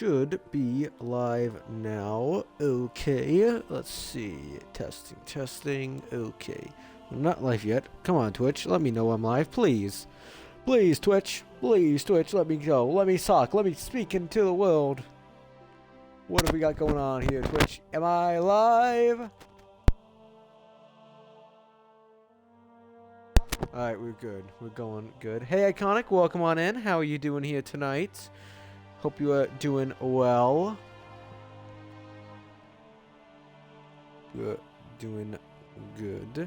should be live now. Okay, let's see. Testing. Okay. I'm not live yet. Come on, Twitch. Let me know I'm live, please. Please, Twitch. Please, Twitch. Let me go. Let me talk. Let me speak into the world. What have we got going on here, Twitch? Am I live? Alright, we're good. We're going good. Hey, Iconic. Welcome on in. How are you doing here tonight? Hope you are doing well. You're doing good.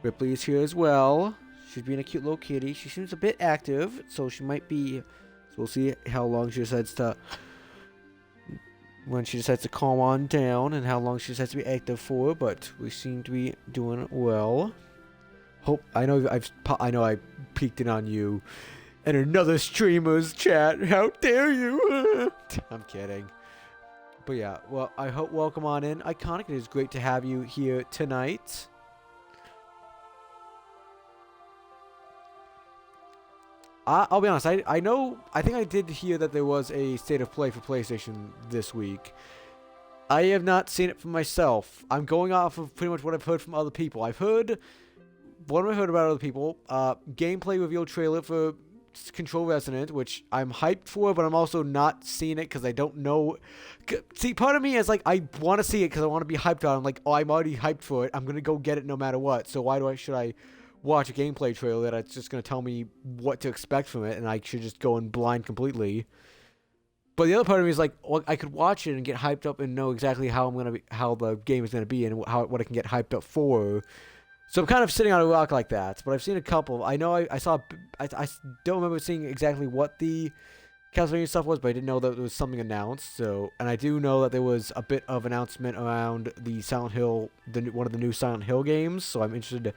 Ripley is here as well. She's being a cute little kitty. She seems a bit active, so she might be... So we'll see how long she decides to... When she decides to calm on down and how long she decides to be active for, but we seem to be doing well. I know I peeked in on you. And another streamer's chat. How dare you? I'm kidding. But yeah, well, I hope welcome on in. Iconic, it is great to have you here tonight. I'll be honest, I think I did hear that there was a State of Play for PlayStation this week. I have not seen it for myself. I'm going off of pretty much what I've heard from other people. What have I heard about other people? Gameplay reveal trailer for Control Resonant, which I'm hyped for, but I'm also not seeing it because I don't know. See, part of me is like, I want to see it because I want to be hyped on it. I'm like, oh, I'm already hyped for it. I'm going to go get it no matter what. So why should I watch a gameplay trailer that's just going to tell me what to expect from it, and I should just go in blind completely? But the other part of me is like, well, I could watch it and get hyped up and know exactly how the game is going to be and what I can get hyped up for. So I'm kind of sitting on a rock like that, but I've seen a couple. I know I don't remember seeing exactly what the Castlevania stuff was, but I didn't know that there was something announced. So, and I do know that there was a bit of announcement around the Silent Hill, one of the new Silent Hill games. So I'm interested.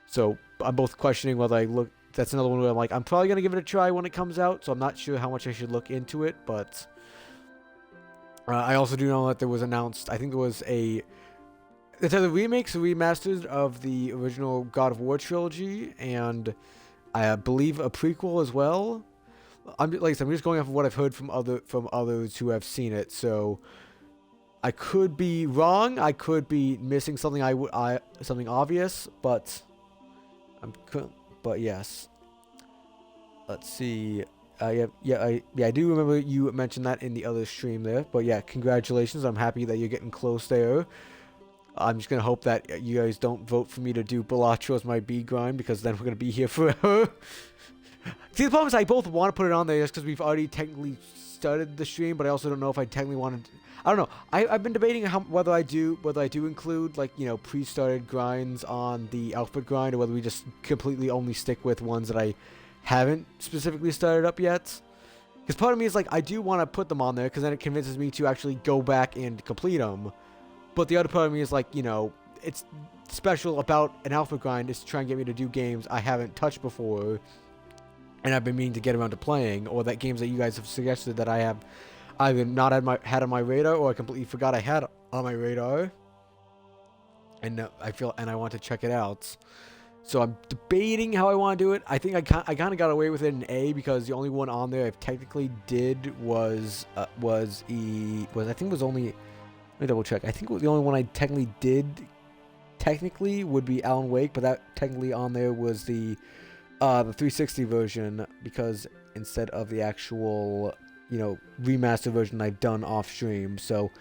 So I'm both questioning whether I look. That's another one where I'm like, I'm probably gonna give it a try when it comes out. So I'm not sure how much I should look into it, but I also do know that there was announced. I think there was it's either remakes or remasters of the original God of War trilogy, and I believe a prequel as well. I'm just going off of what I've heard from others who have seen it. So I could be wrong. I could be missing something. Something obvious, but yes. Let's see. I do remember you mentioned that in the other stream there. But yeah, congratulations. I'm happy that you're getting close there. I'm just going to hope that you guys don't vote for me to do Balatro as my B grind, because then we're going to be here forever. See, the problem is I both want to put it on there just because we've already technically started the stream, but I also don't know if I technically want to... I don't know. I've been debating whether I do include, like, you know, pre-started grinds on the alphabet grind, or whether we just completely only stick with ones that I haven't specifically started up yet. Because part of me is like, I do want to put them on there because then it convinces me to actually go back and complete them. But the other part of me is like, you know, it's special about an alpha grind is to try and get me to do games I haven't touched before, and I've been meaning to get around to playing, or that games that you guys have suggested that I have either not had on my radar, or I completely forgot I had on my radar, and I want to check it out. So I'm debating how I want to do it. I think I kind of got away with it in A, because the only one on there I technically did was I think it was only. Let me double check. I think the only one I technically would be Alan Wake, but that technically on there was the 360 version, because instead of the actual, you know, remaster version I've done off stream. So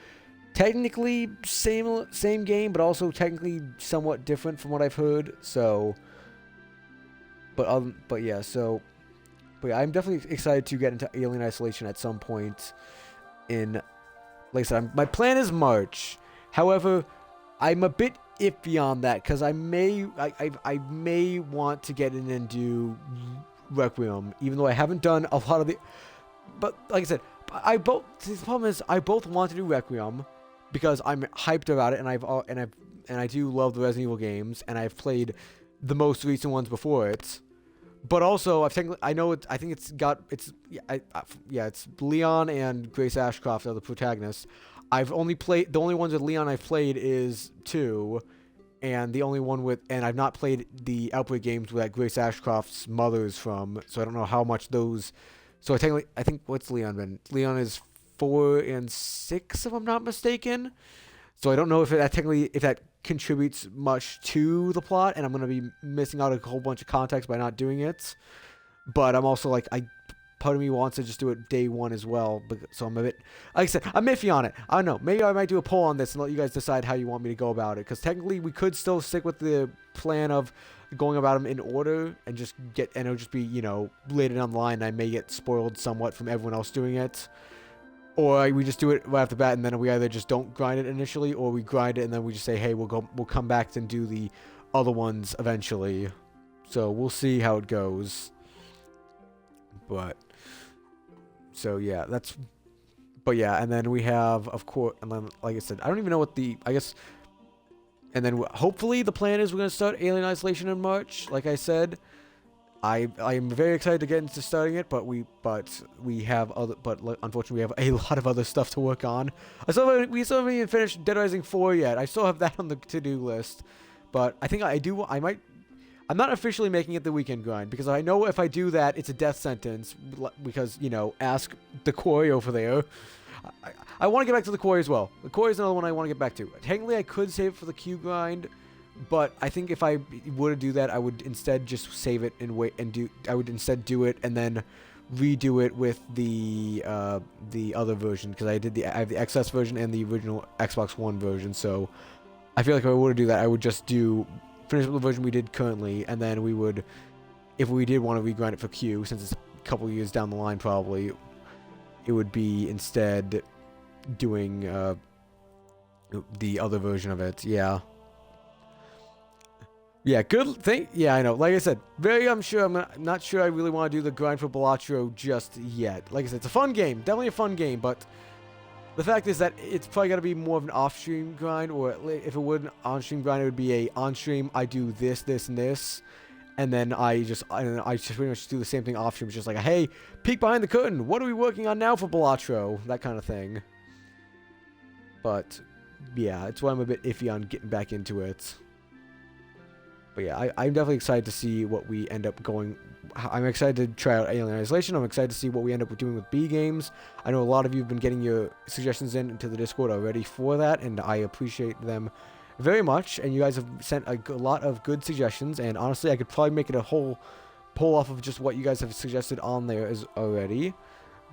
technically same game, but also technically somewhat different from what I've heard. So, but yeah, I'm definitely excited to get into Alien Isolation at some point in. Like I said, my plan is March. However, I'm a bit iffy on that, because I may want to get in and do Requiem, even though I haven't done a lot of the. But like I said, the problem is I both want to do Requiem because I'm hyped about it, and I do love the Resident Evil games, and I've played the most recent ones before it. But also, it's Leon and Grace Ashcroft are the protagonists. The only ones with Leon I've played is 2, and I've not played the Outbreak games that Grace Ashcroft's mother is from, so I don't know how much those. So I think what's Leon been? Leon is 4 and 6, if I'm not mistaken. So I don't know if that contributes much to the plot, and I'm gonna be missing out a whole bunch of context by not doing it. But I'm also like, part of me wants to just do it day one as well. So I'm a bit, like I said, I'm iffy on it. I don't know. Maybe I might do a poll on this and let you guys decide how you want me to go about it. Because technically, we could still stick with the plan of going about them in order and it'll just be, later down the line. I may get spoiled somewhat from everyone else doing it. Or we just do it right off the bat, and then we either just don't grind it initially, or we grind it and then we just say, hey, we'll come back and do the other ones eventually. So we'll see how it goes. But so yeah, and then we have, of course, and then like I said, I don't even know and then hopefully the plan is we're gonna start Alien Isolation in March. Like I said, I am very excited to get into starting it, but unfortunately we have a lot of other stuff to work on. We still haven't even finished Dead Rising 4 yet. I still have that on the to-do list, but I think I'm not officially making it the weekend grind, because I know if I do that, it's a death sentence, because, ask the quarry over there. I want to get back to the quarry as well. The quarry is another one I want to get back to. Technically, I could save it for the Q grind, but I think if I were to do that, I would instead just save it and wait and I would instead do it and then redo it with the other version, because I have the XS version and the original Xbox One version. So I feel like if I were to do that, I would just finish with the version we did currently, and then we would, if we did want to regrind it for Q, since it's a couple years down the line probably, it would be instead doing the other version of it. Yeah, good thing. Yeah, I know. Like I said, I'm not sure I really want to do the grind for Balatro just yet. Like I said, it's a fun game. Definitely a fun game, but the fact is that it's probably got to be more of an off-stream grind, or if it were an on-stream grind, it would be a on-stream, I do this, this, and this, and then I just pretty much do the same thing off-stream. It's just like, hey, peek behind the curtain. What are we working on now for Balatro? That kind of thing. But, yeah, it's why I'm a bit iffy on getting back into it. But yeah, I'm definitely excited to see what we end up going. I'm excited to try out Alien Isolation. I'm excited to see what we end up doing with B games. I know a lot of you have been getting your suggestions into the Discord already for that, and I appreciate them very much. And you guys have sent a lot of good suggestions, and honestly, I could probably make it a whole poll off of just what you guys have suggested on there already.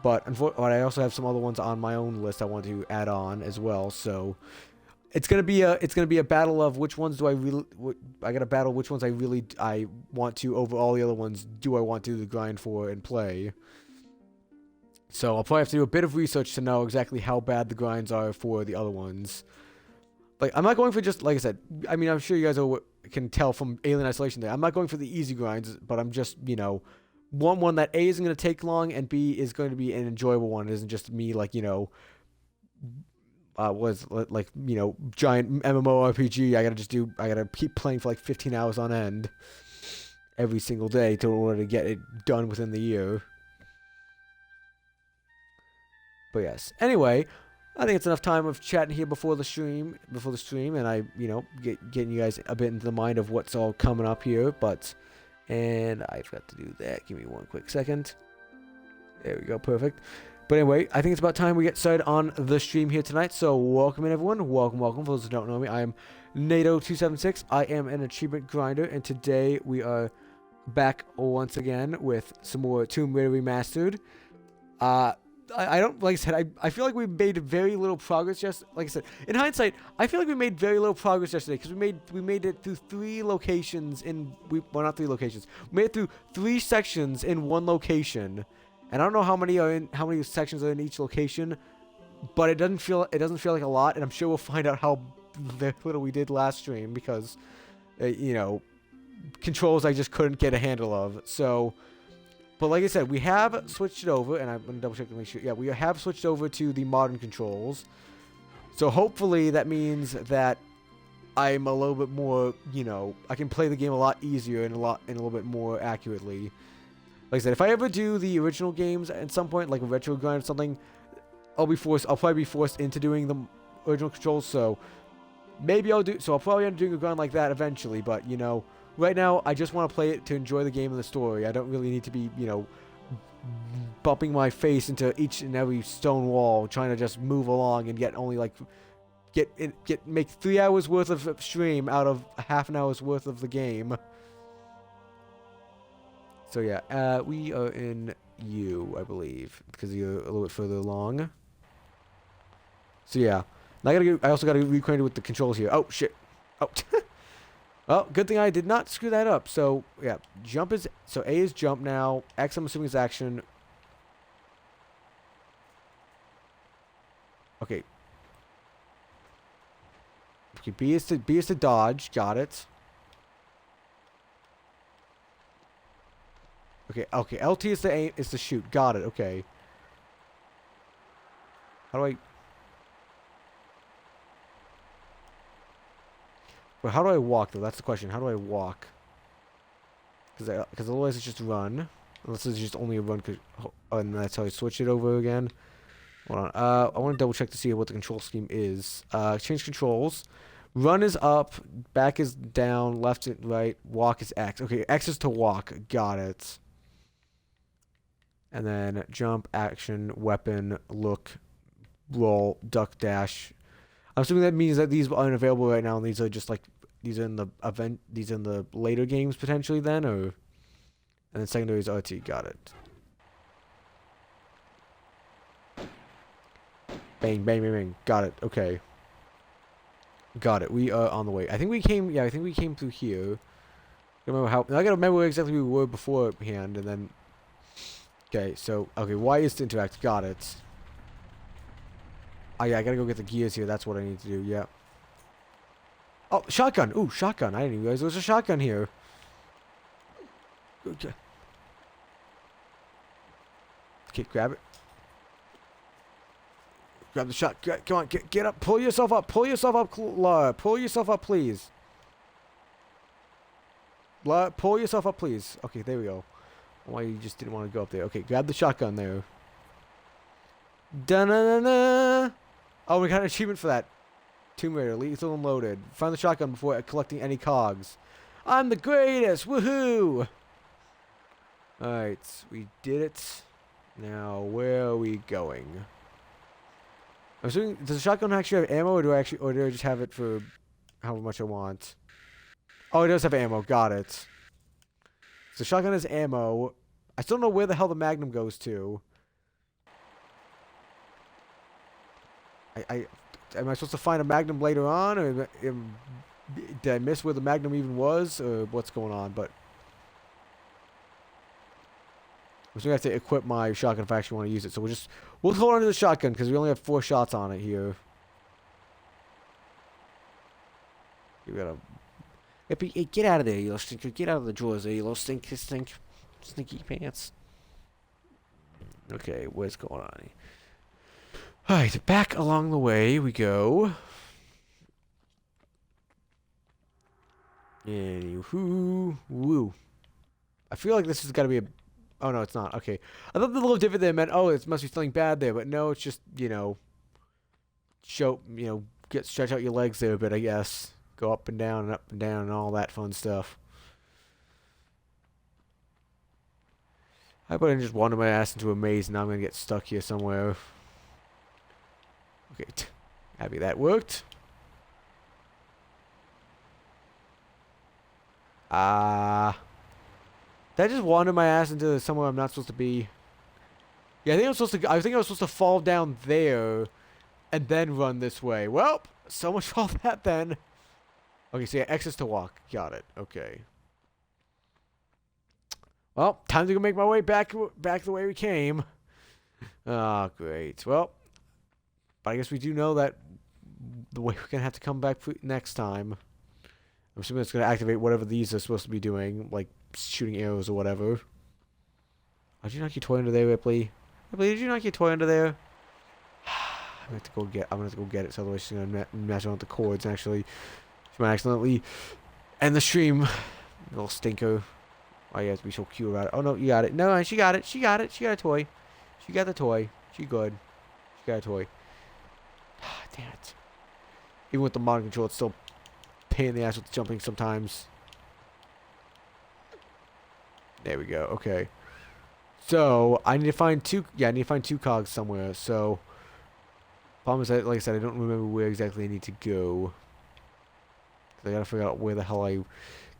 But I also have some other ones on my own list I want to add on as well. So it's gonna be a battle of which ones do I really. I gotta battle which ones I want to over all the other ones. Do I want to do the grind for and play? So I'll probably have to do a bit of research to know exactly how bad the grinds are for the other ones. Like, I'm not going for just, like I said, I mean, I'm sure you guys can tell from Alien Isolation there. I'm not going for the easy grinds, but I'm just, one that A isn't going to take long, and B is going to be an enjoyable one. It isn't just me, like, giant MMORPG. I gotta keep playing for like 15 hours on end every single day in order to get it done within the year. But yes. Anyway, I think it's enough time of chatting here before the stream, and I, getting you guys a bit into the mind of what's all coming up here. And I forgot to do that. Give me one quick second. There we go. Perfect. But anyway, I think it's about time we get started on the stream here tonight. So welcome in, everyone. Welcome. For those who don't know me, I am NATO276. I am an achievement grinder, and today we are back once again with some more Tomb Raider Remastered. I don't, like I said, I feel like we made very little progress like I said, in hindsight, I feel like we made very little progress yesterday, because we made it through 3 locations not 3 locations. We made it through 3 sections in 1 location. And I don't know how many sections are in each location, but it doesn't feel like a lot, and I'm sure we'll find out how little we did last stream, because controls I just couldn't get a handle of. So, but like I said, we have switched it over, and I'm gonna double check to make sure. Yeah, we have switched over to the modern controls. So hopefully that means that I'm a little bit more, I can play the game a lot easier and a little bit more accurately. Like I said, if I ever do the original games at some point, like a retro grind or something, I'll probably be forced into doing the original controls. So maybe I'll probably end up doing a grind like that eventually. But right now I just want to play it to enjoy the game and the story. I don't really need to be bumping my face into each and every stone wall, trying to just move along and get only like make 3 hours worth of stream out of half an hour's worth of the game. So yeah, we are in U, I believe, because you're a little bit further along. So yeah, now I also gotta get reacquainted with the controls here. Oh shit! Oh, well, good thing I did not screw that up. So yeah, A is jump now. X I'm assuming is action. Okay. Okay, B is to dodge. Got it. Okay, LT is to aim, is to shoot. Got it. Okay. How do I? Well, how do I walk though? That's the question. How do I walk? Because otherwise it's just run. Unless it's just only a run. And that's how I switch it over again. Hold on. I want to double check to see what the control scheme is. Change controls. Run is up. Back is down. Left is right. Walk is X. Okay, X is to walk. Got it. And then jump, action, weapon, look, roll, duck, dash. I'm assuming that means that these are unavailable right now, and these are just like these are in the event, these are in the later games potentially then, or and then secondary is RT. Got it. Bang, bang, bang, bang. Got it. Okay. Got it. We are on the way. I think we came. Yeah, I think we came through here. I remember how. I gotta remember where exactly we were beforehand, and then. Okay, so okay, Y is to interact. Got it. Oh yeah, I gotta go get the gears here. That's what I need to do. Yeah. Oh, shotgun. Ooh, shotgun. I didn't even realize there was a shotgun here. Okay. Okay, grab it. Grab the shot. Come on, get up. Pull yourself up. Pull yourself up, Laura. Pull yourself up, please. Laura, pull yourself up, please. Okay, there we go. Why you just didn't want to go up there? Okay, grab the shotgun there. Da-na-na-na. Oh, we got an achievement for that. Tomb Raider, lethal and loaded. Find the shotgun before collecting any cogs. I'm the greatest! Woohoo! Alright, we did it. Now, where are we going? I'm assuming, does the shotgun actually have ammo, or do I just have it for however much I want? Oh, it does have ammo. Got it. So shotgun has ammo. I still don't know where the hell the Magnum goes to. Am I supposed to find a Magnum later on, or did I miss where the Magnum even was, or what's going on? But I'm just gonna have to equip my shotgun if I actually want to use it. So we'll hold on to the shotgun because we only have 4 shots on it here. You gotta hey, get out of there, you little stinker! Get out of the drawers, there, you little stinky pants. Okay, what's going on? Alright, back along the way we go. Anywho, woo. I feel like this has got to be a. Oh no, it's not. Okay, I thought the little divot there meant it must be something bad there, but no, it's just stretch out your legs there a bit, I guess. Go up and down and all that fun stuff. How about I just wander my ass into a maze and now I'm gonna get stuck here somewhere. Okay, happy that worked. Did I just wander my ass into somewhere I'm not supposed to be? Yeah, I think I was supposed to fall down there and then run this way. Well, so much for all that then. Okay, so yeah, X is to walk. Got it. Okay. Well, time to go make my way back the way we came. Oh, great. Well, but I guess we do know that the way we're gonna have to come back next time. I'm assuming it's gonna activate whatever these are supposed to be doing, like shooting arrows or whatever. Oh, did you knock your toy under there, Ripley? Ripley, did you knock your toy under there? I'm gonna have to go get it, so otherwise she's gonna mess around with the cords. Actually, she might accidentally end the stream. Little stinker. Oh, you have to be so cute about it. Oh no, you got it. No, she got it. She got it. She got a toy. She got the toy. She good. She got a toy. Damn it. Even with the modern control, it's still a pain in the ass with jumping sometimes. There we go. Okay. So I need to find two. Yeah, I need to find two cogs somewhere. So problem is, like I said, I don't remember where exactly I need to go. I gotta figure out where the hell I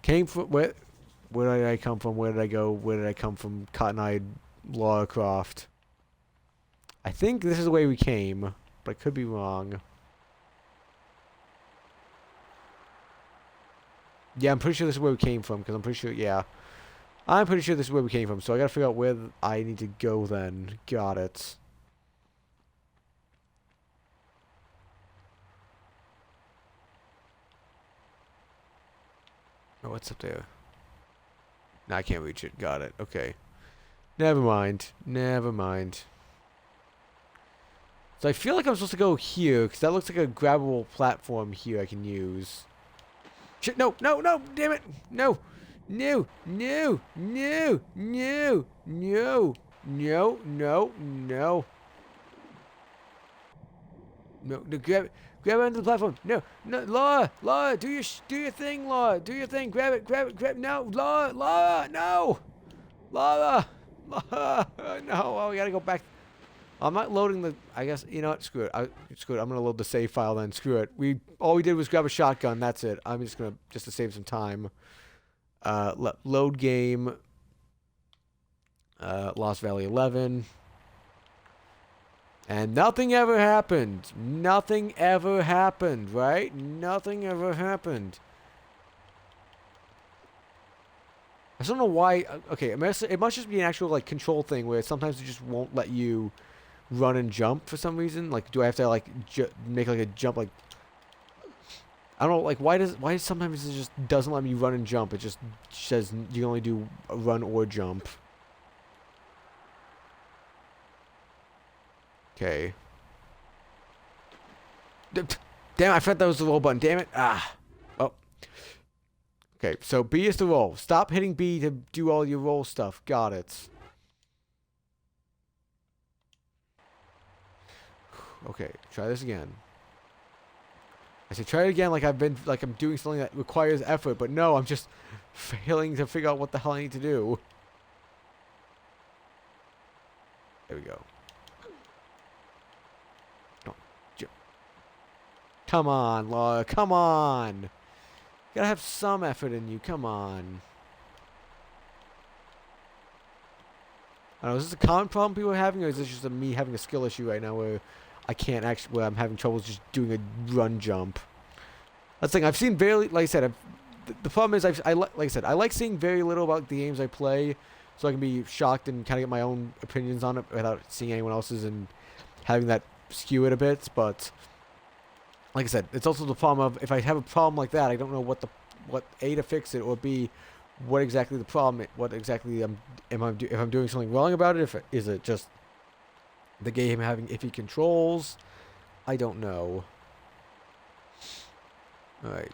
came from. Where did I come from? Where did I go? Where did I come from? Cotton-eyed Lara Croft. I think this is the way we came, but I could be wrong. Yeah, I'm pretty sure this is where we came from, because I'm pretty sure, yeah. I'm pretty sure this is where we came from, so I gotta figure out where I need to go then. Got it. Oh, what's up there? No, I can't reach it. Got it. Okay. Never mind. Never mind. So I feel like I'm supposed to go here, because that looks like a grabbable platform here I can use. Shit, no, no, no, damn it. No, no, no, no, no, no, no, no, no. No, no, grab it onto the platform. No, no, Laura, do your thing, Laura. Do your thing. Grab it. No, Laura, no. Laura, no. Oh, we gotta go back. I'm not loading the. I guess you know what? Screw it. Screw it. I'm gonna load the save file then. Screw it. All we did was grab a shotgun. That's it. I'm just to save some time. Load game. Lost Valley 11. And nothing ever happened. Nothing ever happened, right? Nothing ever happened. I just don't know why. Okay, it must just be an actual like control thing where sometimes it just won't let you run and jump for some reason. Like, do I have to like make like a jump? Like, I don't know. Like, why sometimes it just doesn't let me run and jump? It just says you can only do a run or jump. Okay. Damn, I thought that was the roll button. Damn it. Ah. Oh. Okay, so B is the roll. Stop hitting B to do all your roll stuff. Got it. Okay, try this again. I say try it again like I'm doing something that requires effort, but no, I'm just failing to figure out what the hell I need to do. There we go. Come on, Laura. Come on. You gotta have some effort in you. Come on. I don't know, is this a common problem people are having, or is this just me having a skill issue right now where I can't actually, where I'm having trouble just doing a run jump? That's the thing. I've seen very, like I said, the problem is, like I said, I like seeing very little about the games I play, so I can be shocked and kind of get my own opinions on it without seeing anyone else's and having that skew it a bit, but like I said, it's also the problem of if I have a problem like that, I don't know what A to fix it, or B, what exactly the problem, what exactly if I'm doing something wrong about it. Is it just the game having iffy controls? I don't know. All right,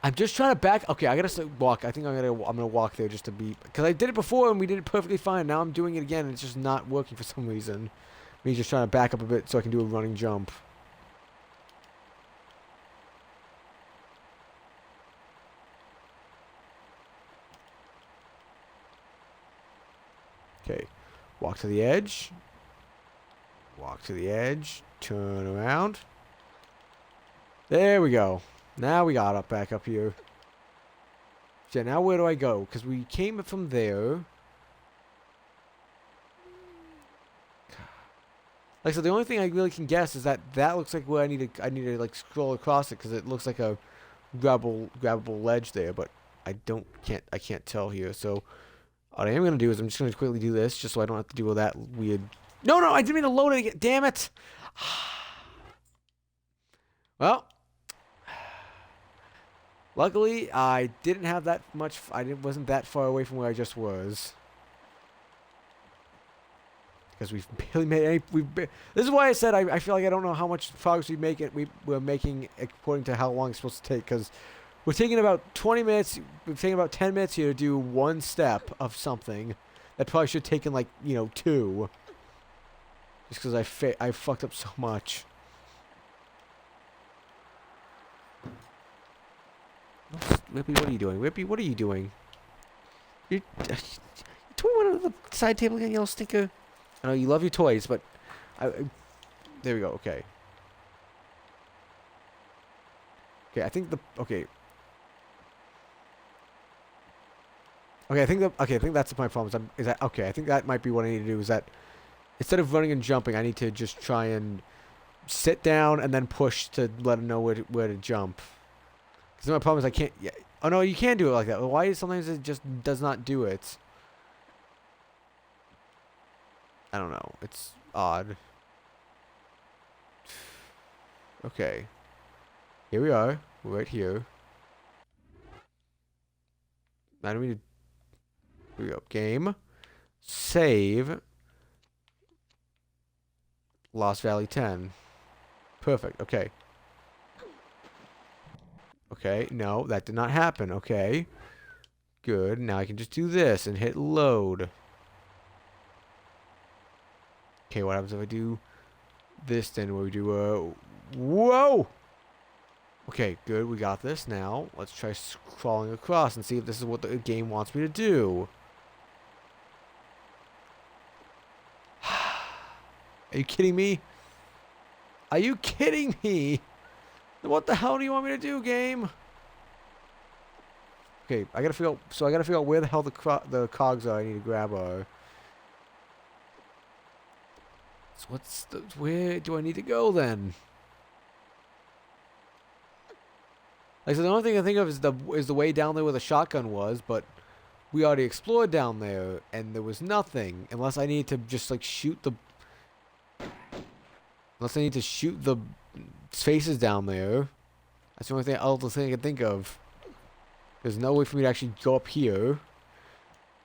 I'm just trying to back. Okay, I gotta walk. I think I'm gonna walk there just to be, because I did it before and we did it perfectly fine. Now I'm doing it again and it's just not working for some reason. Me just trying to back up a bit so I can do a running jump. Okay, walk to the edge. Walk to the edge. Turn around. There we go. Now we got back up here. So now where do I go? Because we came from there. Like, so the only thing I really can guess is that looks like where I need to like scroll across it, because it looks like a grabbable ledge there, but I can't tell here. So what I am going to do is I'm just going to quickly do this, just so I don't have to deal with that weird... No, I didn't mean to load it again. Damn it. Well, luckily, I didn't have that much... wasn't that far away from where I just was. Because we've barely made any... This is why I said I feel like I don't know how much progress we're making according to how long it's supposed to take, because... We're taking about 20 minutes, we're taking about 10 minutes here to do one step of something that probably should have taken, like, you know, 2. Just because I fucked up so much. Whippy, what are you doing? Whippy, what are you doing? You're 21 go to the side table again, yellow stinker? I know you love your toys, but there we go. Okay. Okay, I think the okay. Okay, I think that's my problem. Is that okay? I think that might be what I need to do. Is that instead of running and jumping, I need to just try and sit down and then push to let him know where to jump. Because my problem is I can't. Yeah. Oh no, you can do it like that. Why sometimes it just does not do it? I don't know. It's odd. Okay. Here we are. We're right here. I don't mean to. Here we go. Game. Save. Lost Valley 10. Perfect. Okay. Okay. No, that did not happen. Okay. Good. Now I can just do this and hit load. Okay, what happens if I do this then? Where we do whoa! Okay, good. We got this. Now, let's try crawling across and see if this is what the game wants me to do. Are you kidding me? Are you kidding me? What the hell do you want me to do, game? Okay, I gotta figure out. So I gotta figure out where the hell the cogs are. I need to grab are. So where do I need to go then? Like, so the only thing I think of is the way down there where the shotgun was, but we already explored down there and there was nothing unless I need to just like shoot the. Unless I need to shoot the faces down there. That's the only other thing I can think of. There's no way for me to actually go up here.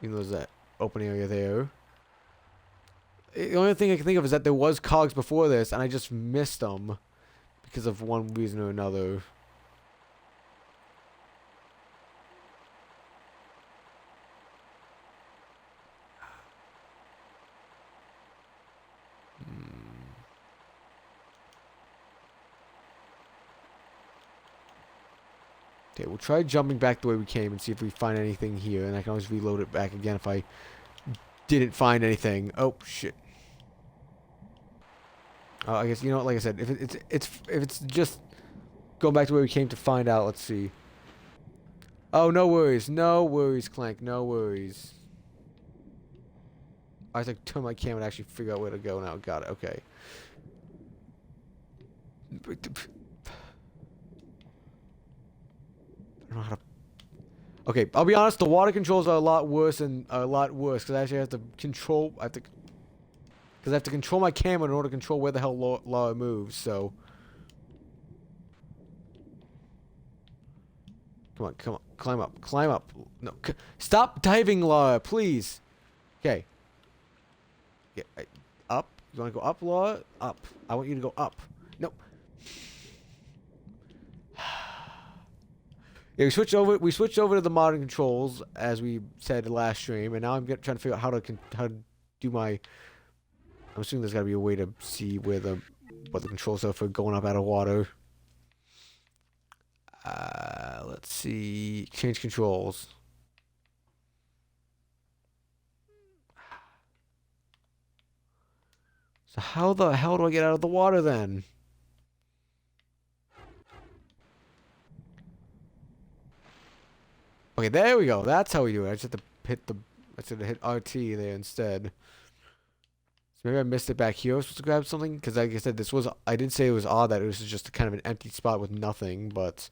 Even though there's that open area there. The only thing I can think of is that there was cogs before this, and I just missed them. Because of one reason or another. Okay, we'll try jumping back the way we came and see if we find anything here. And I can always reload it back again if I didn't find anything. Oh, shit. I guess, you know what, like I said, if it's just going back to where we came to find out, let's see. Oh, no worries. No worries, Clank. No worries. I have to turn my camera and actually figure out where to go now. Got it. Okay. I don't know how to. Okay, I'll be honest. The water controls are a lot worse because I actually have to control. Because I have to control my camera in order to control where the hell Laura moves. So. Come on, come on, climb up. No, stop diving, Laura, please. Okay. Yeah, up. You want to go up, Laura? Up. I want you to go up. No. Yeah, we switched over to the modern controls as we said last stream, and now I'm trying to figure out how to do my. I'm assuming there's got to be a way to see what the controls are for going up out of water. Let's see. Change controls. So how the hell do I get out of the water then? Okay, there we go. That's how we do it. I just have to hit RT there instead. So maybe I missed it back here. I was supposed to grab something because, like I said, I did say it was odd that it was just kind of an empty spot with nothing, but.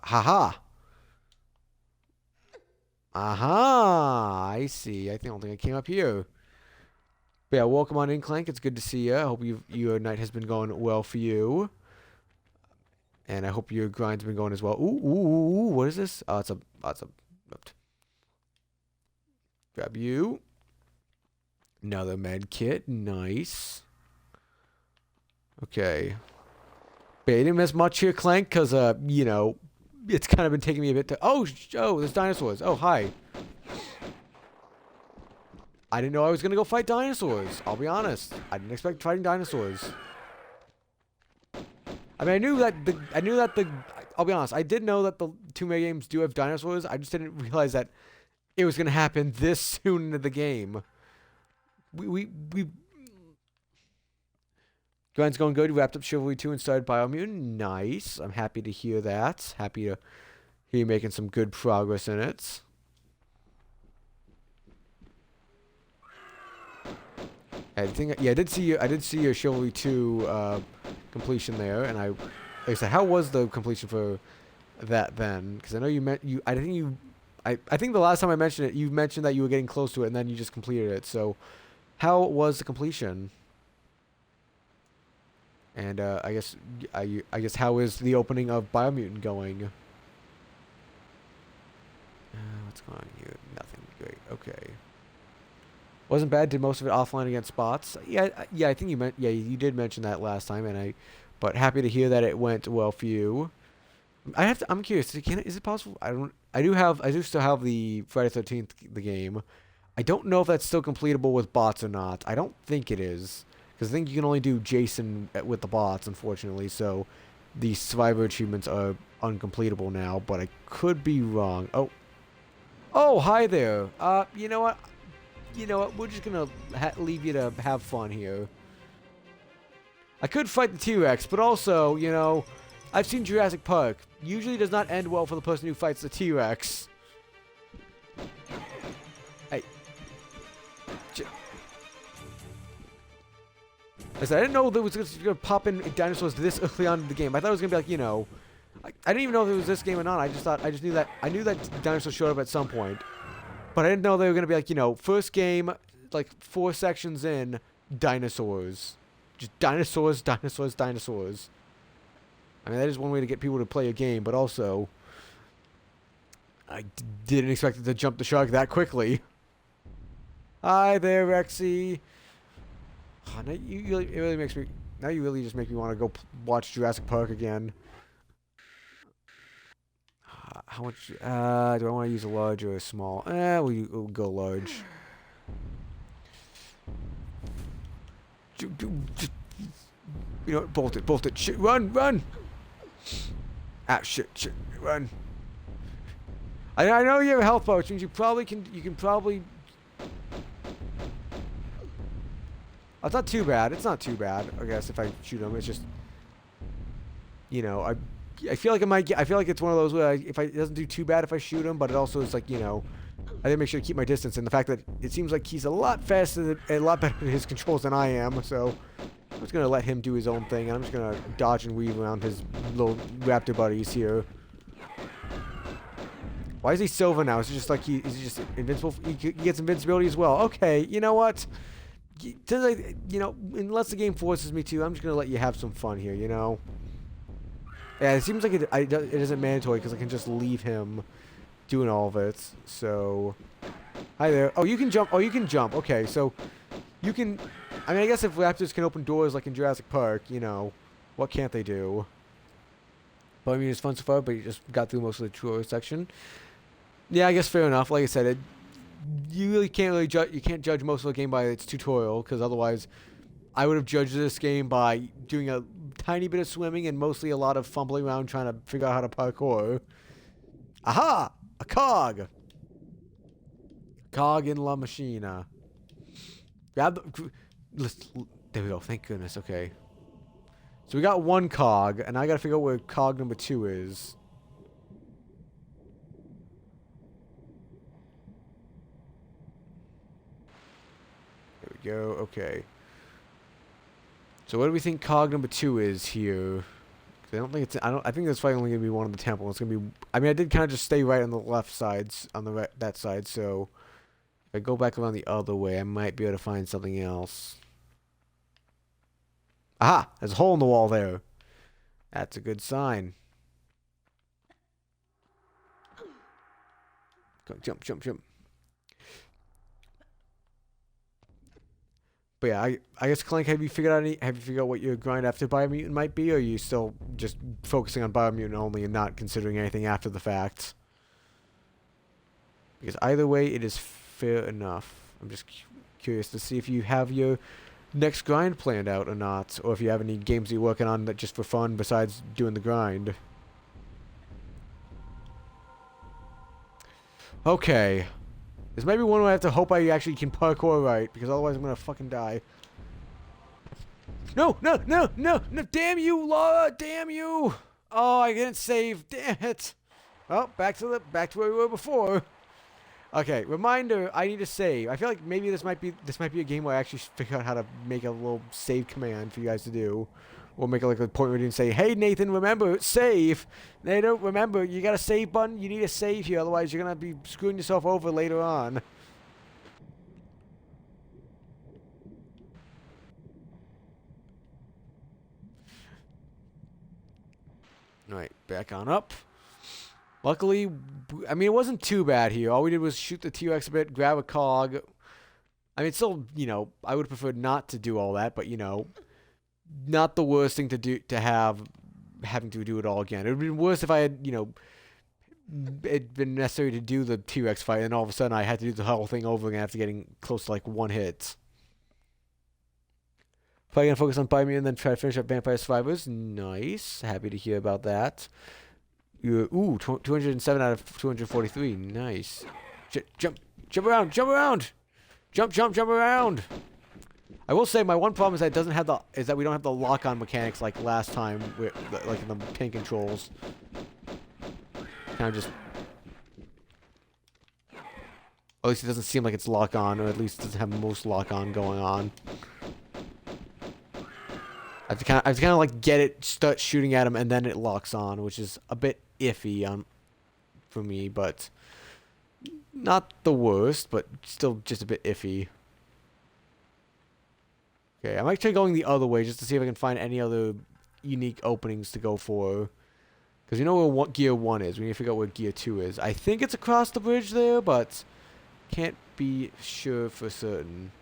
Haha. Aha! I see. I don't think I came up here. But yeah, welcome on in, Clank. It's good to see you. I hope your night has been going well for you. And I hope your grind's been going as well. Ooh, what is this? Oh, it's a. Grab you. Another med kit. Nice. Okay. But I didn't miss much here, Clank, because, you know, it's kind of been taking me a bit to. Oh, there's dinosaurs. Oh, hi. I didn't know I was going to go fight dinosaurs. I'll be honest. I didn't expect fighting dinosaurs. I mean, I knew that the, I'll be honest, I did know that the two mega games do have dinosaurs. I just didn't realize that it was gonna happen this soon into the game. We Glenn's going good. Wrapped up Chivalry 2 and started Biomutant. Nice. I'm happy to hear that. Happy to hear you making some good progress in it. I think, yeah, I did see your Chivalry 2 completion there, and like I said, how was the completion for that then? Because I know I think the last time I mentioned it, you mentioned that you were getting close to it, and then you just completed it. So, how was the completion? And I guess how is the opening of Biomutant going? What's going on here? Nothing great. Okay. Wasn't bad. Did most of it offline against bots. Yeah. I think you did mention that last time, but happy to hear that it went well for you. I'm curious. Is it possible? I do still have the Friday 13th the game. I don't know if that's still completable with bots or not. I don't think it is, because I think you can only do Jason with the bots, unfortunately. So the survivor achievements are uncompletable now. But I could be wrong. Oh, hi there. You know what? We're just gonna leave you to have fun here. I could fight the T-Rex, but also, I've seen Jurassic Park. Usually does not end well for the person who fights the T-Rex. Hey. I didn't know there was going to pop in dinosaurs this early on in the game. I thought it was going to be like, I didn't even know if it was this game or not. I knew that dinosaurs showed up at some point. But I didn't know they were going to be like, first game, like 4 sections in, dinosaurs. Just dinosaurs, dinosaurs, dinosaurs. I mean, that is one way to get people to play a game, but also, I didn't expect it to jump the shark that quickly. Hi there, Rexy. Oh, now you really just make me want to go watch Jurassic Park again. How much, do I want to use a large or a small? We'll go large. Bolt it. Shit, run! Ah, shit, run. I know you have a health bar, which means you can probably... It's not too bad. I guess if I shoot him, it's just... I feel like I feel like it's one of those where it doesn't do too bad if I shoot him, but it also is like, I didn't make sure to keep my distance, and the fact that it seems like he's a lot faster, a lot better at his controls than I am, so I'm just gonna let him do his own thing, and I'm just gonna dodge and weave around his little raptor buddies here. Why is he silver now? Is it just like is he just invincible? He gets invincibility as well. Okay, you know what? Unless the game forces me to, I'm just gonna let you have some fun here, Yeah, it seems like it isn't mandatory because I can just leave him doing all of it. So, hi there. Oh, you can jump. Okay, so you can... I mean, I guess if raptors can open doors like in Jurassic Park, what can't they do? But I mean, it's fun so far, but you just got through most of the tutorial section. Yeah, I guess fair enough. Like I said, you really can't judge. You can't judge most of the game by its tutorial, because otherwise, I would have judged this game by doing a tiny bit of swimming and mostly a lot of fumbling around trying to figure out how to parkour. Aha! A cog! Cog in La Machina. Grab the... There we go. Thank goodness. Okay. So we got one cog, and I gotta figure out where cog number 2 is. There we go. Okay. So what do we think cog number 2 is here? I think that's probably only gonna be one of the temple. It's gonna be... I mean, I did kind of just stay right on the left sides, on that side, so... If I go back around the other way, I might be able to find something else. Aha! There's a hole in the wall there. That's a good sign. Go, jump. But yeah, I guess Clank, have you figured out what your grind after Biomutant might be, or are you still just focusing on Biomutant only and not considering anything after the fact? Because either way, it is fair enough. I'm just curious to see if you have your next grind planned out or not, or if you have any games you're working on that just for fun besides doing the grind. Okay. This might be one where I have to hope I actually can parkour right, because otherwise I'm gonna fucking die. No, no, no, no, no, damn you, Laura, damn you! Oh, I didn't save, damn it. Well, back to where we were before. Okay, reminder, I need to save. I feel like maybe this might be a game where I actually figure out how to make a little save command for you guys to do. Or make like a point where you can say, hey Nathan, remember, save. Nathan, remember, you got a save button, you need a save here, otherwise you're gonna be screwing yourself over later on. Alright, back on up. Luckily, I mean, it wasn't too bad here. All we did was shoot the T-Rex a bit, grab a cog. I mean, it's still, you know, I would have preferred not to do all that, but, you know, not the worst thing to do, having to do it all again. It would have been worse if I had, you know, it'd been necessary to do the T-Rex fight, and all of a sudden I had to do the whole thing over again after getting close to, like, one hit. Probably gonna focus on Bite Me and then try to finish up Vampire Survivors. Nice. Happy to hear about that. Ooh, 207 out of 243. Nice. Jump around, jump around. Jump around. I will say my one problem is that it doesn't have that we don't have the lock-on mechanics like last time, like in the pin controls. Kind of just, or at least it doesn't seem like it's lock-on, or at least it doesn't have most lock-on going on. I have to kind of like get it, start shooting at him, and then it locks on, which is a bit iffy for me, but not the worst, but still just a bit iffy. Okay, I'm actually going the other way just to see if I can find any other unique openings to go for. Because you know where what Gear 1 is. We need to figure out where Gear 2 is. I think it's across the bridge there, but can't be sure for certain.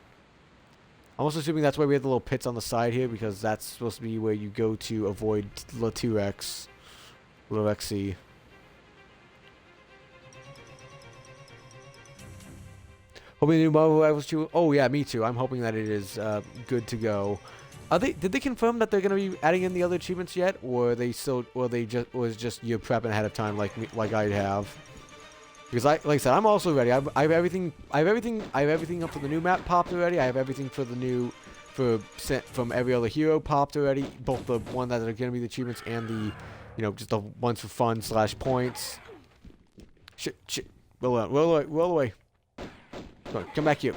I'm also assuming that's why we have the little pits on the side here, because that's supposed to be where you go to avoid the T-Rex. Little XC. Hoping the new Marvel Rivals 2. Oh yeah, me too. I'm hoping that it is good to go. Did they confirm that they're gonna be adding in the other achievements yet, or was just you prepping ahead of time like I have? Because like I said, I'm also ready. I have everything. I have everything up for the new map popped already. I have everything for the new, from every other hero popped already. Both the one that are gonna be the achievements and the, you know, just the ones for fun / points. Shit. Roll away. Come back here.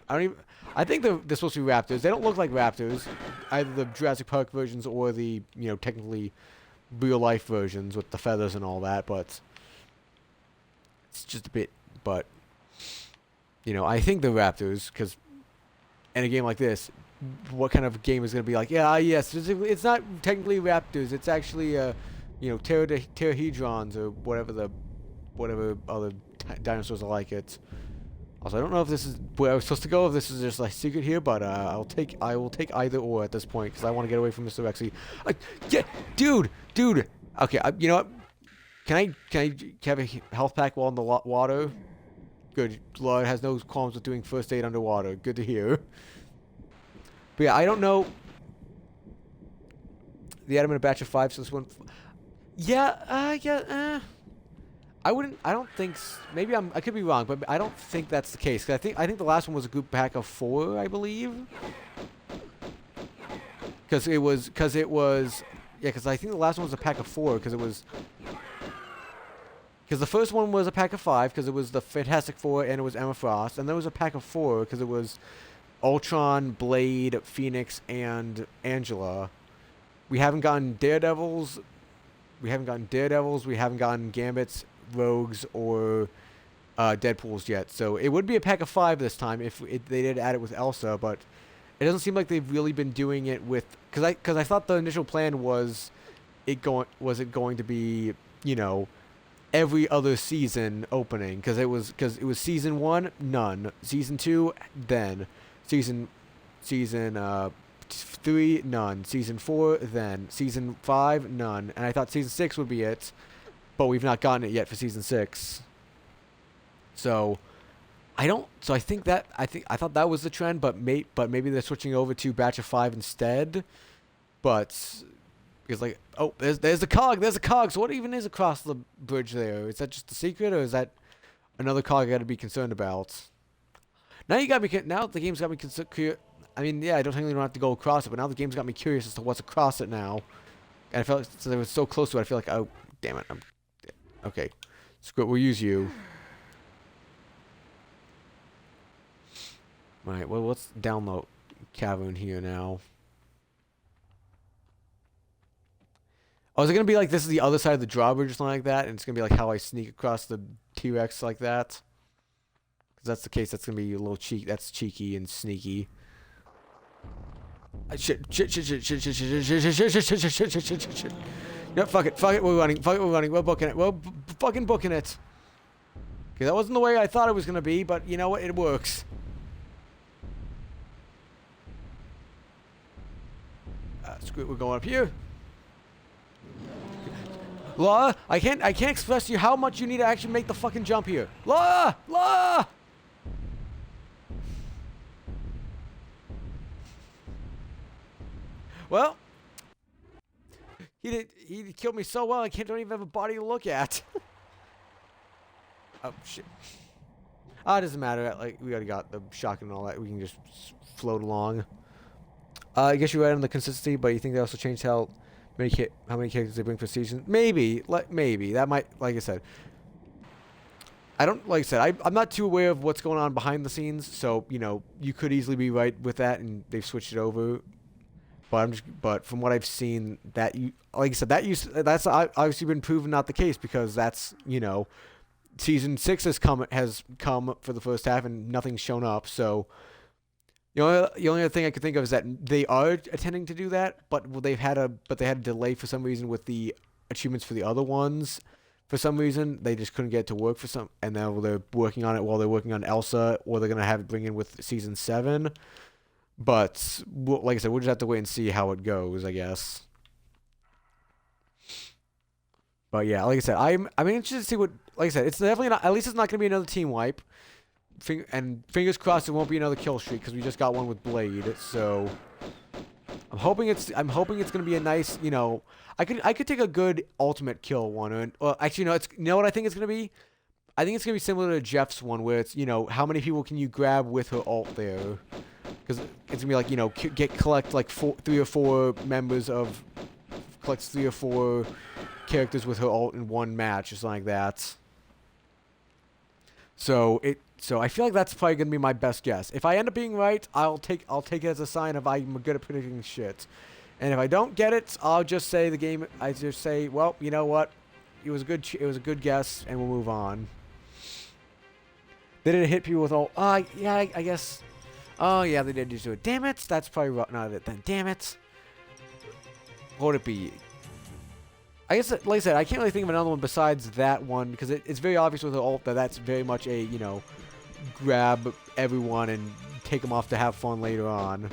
I think they're supposed to be raptors. They don't look like raptors, either the Jurassic Park versions or the, you know, technically real life versions with the feathers and all that. But it's just a bit. But you know, I think they're raptors, because in a game like this, what kind of game is going to be like? Yeah, yes, it's not technically raptors. It's actually you know, pterodons or whatever other dinosaurs are like it. Also, I don't know if this is where I was supposed to go, if this is just like secret here, but I will take either or at this point, because I want to get away from Mr. Rexy. Yeah, dude. Okay, you know what? Can I have a health pack while in the water? Good. Lord has no qualms with doing first aid underwater. Good to hear. But yeah, I don't know. The Adam in a batch of 5, so this one. Yeah. I don't think. Maybe I could be wrong, but I don't think that's the case. 'Cause I think the last one was a group pack of 4, I believe. Because it was. Yeah, because I think the last one was a pack of 4. Because the first one was a pack of 5, because it was the Fantastic Four and it was Emma Frost, and there was a pack of 4 because it was Ultron, Blade, Phoenix, and Angela. We haven't gotten Daredevils. We haven't gotten Gambits, Rogues, or Deadpools yet. So it would be a pack of 5 this time if they did add it with Elsa, but it doesn't seem like they've really been doing it with, because I thought the initial plan was it going to be, you know, every other season opening, because it was season 1 none, season 2 then, season 3 none, season 4 then, season 5 none, and I thought season 6 would be it, but we've not gotten it yet for season 6. So I thought that was the trend, but maybe they're switching over to batch of 5 instead. But because like, oh, there's the cog, so what even is across the bridge there? Is that just a secret, or is that Another cog I got to be concerned about. Now you got me. Now the game's got me concerned. I mean, yeah, I don't technically don't have to go across it, but now the game's got me curious as to what's across it now. And I felt like, since I was so close to it, I feel like, oh, damn it. Okay. Screw it, we'll use you. Alright, well, let's download cavern here now. Oh, is it going to be like this is the other side of the drawbridge or something like that? And it's going to be like how I sneak across the T-Rex like that? Because that's the case, that's going to be a little cheeky. That's cheeky and sneaky. Shit. No, fuck it, we're running, we're booking it, we're fucking booking it. Okay, that wasn't the way I thought it was gonna be, but you know what, it works. Screw it, we're going up here. Laura, I can't express to you how much you need to actually make the fucking jump here. Laura! Well, he killed me so well I don't even have a body to look at. Oh shit. It doesn't matter. Like we already got the shotgun and all that. We can just float along. I guess you're right on the consistency, but you think they also changed how many characters they bring for season? Maybe. Maybe that might. Like I said, I don't. Like I said, I'm not too aware of what's going on behind the scenes. So you know, you could easily be right with that, and they've switched it over. But from what I've seen, like I said, that's obviously been proven not the case because that's, you know, season 6 has come for the first half and nothing's shown up. So the only other thing I could think of is that they are attempting to do that, but they had a delay for some reason with the achievements for the other ones. For some reason, they just couldn't get it to work and now they're working on it while they're working on Elsa, or they're gonna have it bring in with season 7. But, like I said, we'll just have to wait and see how it goes, I guess. But yeah, like I said, I'm interested to see what, like I said, it's definitely not, at least it's not going to be another team wipe. And fingers crossed it won't be another kill streak, because we just got one with Blade, so I'm hoping it's going to be a nice, you know, I could take a good ultimate kill one, or actually, you know what I think it's going to be? I think it's going to be similar to Jeff's one, where it's, you know, how many people can you grab with her ult there? Because it's gonna be like, you know, collect like 3 or 4 collects 3 or 4 characters with her ult in one match or something like that. So I feel like that's probably gonna be my best guess. If I end up being right, I'll take it as a sign of I'm good at predicting shit. And if I don't get it, I'll just say I just say, well, you know what, it was a good guess, and we'll move on. They didn't hit people with ult. Yeah, I guess. Oh, yeah, they did just do it. Damn it. That's probably not it then. Damn it. What would it be? I guess, like I said, I can't really think of another one besides that one, because it's very obvious with the ult that that's very much a, you know, grab everyone and take them off to have fun later on.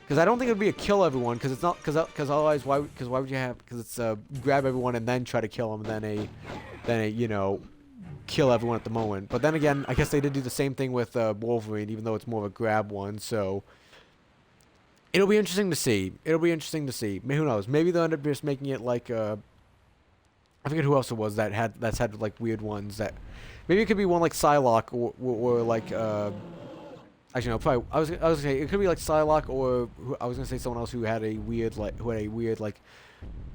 Because I don't think it would be a kill everyone, because it's not, because otherwise, why would you have, because it's grab everyone and then try to kill them, and then a, you know, kill everyone at the moment. But then again, I guess they did do the same thing with Wolverine, even though it's more of a grab one. So it'll be interesting to see. Maybe, who knows? Maybe they'll end up just making it like I forget who else it was that's had like weird ones that maybe it could be one like Psylocke or like actually no, probably I was gonna say it could be like Psylocke, or I was gonna say someone else who had a weird like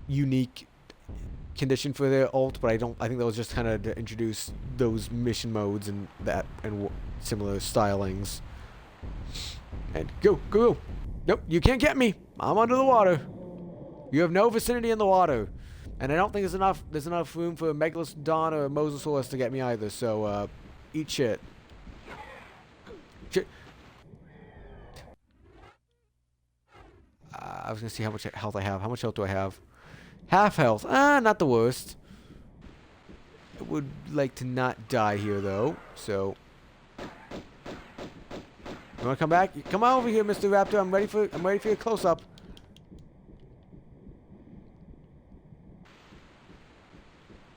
unique condition for their ult, but I think that was just kind of to introduce those mission modes and similar stylings. And go. Nope, you can't get me. I'm under the water. You have no vicinity in the water, and I don't think there's enough room for a Megalodon or a Mosasaurus to get me either. So eat shit. I was gonna see how much health I have. How much health do I have? Half health. Not the worst. I would like to not die here, though. So, you wanna come back? Come on over here, Mr. Raptor. I'm ready for your close-up.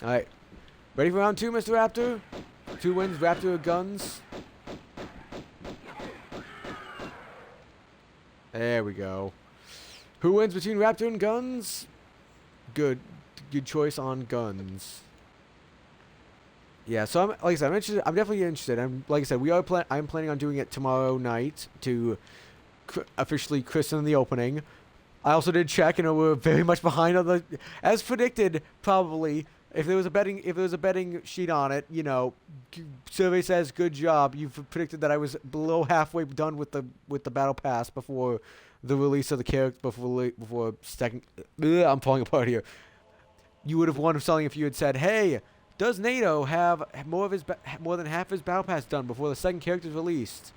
All right. Ready for round 2, Mr. Raptor? 2 wins. Raptor guns. There we go. Who wins between Raptor and guns? Good choice on guns. Yeah, so I'm like I said, I'm interested. I'm definitely interested. I'm like I said, I'm planning on doing it tomorrow night to officially christen the opening. I also did check, and we're very much behind on the, as predicted. Probably, if there was a betting sheet on it, survey says good job. You've predicted that I was below halfway done with the battle pass before the release of the character before second. I'm falling apart here. You would have won something if you had said, "Hey, does NATO have more than half his battle pass done before the second character is released?"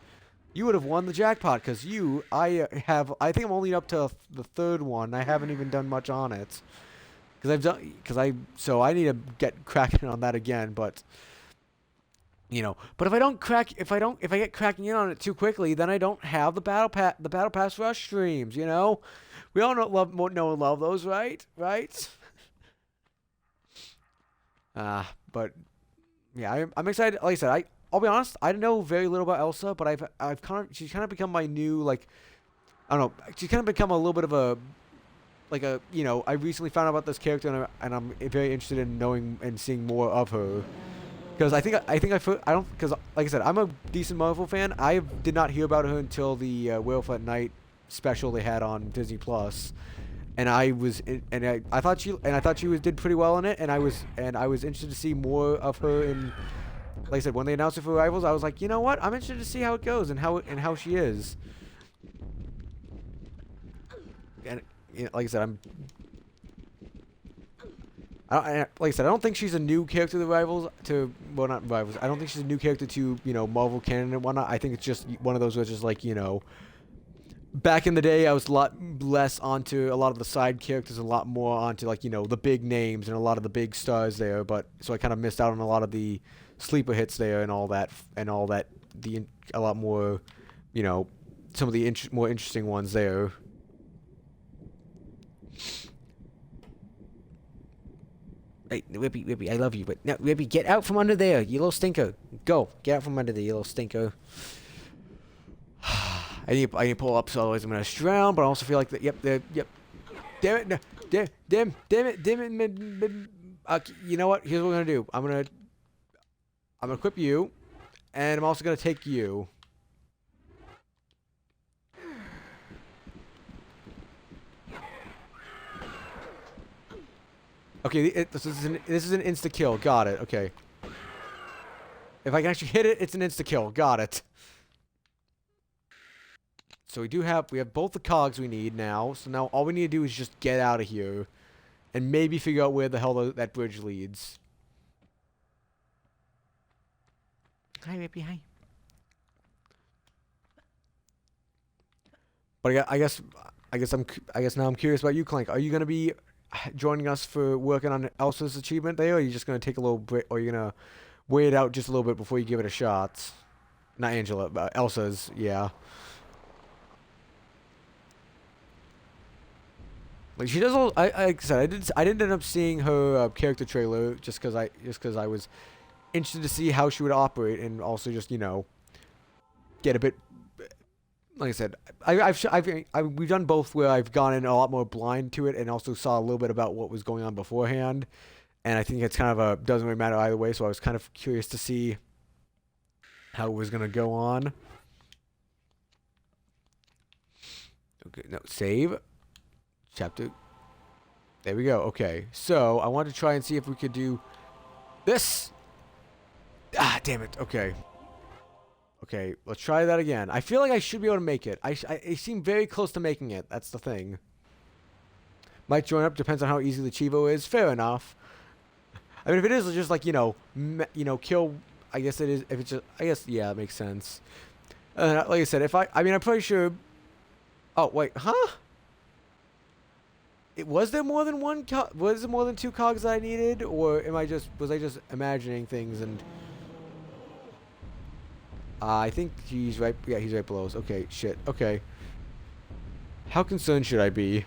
You would have won the jackpot because I think I'm only up to the third one. I haven't even done much on it so I need to get cracking on that again. But but if I get cracking in on it too quickly, then I don't have the battle pass rush streams. We all know and love those, right? Right. But yeah, I'm excited. Like I said, I'll be honest, I know very little about Elsa, but she's kind of become my new, like, I don't know, she's kind of become a little bit of I recently found out about this character, and I'm very interested in knowing and seeing more of her. Because because like I said, I'm a decent Marvel fan. I did not hear about her until the Werewolf at Night special they had on Disney Plus. And I thought she did pretty well in it, and I was interested to see more of her in. Like I said, when they announced her for Rivals, I was like, you know what? I'm interested to see how it goes and how she is. And like I said, I don't think she's a new character to Rivals. Well, not Rivals. I don't think she's a new character to Marvel canon and whatnot. I think it's just one of those where it's just like back in the day, I was a lot less onto a lot of the side characters, a lot more onto the big names and a lot of the big stars there. But so I kind of missed out on a lot of the sleeper hits there and all that. A lot more, some of the more interesting ones there. Hey, Whippy, I love you, but no, Whippy, get out from under there, you little stinker. Go, get out from under there, you little stinker. I need to pull up, so otherwise I'm gonna drown. But I also feel like that. Yep. Damn it! No, damn it! You know what? Here's what we're gonna do. I'm gonna equip you, and I'm also gonna take you. Okay, this is an insta kill. Got it. Okay. If I can actually hit it, it's an insta kill. Got it. So we have both the cogs we need now. So now all we need to do is just get out of here, and maybe figure out where the hell that bridge leads. Hi, Rippy. Hi. But I guess now I'm curious about you, Clank. Are you gonna be joining us for working on Elsa's achievement there, or are you just gonna take a little break, or are you gonna wait it out just a little bit before you give it a shot? Not Angela, but Elsa's. Yeah. Like she does all. Like I said, I didn't end up seeing her character trailer just because I was interested to see how she would operate, and also just get a bit. Like I said, we've done both where I've gone in a lot more blind to it, and also saw a little bit about what was going on beforehand, and I think it's kind of doesn't really matter either way. So I was kind of curious to see how it was gonna go on. Okay, no, save. Chapter. There we go. Okay. So, I wanted to try and see if we could do this. Ah, damn it. Okay. Okay, let's try that again. I feel like I should be able to make it. I seem very close to making it. That's the thing. Might join up. Depends on how easy the Chivo is. Fair enough. I mean, if it is just like, kill... I guess it is... If it's just... I guess, yeah, it makes sense. Like I said, I'm pretty sure... Oh, wait. Huh? Was there more than was there more than 2 cogs that I needed, or was I just imagining things? And I think he's right. Yeah, he's right below us. Okay, shit. Okay. How concerned should I be?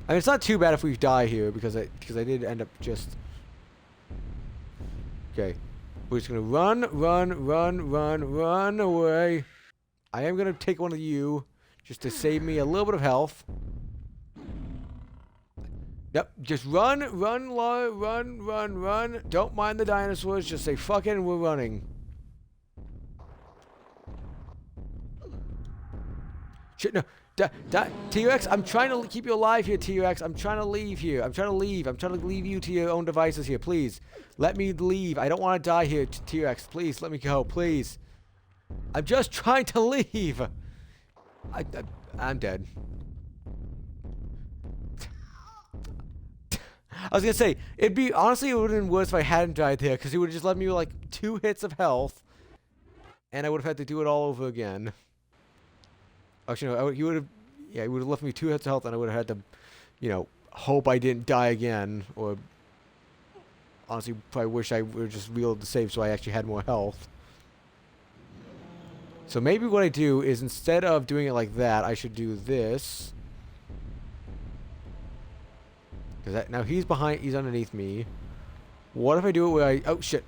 I mean, it's not too bad if we die here because I did end up just. Okay, we're just gonna run away. I am gonna take one of you just to save me a little bit of health. Yep, just run, run, Laura, run, run, run. Don't mind the dinosaurs, just say fuck it and we're running. Shit, no. T-Rex, I'm trying to keep you alive here, T-Rex. I'm trying to leave here. I'm trying to leave. I'm trying to leave you to your own devices here, please. Let me leave. I don't want to die here, T-Rex. Please, let me go, please. I'm just trying to leave. I'm dead. I was gonna say, honestly, it would have been worse if I hadn't died there, because he would have just left me with like 2 hits of health, and I would have had to do it all over again. Actually, no, he would have left me 2 hits of health, and I would have had to, hope I didn't die again, or honestly, probably wish I would have just reloaded the save so I actually had more health. So maybe what I do is, instead of doing it like that, I should do this. Now he's underneath me. What if I do it where oh shit.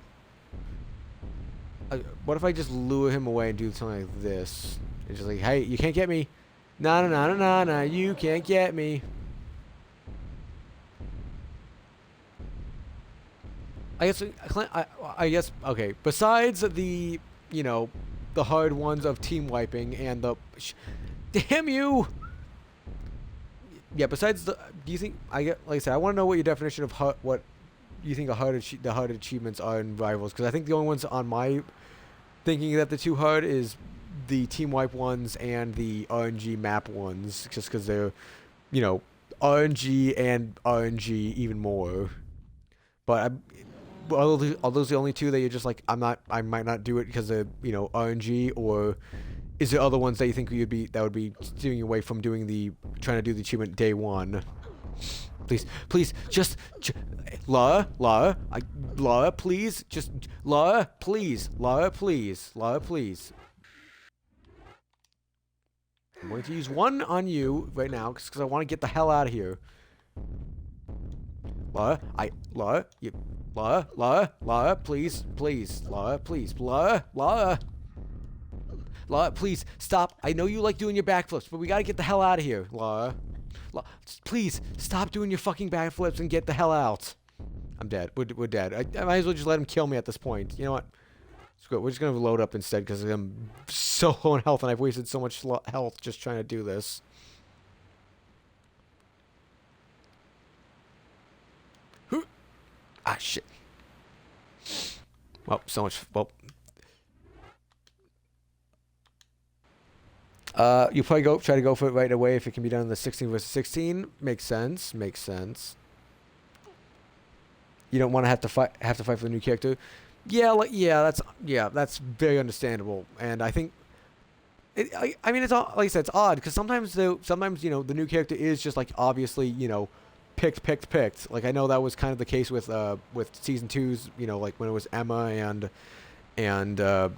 What if I just lure him away and do something like this? It's just like, hey, you can't get me. Nah, nah, nah, nah, nah, nah, you can't get me. I guess, okay, besides the, the hard ones of team wiping and the, damn you! Yeah, besides the, do you think, like I said, I want to know what your definition of what you think the hard achievements are in Rivals, because I think the only ones on my thinking that the too hard is the team wipe ones and the RNG map ones, just because they're, RNG and RNG even more. But are those the only two that you're just like, I might not do it because of, RNG, or is there other ones that you think that would be steering you away from trying to do the achievement day one? Please, just Laura, please, Laura, please. I'm going to use one on you right now because I want to get the hell out of here. Laura, please, Laura, please, stop. I know you like doing your backflips, but we gotta get the hell out of here, Laura. Please, stop doing your fucking backflips and get the hell out. I'm dead. We're dead. I might as well just let him kill me at this point. You know what? Screw it. We're just gonna load up instead because I'm so low in health and I've wasted so much health just trying to do this. Ah, shit. Well, so much. Well. You probably try to go for it right away if it can be done in the 16 versus 16. Makes sense. You don't want to have to fight for the new character. Yeah, that's very understandable. And I think, I mean, it's like I said, it's odd because sometimes the new character is just like obviously picked. Like I know that was kind of the case with season 2's, like when it was Emma and yeah,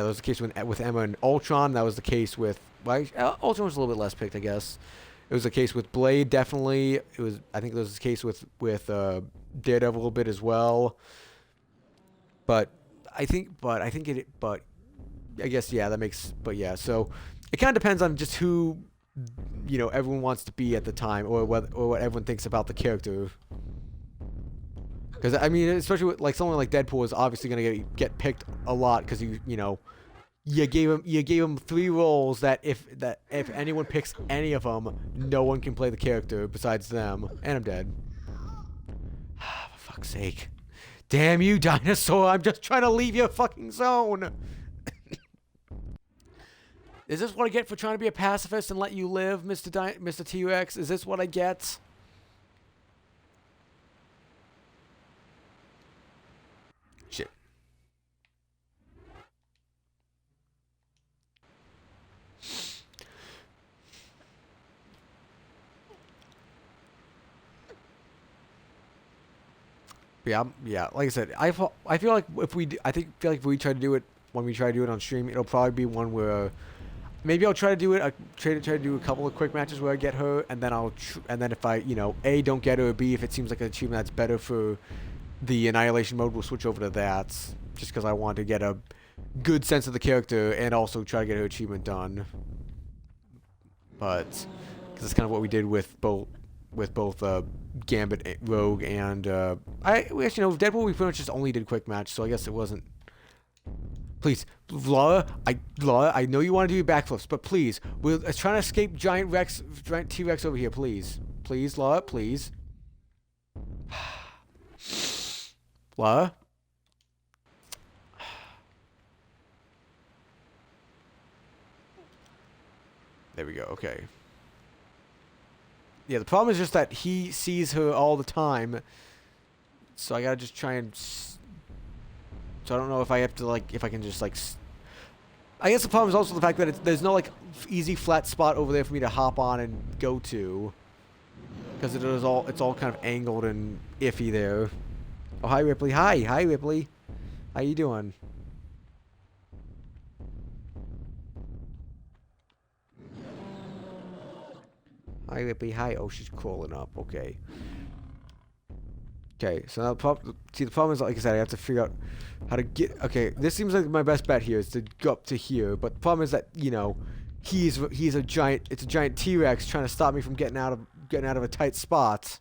that was the case with Emma and Ultron. That was the case with Ultron was a little bit less picked, I guess. It was the case with Blade, definitely. I think it was the case with Daredevil a little bit as well. But I guess yeah, that makes. But yeah, so it kind of depends on just who everyone wants to be at the time, or what everyone thinks about the character. Because I mean, especially with like someone like Deadpool is obviously gonna get picked a lot because you gave him 3 roles that if anyone picks any of them, no one can play the character besides them. And I'm dead. For fuck's sake! Damn you, dinosaur! I'm just trying to leave your fucking zone. Is this what I get for trying to be a pacifist and let you live, Mr. T-Rex? Is this what I get? Shit. Yeah. Like I said, I feel like if we try to do it when we try to do it on stream, it'll probably be one where maybe I'll try to do it. Try to do a couple of quick matches where I get her, and then if I A, don't get her, or B, if it seems like an achievement that's better for the Annihilation mode, we'll switch over to that. Just because I want to get a good sense of the character and also try to get her achievement done. But because that's kind of what we did with both Gambit, Rogue, and we actually know Deadpool. We pretty much just only did quick match, so I guess it wasn't. Please, Laura, I know you want to do your backflips, but please, we're trying to escape giant T-Rex over here. Please, Laura, please. Laura. There we go. Okay. Yeah, the problem is just that he sees her all the time, so I gotta just try and. So I don't know if I have to if I can just I guess the problem is also the fact that there's no easy flat spot over there for me to hop on and go to, because it's all kind of angled and iffy there. Oh, hi Ripley. Hi Ripley. How you doing? Hi Ripley. Hi. Oh, she's crawling up. Okay. Okay. So now the problem is, like I said, I have to figure out how to get. Okay, this seems like my best bet here is to go up to here. But the problem is that he's a giant. It's a giant T-Rex trying to stop me from getting out of a tight spot.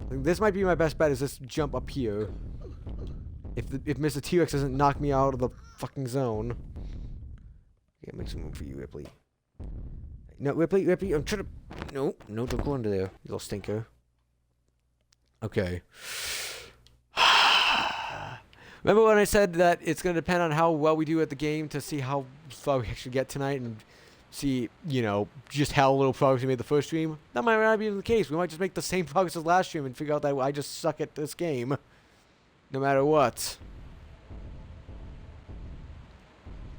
This might be my best bet, is just jump up here. If Mr. T-Rex doesn't knock me out of the fucking zone. Yeah, make some room for you, Ripley. No, Ripley, I'm trying to. No, don't go under there, you little stinker. Okay. Remember when I said that it's going to depend on how well we do at the game to see how far we actually get tonight and see, just how little progress we made the first stream? That might not be the case. We might just make the same progress as last stream and figure out that I just suck at this game. No matter what.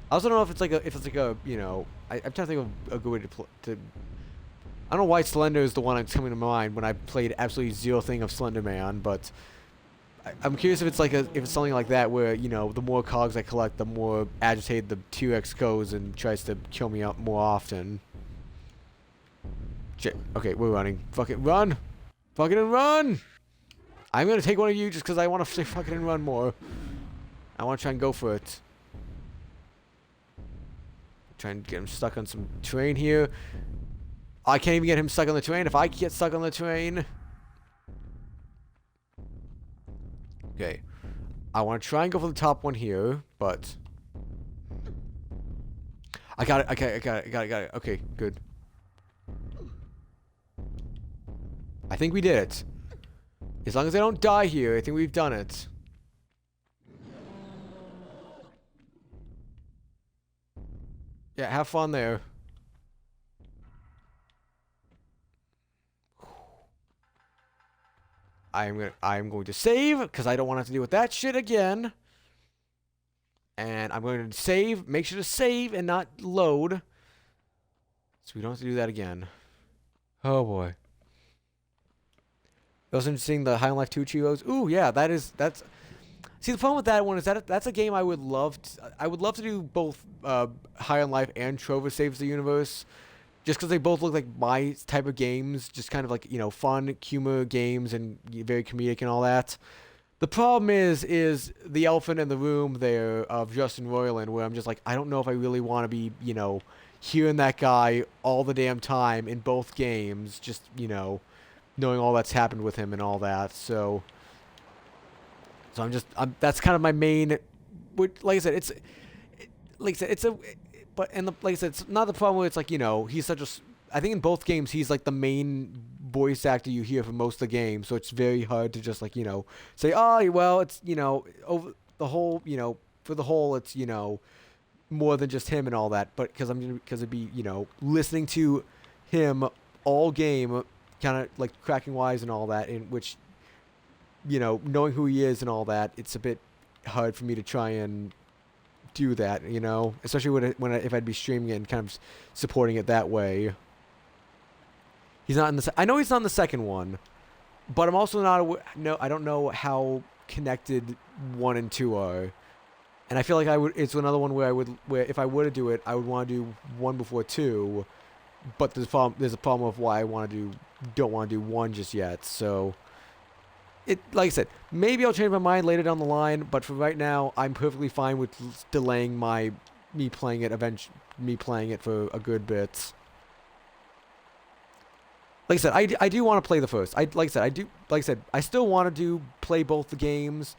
I also don't know if it's I'm trying to think of a good way to I don't know why Slender is the one that's coming to mind when I played absolutely zero thing of Slender Man, but I'm curious if it's if it's something like that where, the more cogs I collect, the more agitated the T-Rex goes and tries to kill me up more often. Shit. Okay, we're running. Fucking run! Fucking run! I'm gonna take one of you just because I want to say fucking and run more. I want to try and go for it. Try and get him stuck on some terrain here. I can't even get him stuck on the terrain if I get stuck on the terrain. Okay. I want to try and go for the top one here, but I got it. Okay, I got it. Okay, good. I think we did it. As long as I don't die here, I think we've done it. Yeah, have fun there. I'm going to save because I don't want to have to deal with that shit again. And I'm going to save, make sure to save and not load, so we don't have to do that again. Oh boy. Also interesting, the High on Life 2 Cheetos. Ooh, yeah, that's. See, the problem with that one is that that's a game I would love to do both High on Life and Trover Saves the Universe. Just because they both look like my type of games, just kind of fun, humor games and very comedic and all that. The problem is the elephant in the room there of Justin Roiland, where I'm just I don't know if I really want to be, hearing that guy all the damn time in both games, just, knowing all that's happened with him and all that. So that's kind of my main, like I said, it's not the problem where it's he's such a, I think in both games he's the main voice actor you hear for most of the game, so it's very hard to just say, oh well, it's over the whole, for the whole it's more than just him and all that, but because it'd be listening to him all game, kind of cracking wise and all that, in which knowing who he is and all that, it's a bit hard for me to try and do that, especially if I'd be streaming it and kind of supporting it that way. He's not in the. I know he's not in the second one, but I'm also not. I don't know how connected 1 and 2 are, and I feel like I would. It's another one where if I were to do it, I would want to do 1 before 2, but there's a problem of why I don't want to do 1 just yet. So, like I said, maybe I'll change my mind later down the line, but for right now, I'm perfectly fine with delaying me playing it for a good bit. like I said, I do want to play the first. Like I said, I still want to do play both the games.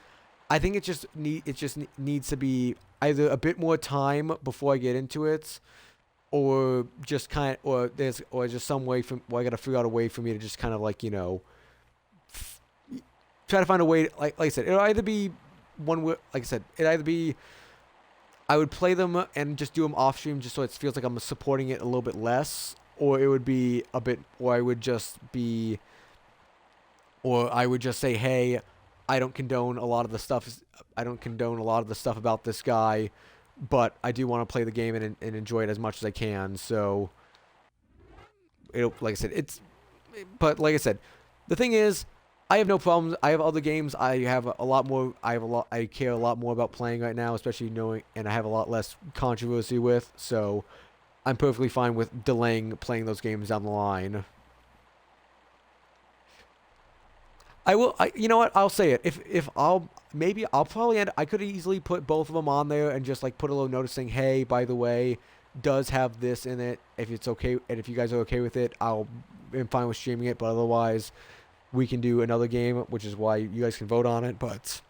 I think it just needs to be either a bit more time before I get into it, or just or just some way from, well, I gotta figure out a way for me to just kind of like, try to find a way. Like I said, it'll either be one way, like I said, it either be I would play them and just do them off stream, just so it feels like I'm supporting it a little bit less, or it would be a bit, or I would just say, hey, I don't condone a lot of the stuff. I don't condone a lot of the stuff about this guy, but I do want to play the game and enjoy it as much as I can. So, like I said, but like I said, the thing is, I have no problems. I have other games. I have a lot more. I care a lot more about playing right now, especially knowing, and I have a lot less controversy with. So, I'm perfectly fine with delaying playing those games down the line. I will. You know what? I'll say it. If I'll probably end. I could easily put both of them on there and just like put a little notice saying, "Hey, by the way, does have this in it. If it's okay, and if you guys are okay with it, I'm fine with streaming it. But otherwise, we can do another game, which is why you guys can vote on it. But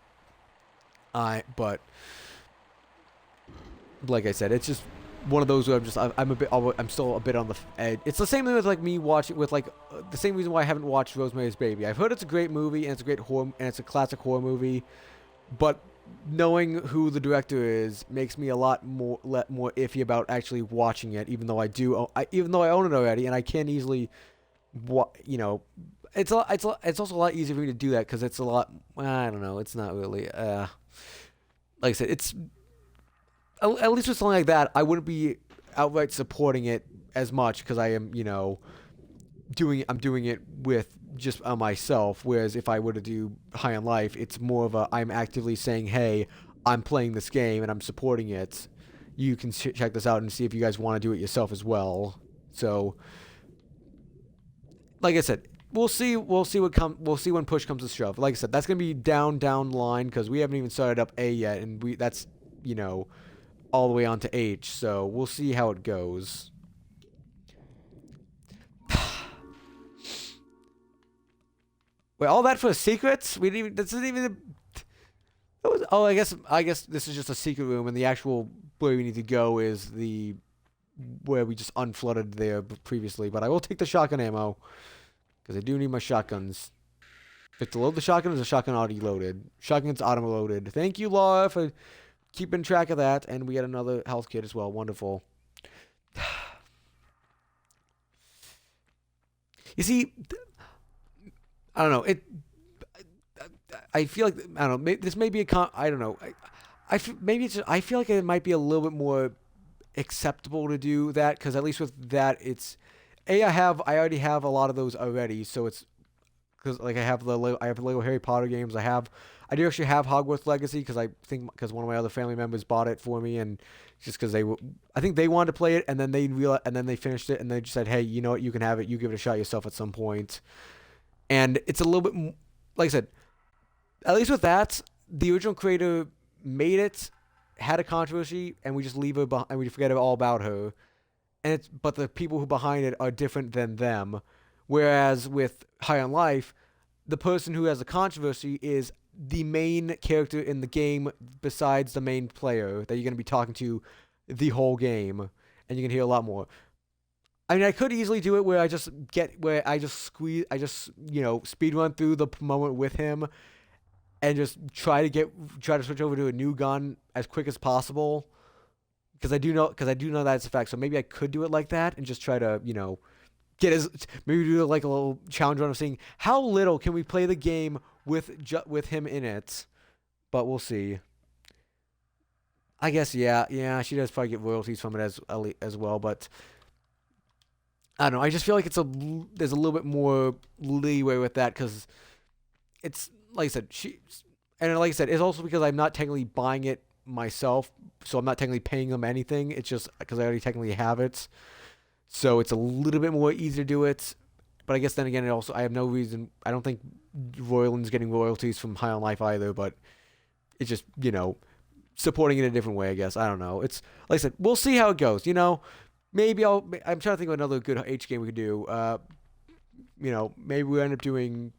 like I said, it's just one of those where I'm still a bit on the edge. It's the same thing with like me watching with like the same reason why I haven't watched Rosemary's Baby. I've heard it's a great movie and it's a great horror and it's a classic horror movie, but knowing who the director is makes me a lot more iffy about actually watching it, even though even though I own it already and I can easily, it's also a lot easier for me to do that because it's a lot. I don't know. It's not really. Like I said, it's at least with something like that, I wouldn't be outright supporting it as much because I am, I'm doing it with just myself. Whereas if I were to do High on Life, it's more of I'm actively saying, hey, I'm playing this game and I'm supporting it. You can check this out and see if you guys want to do it yourself as well. So, like I said, we'll see when push comes to shove. Like I said, that's gonna be down line because we haven't even started up A yet, and that's all the way on to H. So we'll see how it goes. Wait, all that for secrets? We didn't even. This isn't even. I guess this is just a secret room, and the actual where we need to go is where we just unflooded there previously. But I will take the shotgun ammo because I do need my shotguns. If to load the shotgun, is the shotgun already loaded? Shotgun's auto loaded. Thank you, Laura, for keeping track of that. And we got another health kit as well. Wonderful. You see, I don't know. I feel like I don't know. This may be I don't know. Maybe it's. I feel like it might be a little bit more acceptable to do that because at least with that, it's. I already have a lot of those already, so it's because like I have Lego Harry Potter games. I do actually have Hogwarts Legacy because one of my other family members bought it for me, and just because I think they wanted to play it, and then they finished it, and they just said, hey, you know what, you can have it. You give it a shot yourself at some point. And it's a little bit, like I said, at least with that, the original creator made it, had a controversy, and we just leave her behind, and we forget all about her. But the people who behind it are different than them. Whereas with High on Life, the person who has the controversy is the main character in the game besides the main player that you're going to be talking to the whole game, and you can hear a lot more. I mean, I could easily do it where I just speed run through the moment with him and just try to switch over to a new gun as quick as possible. Because I do know that's a fact. So maybe I could do it like that and just try to, maybe do like a little challenge run of seeing how little can we play the game with him in it. But we'll see. I guess, yeah, she does probably get royalties from it as well, but I don't know. I just feel like there's a little bit more leeway with that because it's like I said, it's also because I'm not technically buying it myself, so I'm not technically paying them anything. It's just because I already technically have it, so it's a little bit more easy to do it. But I guess then again, I have no reason. I don't think Royland's getting royalties from High on Life either, but it's just supporting it a different way. I guess I don't know. It's like I said, we'll see how it goes. Maybe I'm trying to think of another good H game we could do. maybe we end up doing.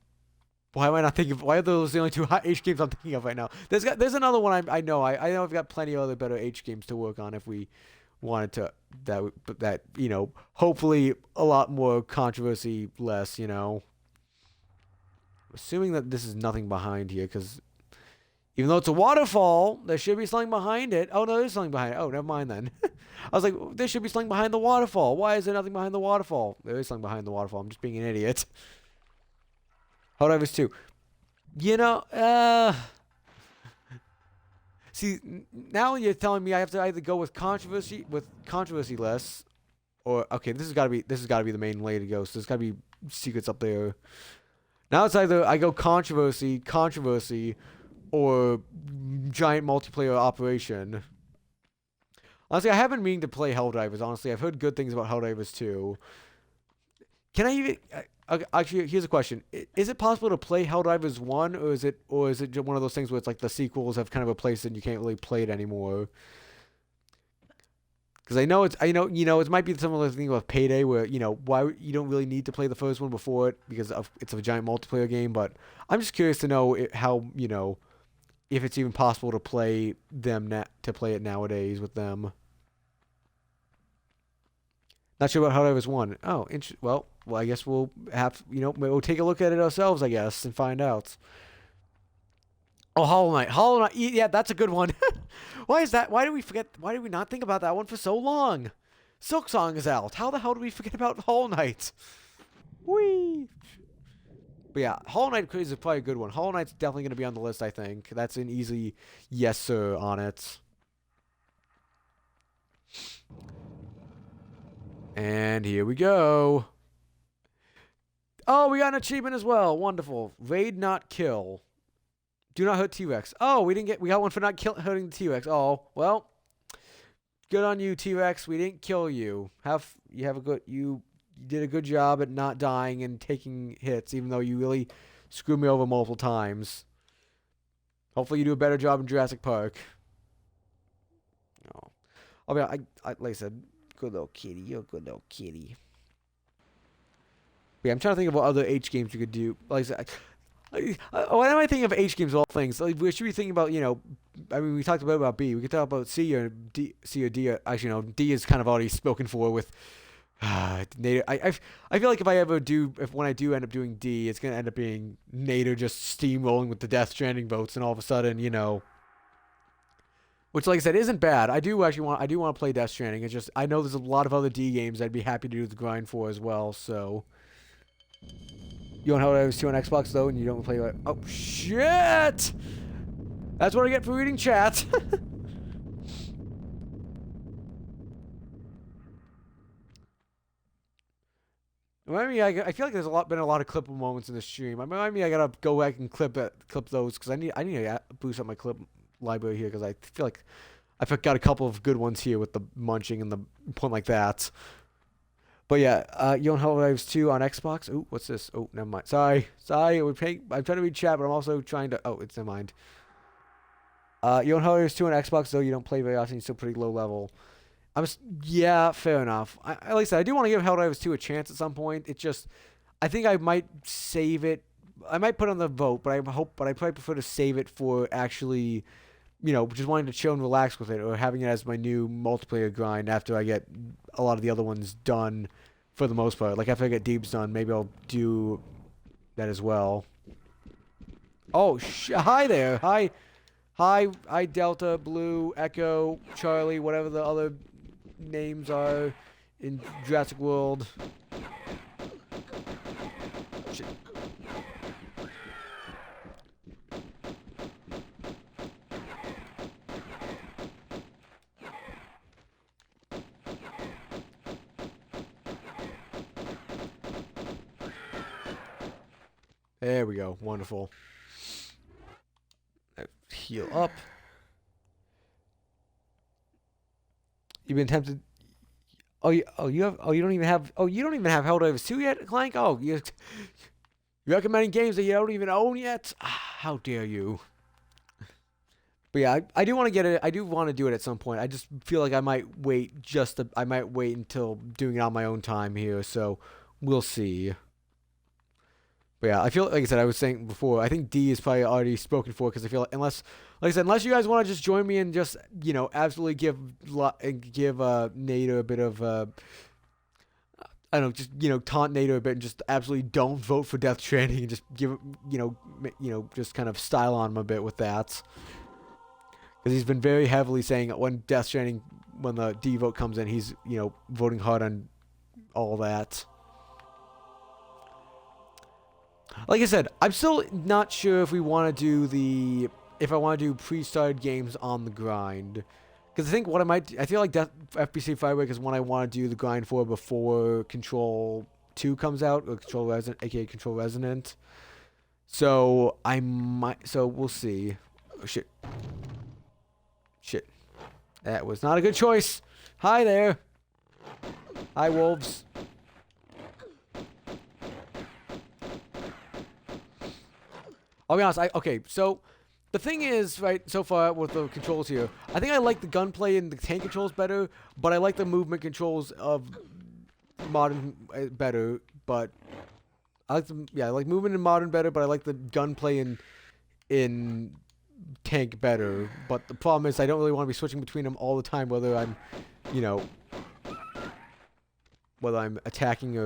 Why am I not thinking? Why are those the only two H games I'm thinking of right now? There's another one I know. I know I've got plenty of other better H games to work on if we wanted to. That hopefully a lot more controversy less. Assuming that this is nothing behind here, because even though it's a waterfall, there should be something behind it. Oh no, there's something behind it. Oh, never mind then. I was like, there should be something behind the waterfall. Why is there nothing behind the waterfall? There is something behind the waterfall. I'm just being an idiot. Helldivers 2. See, now you're telling me I have to either go with controversy less, or okay, this has got to be the main way to go. So there's got to be secrets up there. Now it's either I go controversy, or giant multiplayer operation. Honestly, I haven't been meaning to play Helldivers. Honestly, I've heard good things about Helldivers 2. Can I even? Actually, here's a question: is it possible to play Helldivers 1, or is it just one of those things where it's like the sequels have kind of replaced it and you can't really play it anymore? Because it might be a similar thing with Payday, where why you don't really need to play the first one before it because it's a giant multiplayer game. But I'm just curious to know how if it's even possible to play it nowadays with them. Not sure about Helldivers 1. Oh, well, I guess we'll have, we'll take a look at it ourselves, I guess, and find out. Oh, Hollow Knight. Hollow Knight. Yeah, that's a good one. Why is that? Why did we not think about that one for so long? Silksong is out. How the hell did we forget about Hollow Knight? Whee! But yeah, Hollow Knight is probably a good one. Hollow Knight's definitely going to be on the list, I think. That's an easy yes, sir, on it. And here we go. Oh, we got an achievement as well. Wonderful. Raid, not kill. Do not hurt T-Rex. Oh, we got one for not hurting the T-Rex. Oh, well. Good on you, T-Rex. We didn't kill you. You did a good job at not dying and taking hits, even though you really screwed me over multiple times. Hopefully you do a better job in Jurassic Park. Oh. Like I said, good little kitty. You're a good little kitty. But yeah, I'm trying to think of what other H games we could do. Like I said, why am I thinking of H games of all things? Like, we should be thinking about, we talked about B. We could talk about C or D. Actually, no, D is kind of already spoken for with Nader. I feel like when I do end up doing D, it's going to end up being Nader just steamrolling with the Death Stranding votes, and all of a sudden, which, like I said, isn't bad. I do want to play Death Stranding. It's just, I know there's a lot of other D games I'd be happy to do the grind for as well, so. You don't have Helldivers 2 on Xbox, though, and you don't play it. Oh, shit! That's what I get for reading chat. I feel like there's been a lot of clippable moments in the stream. I gotta go back and clip those, because I need to boost up my clip library here, because I feel like I've got a couple of good ones here with the munching and the point like that. But yeah, you own Helldivers 2 on Xbox. Ooh, what's this? Oh, never mind. Sorry. I'm trying to read chat, but I'm also trying to. Oh, it's never mind. You own Helldivers 2 on Xbox, though you don't play very often. You're still pretty low level. Yeah, fair enough. Like I said, I do want to give Helldivers 2 a chance at some point. It's just, I think I might save it. I might put it on the vote, but I probably prefer to save it for actually, just wanting to chill and relax with it, or having it as my new multiplayer grind after I get a lot of the other ones done for the most part. Like, after I get Deeps done, maybe I'll do that as well. Oh, hi there. Hi, Delta, Blue, Echo, Charlie, whatever the other names are in Jurassic World. Shit. There we go. Wonderful. Heal up. You've been tempted. You don't even have Helldivers 2 yet, Clank? Oh, you're recommending games that you don't even own yet? How dare you? But yeah, I do want to get it. I do want to do it at some point. I just feel like I might wait until doing it on my own time here. So we'll see. But yeah, I feel like I said I was saying before. I think D is probably already spoken for because I feel like like I said, unless you guys want to just join me and just absolutely give Nader a bit of I don't know, just taunt Nader a bit and just absolutely don't vote for Death Stranding and just give just kind of style on him a bit with that because he's been very heavily saying when Death Stranding when the D vote comes in, he's voting hard on all that. Like I said, I'm still not sure if we want to do if I want to do pre-started games on the grind. Because I think what I feel like FBC Firebreak is one I want to do the grind for before Control 2 comes out, or Control Resident, aka Control Resonant. So so we'll see. Oh, shit. Shit. That was not a good choice. Hi there. Hi, wolves. I'll be honest. Okay, so the thing is, right, so far with the controls here, I think I like the gunplay and the tank controls better, but I like the movement controls of Modern better. But I like movement in Modern better, but I like the gunplay in tank better. But the problem is, I don't really want to be switching between them all the time, whether I'm, whether I'm attacking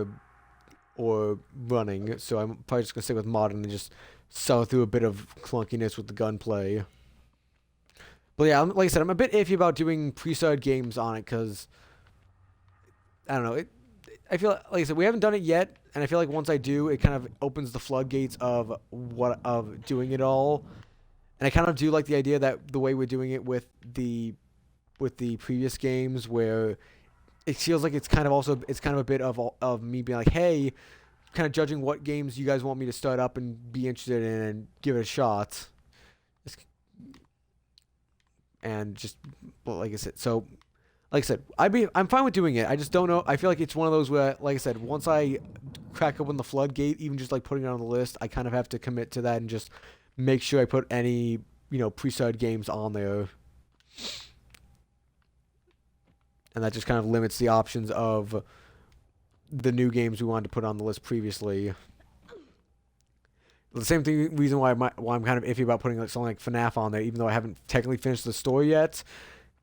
or running. So I'm probably just gonna stick with Modern and just sell through a bit of clunkiness with the gunplay. But yeah, like I said, I'm a bit iffy about doing pre-started games on it because I don't know. I feel like I said we haven't done it yet, and I feel like once I do, it kind of opens the floodgates of doing it all. And I kind of do like the idea that the way we're doing it with the previous games, where it feels like it's kind of a bit of me being like, hey, kind of judging what games you guys want me to start up and be interested in and give it a shot. And just, well, like I said, I'm fine with doing it. I just don't know. I feel like it's one of those where, like I said, once I crack open the floodgate, even just like putting it on the list, I kind of have to commit to that and just make sure I put any, pre-started games on there. And that just kind of limits the options of the new games we wanted to put on the list previously. The same reason why I'm kind of iffy about putting something like FNAF on there, even though I haven't technically finished the story yet,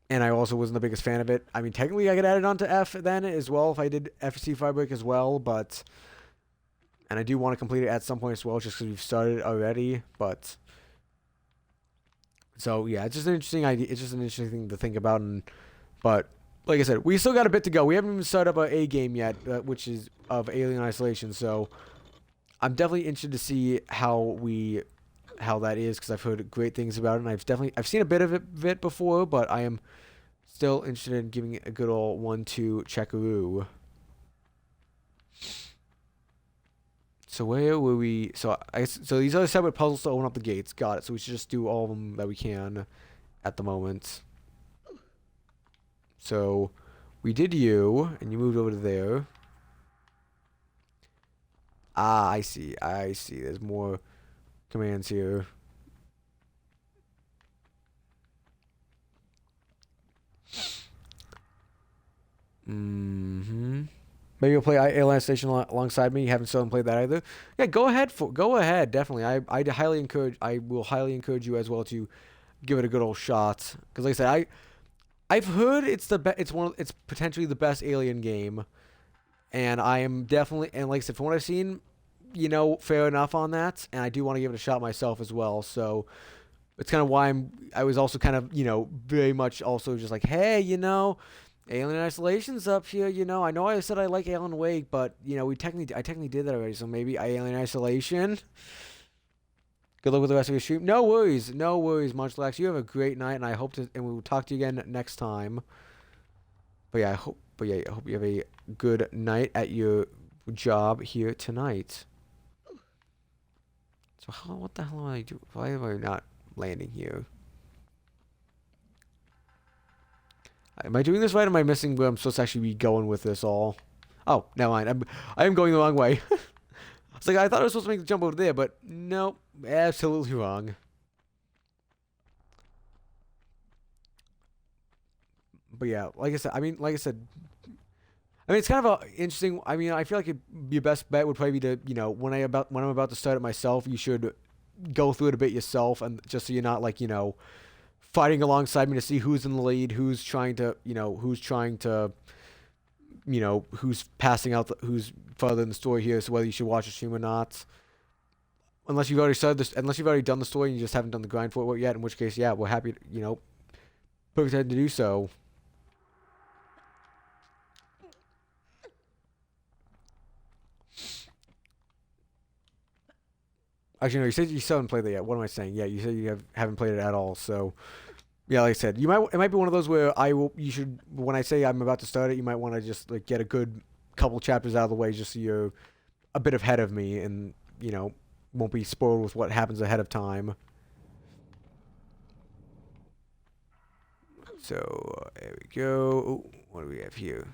and I also wasn't the biggest fan of it. I mean, technically I could add it onto F then as well if I did FSC Firebreak as well, and I do want to complete it at some point as well, just because we've started already. But so yeah, it's just an interesting idea. It's just an interesting thing to think about, but like I said, we still got a bit to go. We haven't even started up a game yet, which is of Alien Isolation. So I'm definitely interested to see how that is, because I've heard great things about it, and I've seen a bit of it before, but I am still interested in giving it a good old 1-2 checkaroo. So where were we? So these are separate puzzles to open up the gates. Got it. So we should just do all of them that we can at the moment. So we did you, and you moved over to there. Ah, I see. There's more commands here. Maybe you'll play Alien Station alongside me. You haven't still played that either. Yeah, go ahead. Definitely. I will highly encourage you as well to give it a good old shot. Because like I said, I've heard it's it's potentially the best Alien game, and I am definitely, and like I said, from what I've seen, fair enough on that, and I do want to give it a shot myself as well. So it's kind of why I was also kind of very much also just like, hey, Alien Isolation's up here. I know I said I like Alan Wake, but I technically did that already. So maybe Alien Isolation. Good luck with the rest of your stream. No worries, Munchlax. You have a great night, and we will talk to you again next time. I hope you have a good night at your job here tonight. So what the hell am I doing? Why am I not landing here? Am I doing this right? Or am I missing where I'm supposed to actually be going with this all? Oh, never mind. I am going the wrong way. It's like I thought I was supposed to make the jump over there, but nope, absolutely wrong. But yeah, like I said, I mean, it's kind of a interesting. I mean, I feel like your best bet would probably be to, when I'm about to start it myself, you should go through it a bit yourself, and just so you're not like, fighting alongside me to see who's in the lead, who's passing out, who's further in the story here, so whether you should watch a stream or not. Unless you've already started this, unless you've already done the story and you just haven't done the grind for it yet, in which case, yeah, we're happy, perfect time to do so. Actually, no, you said you still haven't played it yet. What am I saying? Yeah, you said you haven't played it at all. So, yeah, like I said, it might be one of those where you should, when I say I'm about to start it, you might want to just like get a good couple chapters out of the way, just so you're a bit ahead of me, and won't be spoiled with what happens ahead of time. So there we go. Ooh, what do we have here?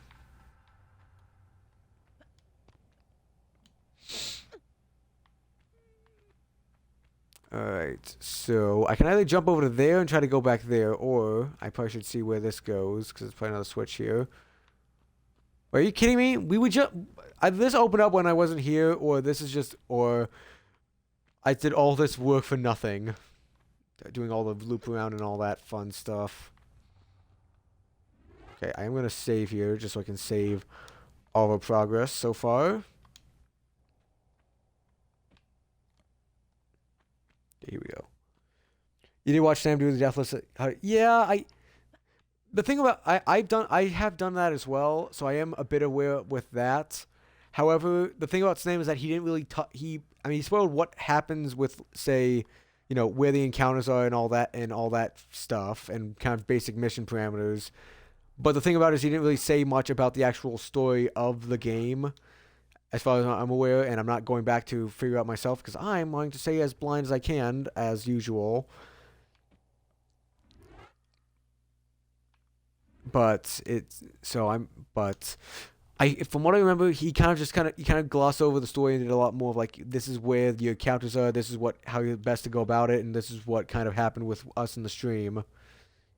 Alright, so I can either jump over to there and try to go back there, or I probably should see where this goes, because there's probably another switch here. Are you kidding me? We would just... this opened up when I wasn't here, or this is just... Or I did all this work for nothing. Doing all the loop around and all that fun stuff. Okay, I am going to save here, just so I can save all of our progress so far. Here we go. You did watch Sam do the Deathless... yeah, the thing about I have done that as well, so I am a bit aware with that. However, the thing about Sam is that he didn't really he spoiled what happens with, say, where the encounters are and all that stuff, and kind of basic mission parameters. But the thing about it is he didn't really say much about the actual story of the game, as far as I'm aware, and I'm not going back to figure out myself because I'm wanting to stay as blind as I can, as usual. But from what I remember, he kind of glossed over the story and did a lot more of like, this is where your encounters are, this is how you're best to go about it, and this is what kind of happened with us in the stream,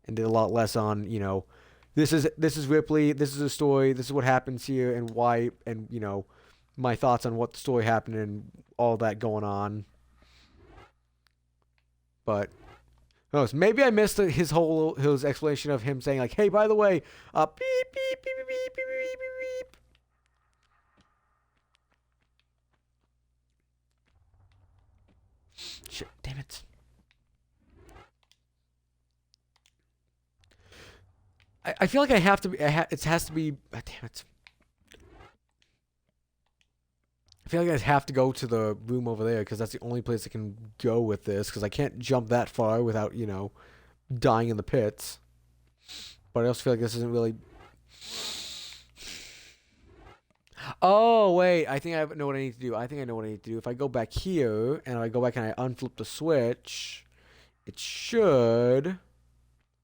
and did a lot less on, this is Ripley, this is a story, this is what happens here and why, and my thoughts on what the story happened and all that going on. But maybe I missed his explanation of him saying like, hey, by the way, beep beep beep beep beep beep beep beep. Shit, damn it. I feel like I have to be. It has to be. Damn it. I feel like I have to go to the room over there because that's the only place I can go with this, because I can't jump that far without, dying in the pits. But I also feel like this isn't really... Oh, wait. I think I know what I need to do. I think I know what I need to do. If I go back here, and I go back and I unflip the switch, it should...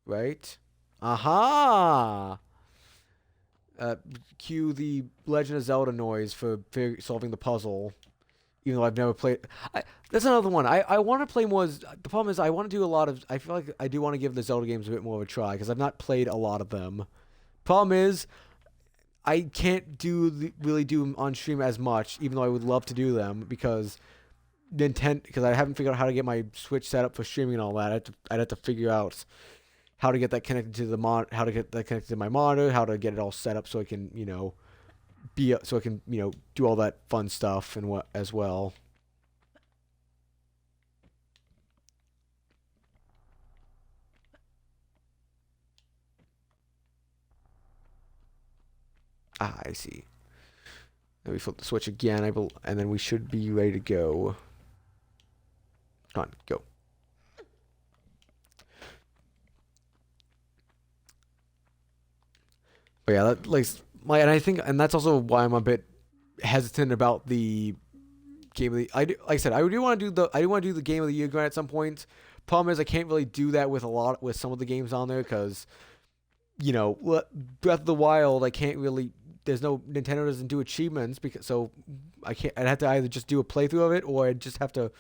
Right? Aha! Cue the Legend of Zelda noise for solving the puzzle. Even though I've never played... that's another one. I want to play more... The problem is I want to do a lot of... I feel like I do want to give the Zelda games a bit more of a try, because I've not played a lot of them. Problem is, I can't really do them on stream as much, even though I would love to do them, because because I haven't figured out how to get my Switch set up for streaming and all that. I'd have to figure out how to get that connected to how to get that connected to my monitor, how to get it all set up so I can, do all that fun stuff and as well. Ah, I see. Then we flip the switch again, and then we should be ready to go. Come on, go. But yeah, and that's also why I'm a bit hesitant about the game of the. Like I said, I do want to do the game of the year grind at some point. Problem is, I can't really do that with some of the games on there, because Breath of the Wild, I can't really. Nintendo doesn't do achievements, I'd have to either just do a playthrough of it, or I'd just have to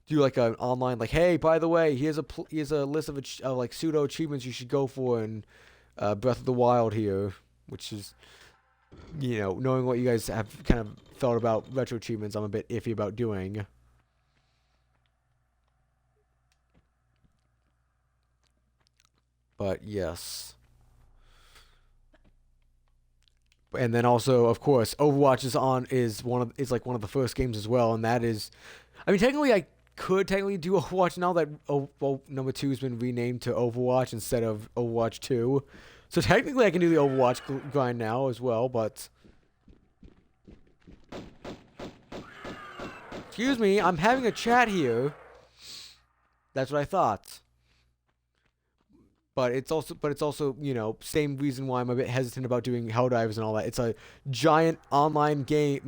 do like an online, like, hey, by the way, here's a list of like pseudo achievements you should go for in Breath of the Wild here, which is you know, knowing what you guys have kind of felt about retro achievements, I'm a bit iffy about doing. But yes. And then also, of course, Overwatch is like one of the first games as well, and that is, I mean, technically I could technically do Overwatch now that number 2 has been renamed to Overwatch instead of Overwatch 2. So technically I can do the Overwatch grind now as well, but excuse me, I'm having a chat here. That's what I thought. But it's also, you know, same reason why I'm a bit hesitant about doing Helldivers and all that. It's a giant online game,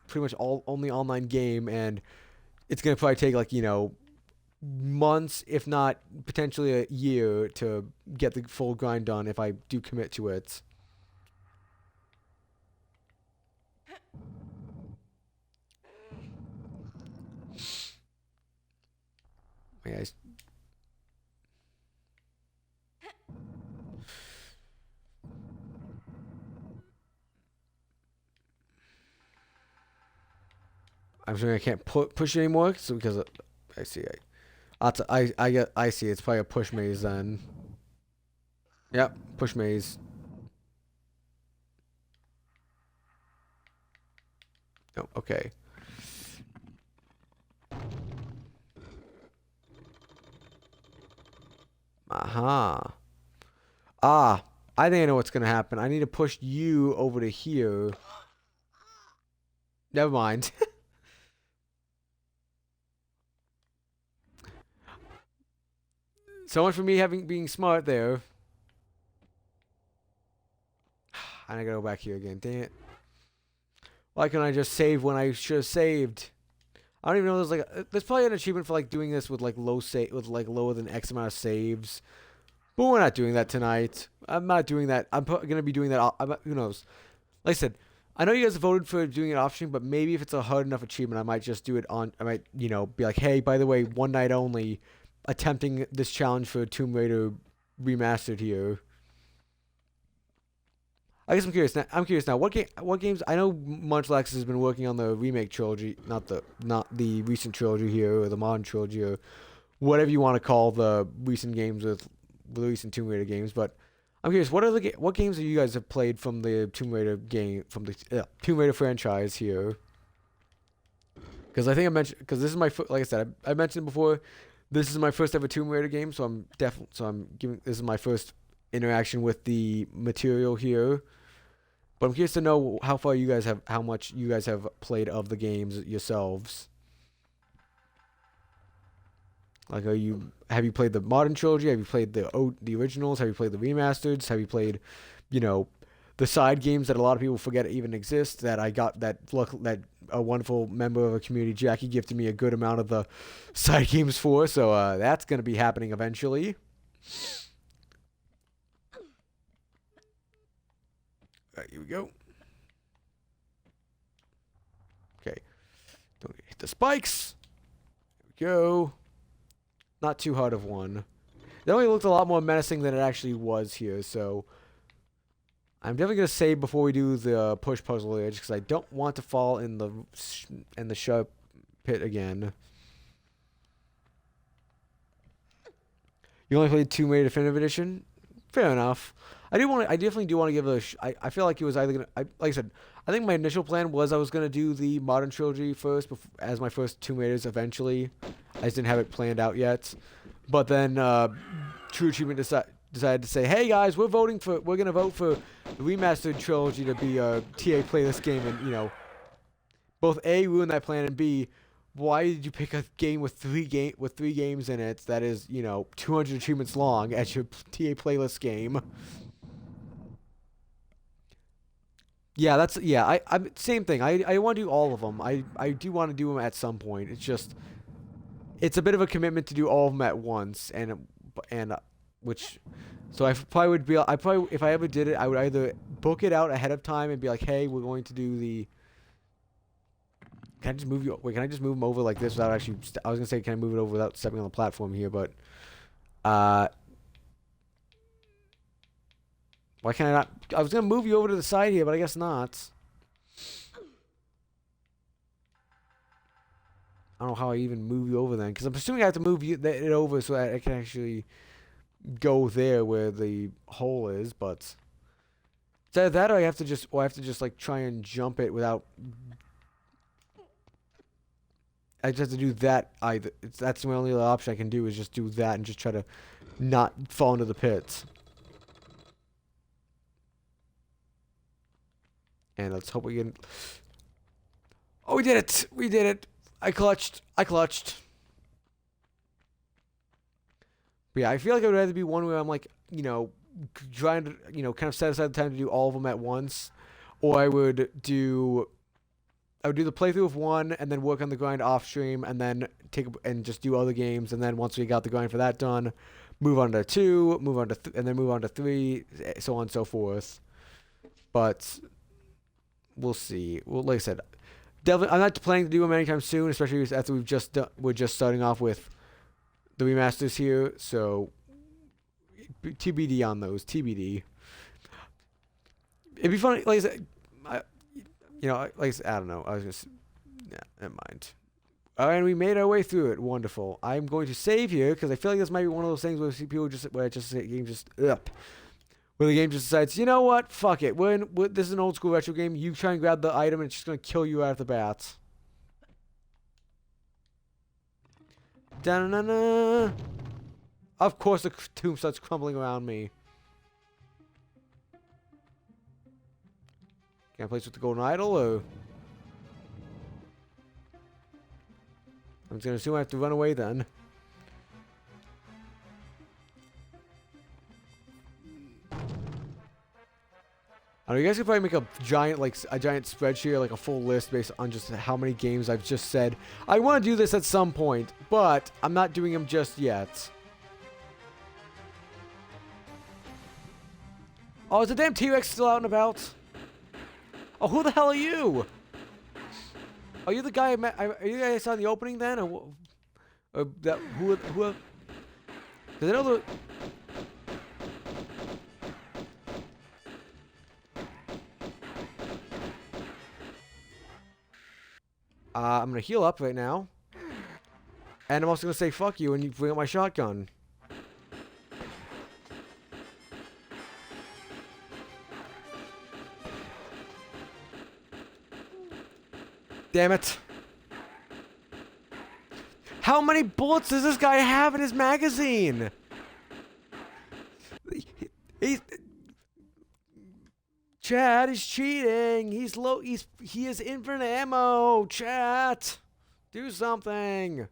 pretty much all only online game, and it's gonna probably take, like, you know, months, if not potentially a year, to get the full grind done if I do commit to it. Yeah, I'm sure I can't push it anymore, so because I see, I see. It's probably a push maze then. Yep, push maze. Oh, okay. Aha. Ah, I think I know what's gonna happen. I need to push you over to here. Never mind. So much for me being smart there. And I gotta go back here again. Dang it. Why can't I just save when I should have saved? I don't even know there's probably an achievement for like doing this with like with like lower than X amount of saves. But we're not doing that tonight. I'm not doing that. I'm gonna be doing that. Who knows? Like I said, I know you guys voted for doing it option, but maybe if it's a hard enough achievement, I might just do it on. I might, you know, be like, hey, by the way, one night only, attempting this challenge for Tomb Raider Remastered here. I guess I'm curious. I'm curious now. What games? I know Munchlax has been working on the remake trilogy, not the recent trilogy here or the modern trilogy or whatever you want to call the recent games with the recent Tomb Raider games. But I'm curious. What games have you guys have played from the Tomb Raider game from the Tomb Raider franchise here? Because I think I mentioned, because this is like I said, I mentioned it before. This is my first ever Tomb Raider game, so I'm giving this is my first interaction with the material here. But I'm curious to know how much you guys have played of the games yourselves. Like, have you played the modern trilogy? Have you played the originals? Have you played the remasters? Have you played, you know, the side games that a lot of people forget even exist? That I got that a wonderful member of a community, Jackie, gifted me a good amount of the side games for. So that's gonna be happening eventually. All right, here we go. Okay, don't hit the spikes. Here we go. Not too hard of one. It only looked a lot more menacing than it actually was here, so I'm definitely gonna save before we do the push puzzle edge because I don't want to fall in the sharp pit again. You only played Tomb Raider Definitive Edition? Fair enough. I definitely do want to give it I feel like it was either gonna. Like I said, I think my initial plan was I was gonna do the modern trilogy first as my first Tomb Raiders. Eventually, I just didn't have it planned out yet. But then True Achievement decided to say, "Hey guys, we're gonna vote for the remastered trilogy to be a TA playlist game," and you know, both A, ruin that plan, and B, why did you pick a game with three games in it that is, you know, 200 achievements long as your TA playlist game? Yeah, I'm same thing. I want to do all of them. I do want to do them at some point. It's just it's a bit of a commitment to do all of them at once, and which so I probably would be I probably if I ever did it, I would either book it out ahead of time and be like, hey, we're going to do the. Can I just move you? Wait, can I just move them over like this without actually? I was gonna say, can I move it over without stepping on the platform here, but uh, Why can't I not? I was gonna move you over to the side here, but I guess not. I don't know how I even move you over then, because I'm assuming I have to move it over so that I can actually go there where the hole is. But is either that, or I have to just like try and jump it without. I just have to do that either. That's the only other option I can do is just do that and just try to not fall into the pits. And let's hope we can. Oh, we did it! We did it! I clutched. But yeah, I feel like it would rather be one where I'm like, you know, trying to, you know, kind of set aside the time to do all of them at once, or I would do the playthrough of one and then work on the grind off stream and then and just do other games, and then once we got the grind for that done, move on to 2, move on to and then move on to 3, so on and so forth. But we'll see. Well, like I said, definitely, I'm not planning to do them anytime soon, especially after we're just starting off with the remasters here. So TBD on those. TBD. It'd be funny. Like I said, like I said, I don't know. I was gonna. Yeah, never mind. And we made our way through it. Wonderful. I'm going to save here because I feel like this might be one of those things where people where the game just decides, you know what, fuck it. This is an old school retro game. You try and grab the item, and it's just gonna kill you out of the bat. Da-na-na-na. Of course, the tomb starts crumbling around me. Can I place with the golden idol, or I'm just gonna assume I have to run away then. I don't know, you guys could probably make a giant spreadsheet, like a full list based on just how many games I've just said I want to do this at some point, but I'm not doing them just yet. Oh, is the damn T-Rex still out and about? Oh, who the hell are you? Are you the guy I met? Are you the guy I saw in the opening then, or that who? Because I know the. I'm gonna heal up right now, and I'm also gonna say fuck you when you bring up my shotgun. Damn it. How many bullets does this guy have in his magazine? Chat is cheating. He has infinite ammo. Chat, do something.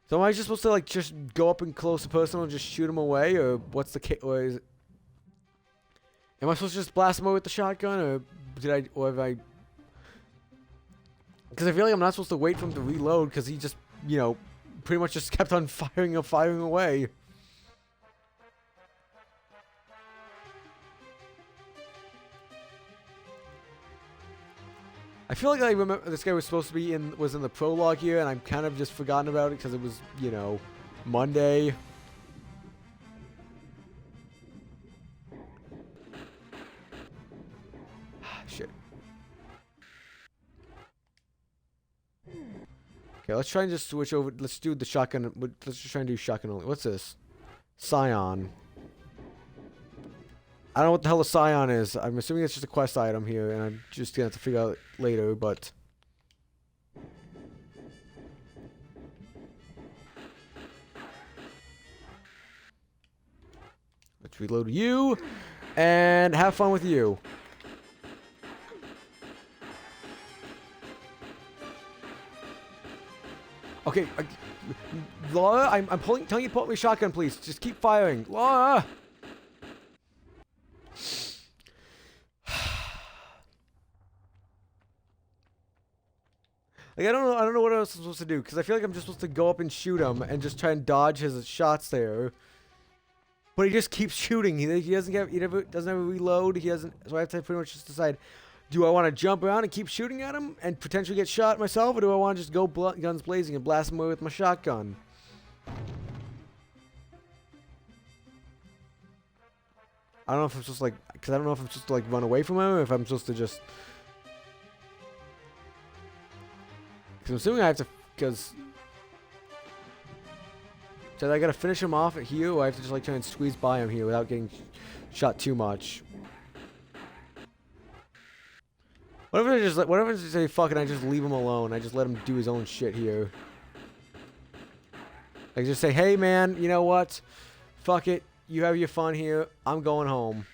So am I just supposed to like just go up and close to person and just shoot him away, or what's the case? Or is it? Am I supposed to just blast him away with the shotgun, or have I? Because I feel like I'm not supposed to wait for him to reload, because he just, you know, pretty much just kept on firing away. I feel like I remember this guy was supposed to be in the prologue here, and I'm kind of just forgotten about it because it was, you know, Monday. Shit. Okay, let's try and just switch over. Let's do the shotgun. Let's just try and do shotgun only. What's this? Scion. I don't know what the hell a Scion is. I'm assuming it's just a quest item here, and I'm just gonna have to figure out later, but. Let's reload you, and have fun with you. Okay, Laura, I'm telling you to pull up my shotgun, please. Just keep firing, Laura. Like I don't know what else I'm supposed to do, because I feel like I'm just supposed to go up and shoot him and just try and dodge his shots there. But he just keeps shooting. He doesn't have a reload. He doesn't. So I have to pretty much just decide: do I want to jump around and keep shooting at him and potentially get shot myself, or do I want to just go guns blazing and blast him away with my shotgun? I don't know if I'm supposed to, like, because I don't know if I'm supposed to, like, run away from him or if I'm supposed to just... Because I'm assuming I have to, because... So I gotta finish him off at here, or I have to just, like, try and squeeze by him here without getting shot too much. What if I just, like, what if I just say, fuck it, I just leave him alone, I just let him do his own shit here. Like, just say, hey, man, you know what? Fuck it, you have your fun here, I'm going home.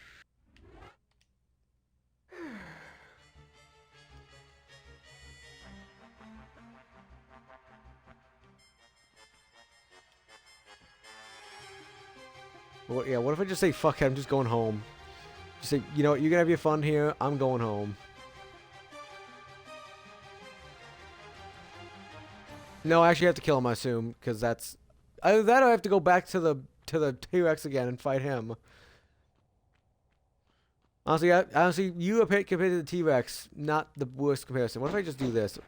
Well, yeah, what if I just say, fuck it, I'm just going home. Just say, you know what, you're gonna have your fun here, I'm going home. No, I actually have to kill him, I assume, because that's... Either that or I have to go back to the T-Rex again and fight him. Honestly, you compared to the T-Rex, not the worst comparison. What if I just do this?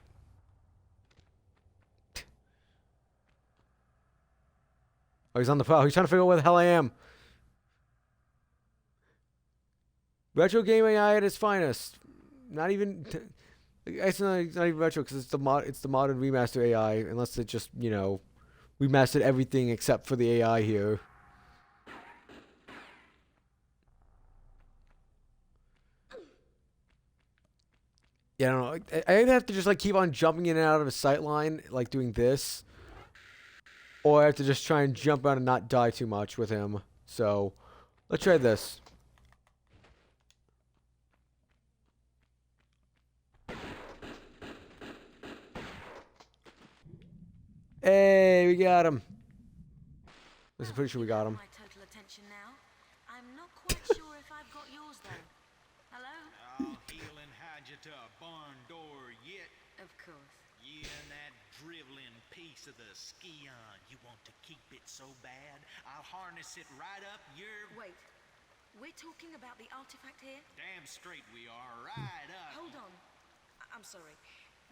Oh, he's on the prowl. He's trying to figure out where the hell I am. Retro game AI at its finest. Not even... It's not even retro because it's the modern remaster AI. Unless it just, you know, remastered everything except for the AI here. Yeah, I don't know. I either have to just like keep on jumping in and out of a sight line, like doing this, or I have to just try and jump around and not die too much with him. So, let's try this. Hey, we got him. I'm pretty sure we got him. My total attention now. I'm not quite sure if I've got yours though. Hello? I'll heal and hide you to a barn door yet. Of course. You and that driveling piece of the ski-on. You want to keep it so bad, I'll harness it right up your... Wait. We're talking about the artifact here? Damn straight we are, right up. Hold on. I'm sorry.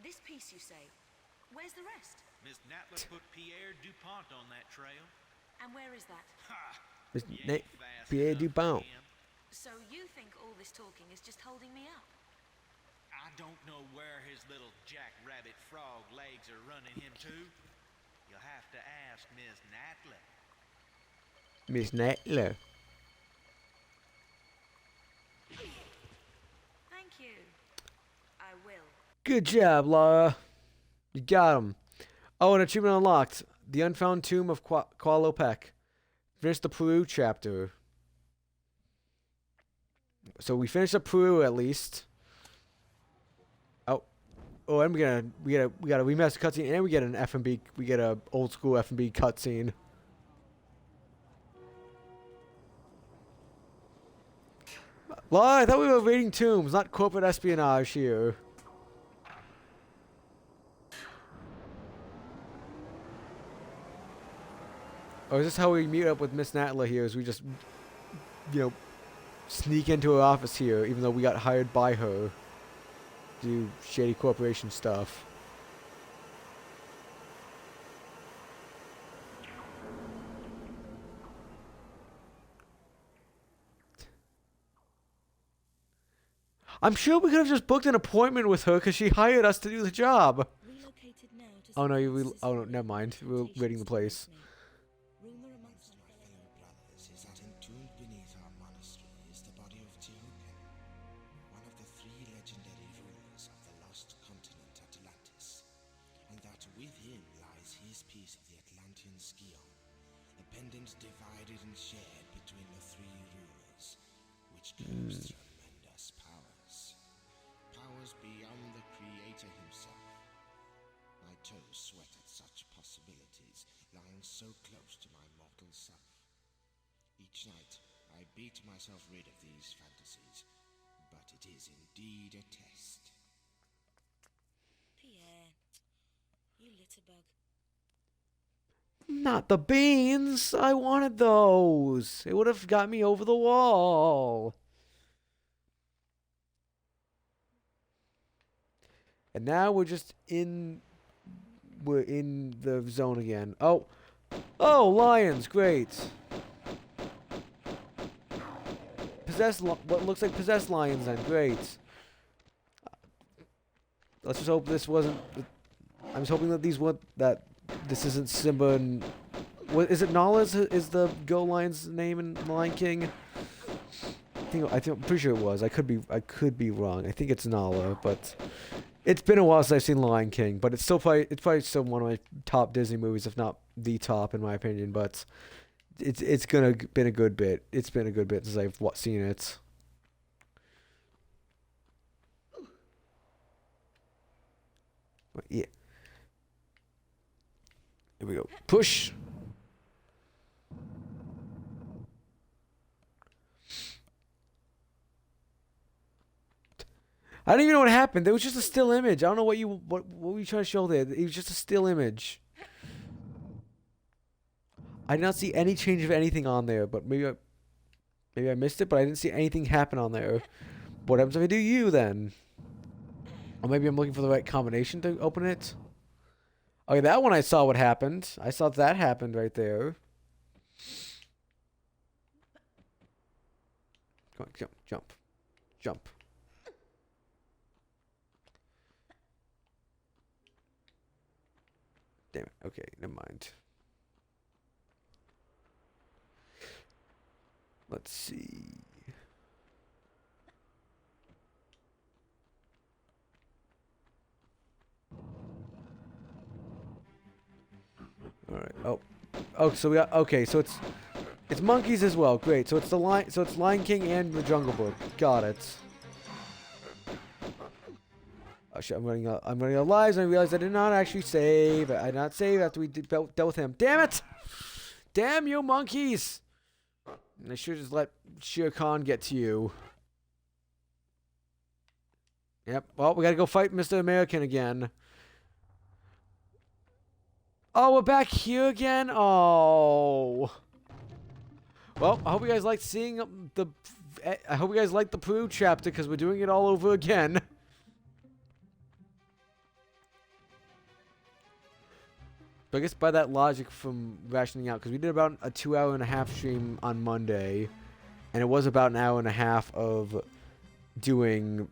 This piece you say. Where's the rest? Miss Natler put Pierre DuPont on that trail. And where is that? Ha! Miss You Na- ain't fast Pierre enough for DuPont. him. So you think all this talking is just holding me up? I don't know where his little jackrabbit frog legs are running him to. You'll have to ask Miss Natler. Miss Natler. Thank you. I will. Good job, Laura. You got him. Oh, an achievement unlocked. The Unfound Tomb of Qualopec. Finish the Peru chapter. So we finished up Peru at least. Oh, and we got a remastered cutscene, and we get an FMB. We get a old school FMB cutscene. Laura, I thought we were raiding tombs, not corporate espionage here. Or is this how we meet up with Miss Natla here? Is we just, you know, sneak into her office here, even though we got hired by her to do shady corporation stuff. I'm sure we could have just booked an appointment with her because she hired us to do the job. Oh no, oh no, never mind. We're raiding the place. Rumor amongst my fellow brothers is that entombed beneath our monastery is the body of Teoken, one of the three legendary rulers of the lost continent Atlantis, and that with him lies his piece of the Atlantean Skion, a pendant divided and shared between the three rulers, which claims tremendous powers. Powers beyond the Creator himself. My toes sweat at such possibilities, lying so close to my mortal self. Each night, I beat myself rid of these fantasies, but it is indeed a test. Pierre, you litterbug. Not the beans! I wanted those! It would have got me over the wall! And now we're just in... We're in the zone again. Oh! Oh, lions! Great! what looks like possessed lions then. Great. Let's just hope this wasn't... I'm just hoping that this isn't Simba and... What, is it Nala is the Go Lion's name in Lion King? I'm pretty sure it was. I could be wrong. I think it's Nala, but it's been a while since I've seen Lion King. But it's probably still one of my top Disney movies, if not the top in my opinion. But it's been a good bit. It's been a good bit since I've seen it. But yeah. Here we go. Push. I don't even know what happened. There was just a still image. I don't know what were you trying to show there. It was just a still image. I did not see any change of anything on there, but maybe I missed it, but I didn't see anything happen on there. What happens if I do you then? Or maybe I'm looking for the right combination to open it. Okay, that one I saw what happened. I saw that happened right there. Come on, jump. Jump. Damn it. Okay, never mind. Let's see. All right. Oh, so we got so it's monkeys as well. Great. So it's Lion King and the Jungle Book. Got it. Oh shit! I'm running out of lives, and I realized I did not actually save. I did not save after we dealt with him. Damn it! Damn you monkeys! And I should just let Shere Khan get to you. Yep. Well, we gotta go fight Mr. American again. Oh, we're back here again? Oh. Well, I hope you guys liked seeing I hope you guys liked the Peru chapter, because we're doing it all over again. But I guess by that logic from rationing out, because we did about a 2.5-hour stream on Monday, and it was about an hour and a half of doing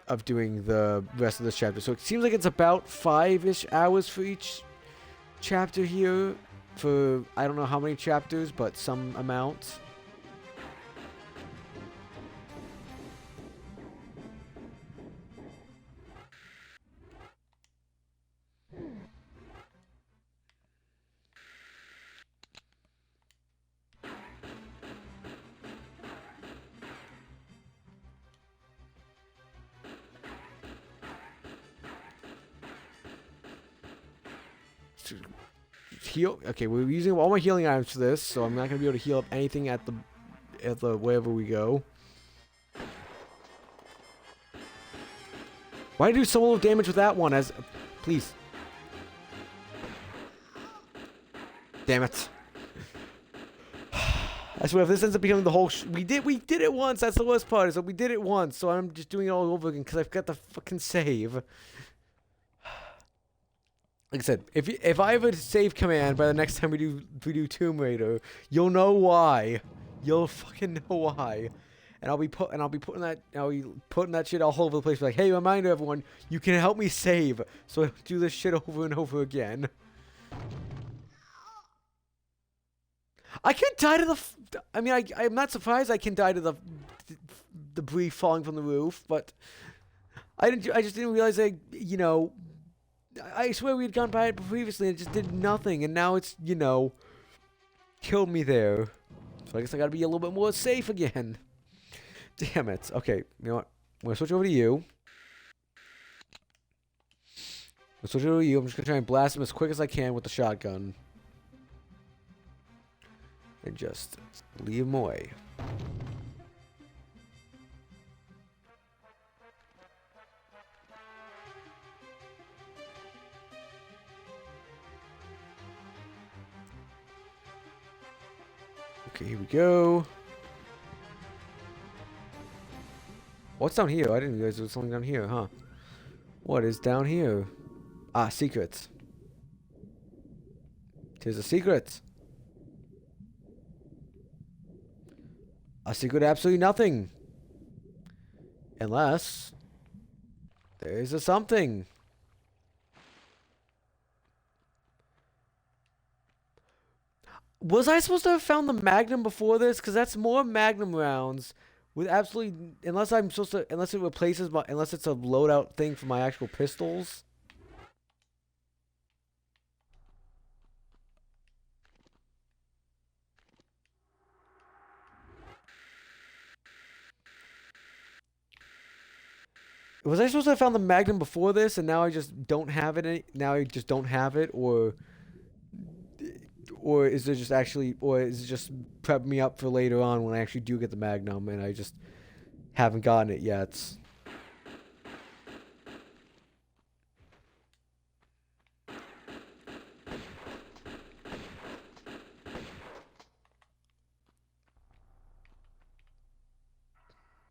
the rest of this chapter. So it seems like it's about 5-ish hours for each chapter here, for I don't know how many chapters, but some amount. Heal. Okay, we're using all my healing items for this, so I'm not gonna be able to heal up anything at the wherever we go. Why do so little damage with that one? Please. Damn it. I swear, if this ends up becoming the whole we did it once. That's the worst part, is that we did it once, so I'm just doing it all over again because I've got the fucking save. Like I said, if I have a save command by the next time we do Tomb Raider, you'll know why. You'll fucking know why. And I'll be putting that shit all over the place. Like, hey, reminder everyone, you can help me save, so I don't do this shit over and over again. I can die to the. I mean, I'm not surprised I can die to the debris falling from the roof, but I just didn't realize that, you know. I swear we had gone by it previously and it just did nothing, and now it's, you know, killed me there. So I guess I gotta be a little bit more safe again. Damn it. Okay, you know what? I'm gonna switch over to you. I'm just gonna try and blast him as quick as I can with the shotgun. And just leave him away. Okay, here we go. What's down here? I didn't realize there was something down here, huh? What is down here? Ah, secrets. There's a secret. A secret absolutely nothing. Unless there's a something. Was I supposed to have found the Magnum before this? Because that's more Magnum rounds with absolutely, unless I'm supposed to, unless it replaces my, unless it's a loadout thing for my actual pistols. Was I supposed to have found the Magnum before this, and now I just don't have it? Now I just don't have it, or is it just actually, or is it just prep me up for later on when I actually do get the Magnum, and I just haven't gotten it yet?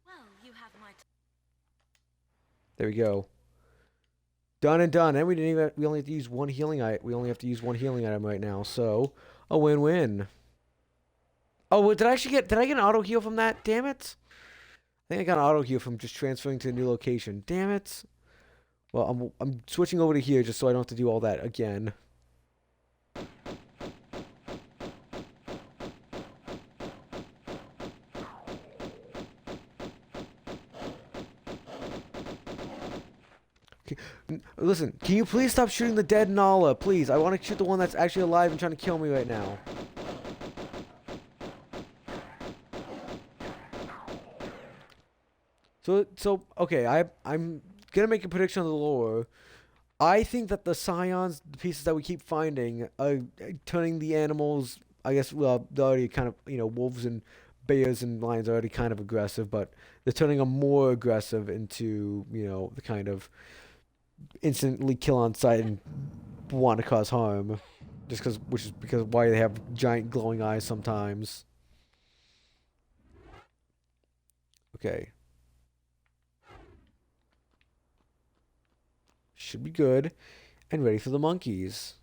Well, you have my There we go. Done and done. And we didn't even. We only have to use one healing item. We only have to use one healing item right now. So a win-win. Oh, did I actually get? Did I get an auto heal from that? Damn it! I think I got an auto heal from just transferring to a new location. Damn it! Well, I'm switching over to here just so I don't have to do all that again. Listen, can you please stop shooting the dead Nala? Please, I want to shoot the one that's actually alive and trying to kill me right now. So okay, I'm gonna make a prediction on the lore. I think that the scions, the pieces that we keep finding, are turning the animals. I guess well, they're already kind of wolves and bears and lions are already kind of aggressive, but they're turning them more aggressive into the kind of instantly kill on sight and want to cause harm, just because which is because why they have giant glowing eyes sometimes. Okay. Should be good. And ready for the monkeys.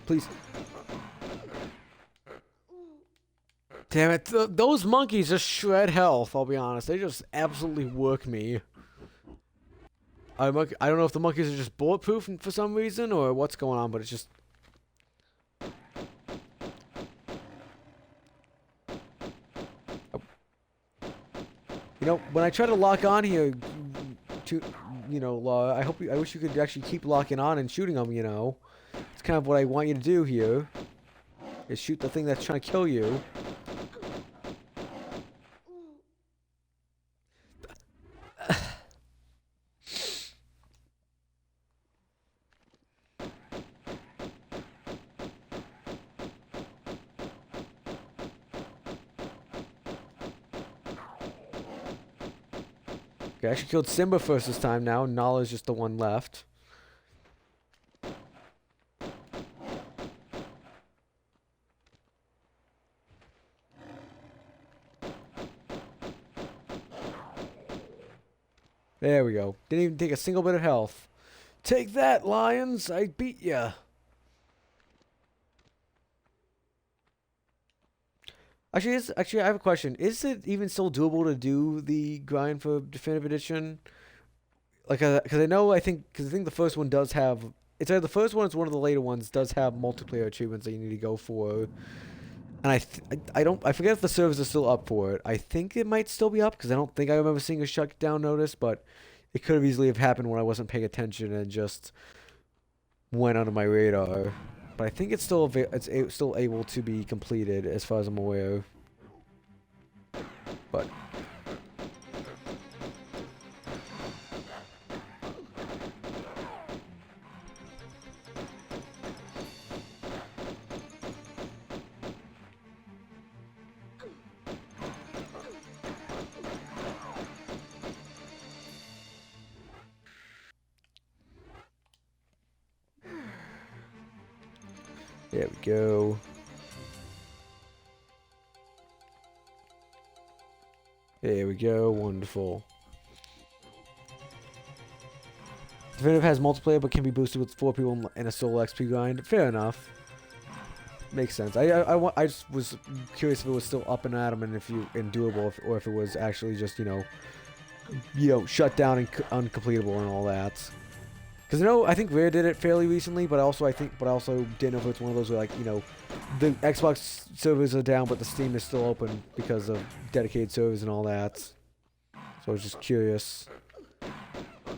Please. Damn it. Those monkeys just shred health, I'll be honest. They just absolutely work me. I don't know if the monkeys are just bulletproof for some reason or what's going on, but it's just... when I try to lock on here to, I wish you could actually keep locking on and shooting them, It's kind of what I want you to do here. Is shoot the thing that's trying to kill you. Okay, I actually killed Simba first this time now. Nala's just the one left. There we go. Didn't even take a single bit of health. Take that, lions! I beat ya! Actually, I have a question. Is it even still doable to do the grind for Definitive Edition? Like, because I think the first one does have. It's either the first one or it's one of the later ones does have multiplayer achievements that you need to go for. And I forget if the servers are still up for it. I think it might still be up because I don't think I remember seeing a shutdown notice, but it could have easily have happened when I wasn't paying attention and just went under my radar. But I think it's still still able to be completed as far as I'm aware. But there we go. There we go. Wonderful. Definitive has multiplayer but can be boosted with 4 people in a solo XP grind. Fair enough. Makes sense. I just was curious if it was still up and at 'em and if and doable, or if it was actually just shut down and uncompletable and all that. Because I think Rare did it fairly recently, but I also didn't know if it's one of those where the Xbox servers are down but the Steam is still open because of dedicated servers and all that. So I was just curious.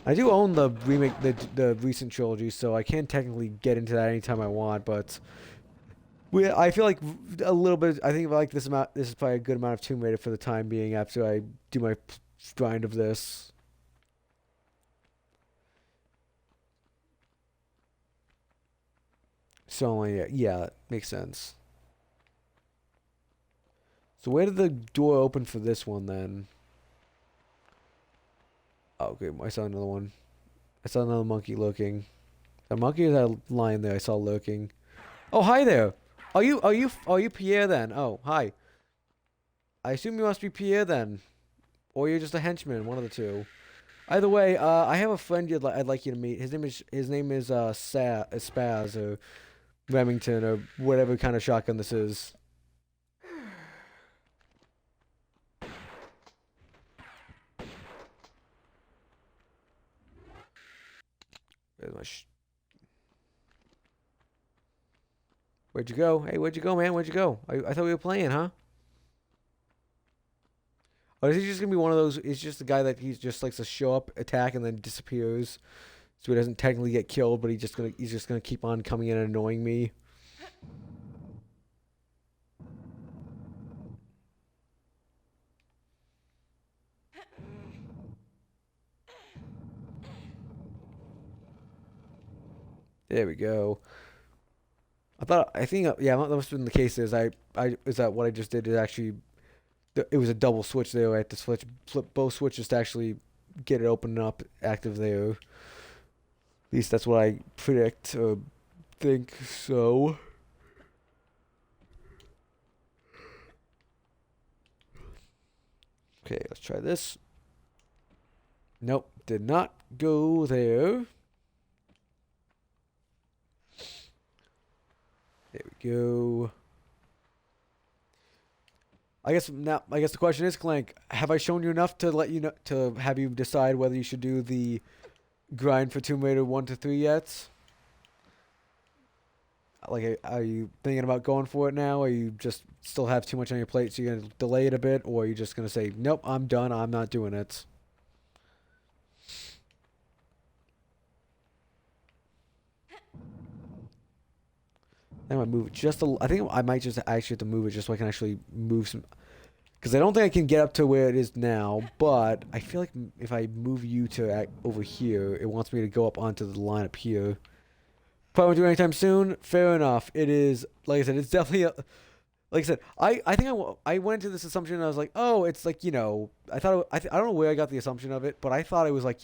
I do own the the recent trilogy, so I can technically get into that anytime I want, but I feel like a little bit. I think like this is probably a good amount of Tomb Raider for the time being after I do my grind of this. So yeah, makes sense. So where did the door open for this one then? Oh, okay, I saw another one. I saw another monkey lurking. A monkey or that lion there I saw lurking. Oh, hi there. Are you Pierre then? Oh, hi. I assume you must be Pierre then, or you're just a henchman, one of the two. Either way, I have a friend I'd like you to meet. His name is Spaz or Remington or whatever kind of shotgun this is. Where's my Where'd you go? Hey, where'd you go, man? Where'd you go? I thought we were playing, huh? Or is he just gonna be one of those? He's just the guy that he just likes to show up, attack, and then disappears, so he doesn't technically get killed, but he's just gonna keep on coming in and annoying me. There we go. I think, yeah, that must have been the case. Is that what I just did is actually, it was a double switch there. I had to flip both switches to actually get it open up, active there. At least that's what I predict or think so. Okay, let's try this. Nope, did not go there. There we go. I guess the question is, Clank, have I shown you enough to let you know to have you decide whether you should do the grind for Tomb Raider 1 to 3 yet? Like, are you thinking about going for it now, or you just still have too much on your plate, so you're gonna delay it a bit, or are you just gonna say, nope, I'm done, I'm not doing it? I might move it just I think I might just actually have to move it just so I can actually move some. Because I don't think I can get up to where it is now, but I feel like if I move you to over here, it wants me to go up onto the line up here. Probably won't do it anytime soon. Fair enough. It is, like I said, it's definitely like I said, I think I went into this assumption and I was like, oh, it's like, I thought, I don't know where I got the assumption of it, but I thought it was like,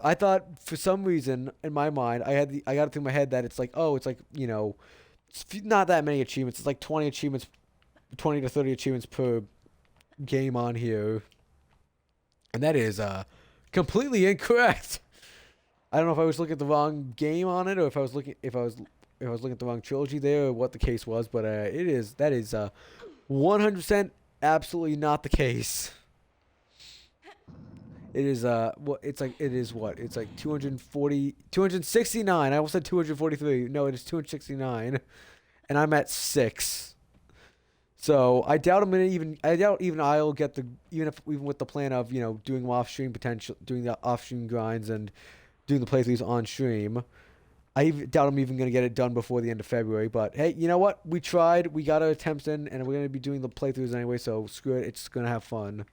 I thought for some reason in my mind, I got it through my head that it's like, oh, it's like, it's not that many achievements. It's like 20 achievements, 20 to 30 achievements per game on here. And that is completely incorrect. I don't know if I was looking at the wrong game on it, or if I was looking at the wrong trilogy there, or what the case was, but that is 100% absolutely not the case. It is it's like 269. I almost said 243. No, it is 269, and I'm at 6. So I doubt even I'll get even with the plan of doing the off stream grinds and doing the playthroughs on stream. I doubt I'm even gonna get it done before the end of February. But hey, you know what? We tried. We got our attempts in, and we're gonna be doing the playthroughs anyway. So screw it. It's gonna have fun.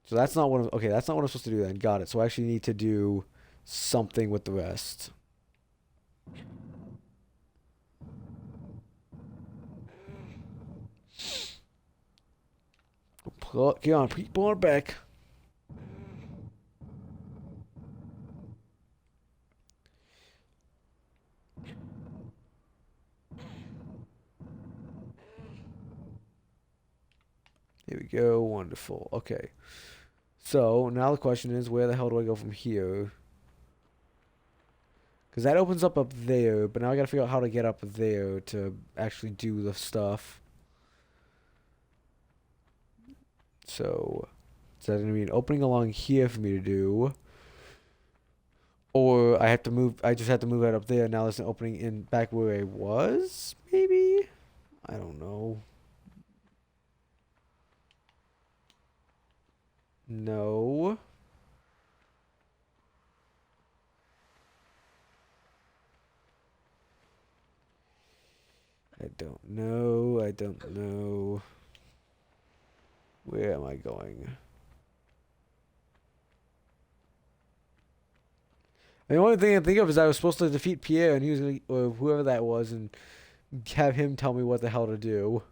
So that's not that's not what I'm supposed to do then. Got it. So I actually need to do something with the rest. Get on, pull it back. Here we go. Wonderful. Okay. So now the question is, where the hell do I go from here? Because that opens up there, but now I gotta figure out how to get up there to actually do the stuff. So, is that gonna be an opening along here for me to do? Or I have to move, I just have to move it up there. Now there's an opening in back where I was, maybe? I don't know. No. I don't know. I don't know. Where am I going? The only thing I think of is I was supposed to defeat Pierre, and he was gonna, or whoever that was, and have him tell me what the hell to do.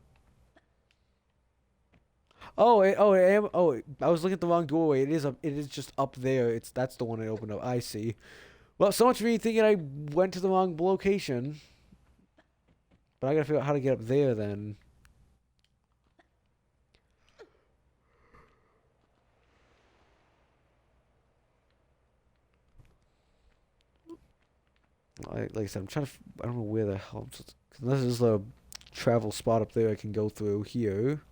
I was looking at the wrong doorway. It is just up there. That's the one I opened up. I see. Well, so much for me thinking I went to the wrong location. But I gotta figure out how to get up there then. Like I said, I don't know where the hell. Unless there's a travel spot up there I can go through here.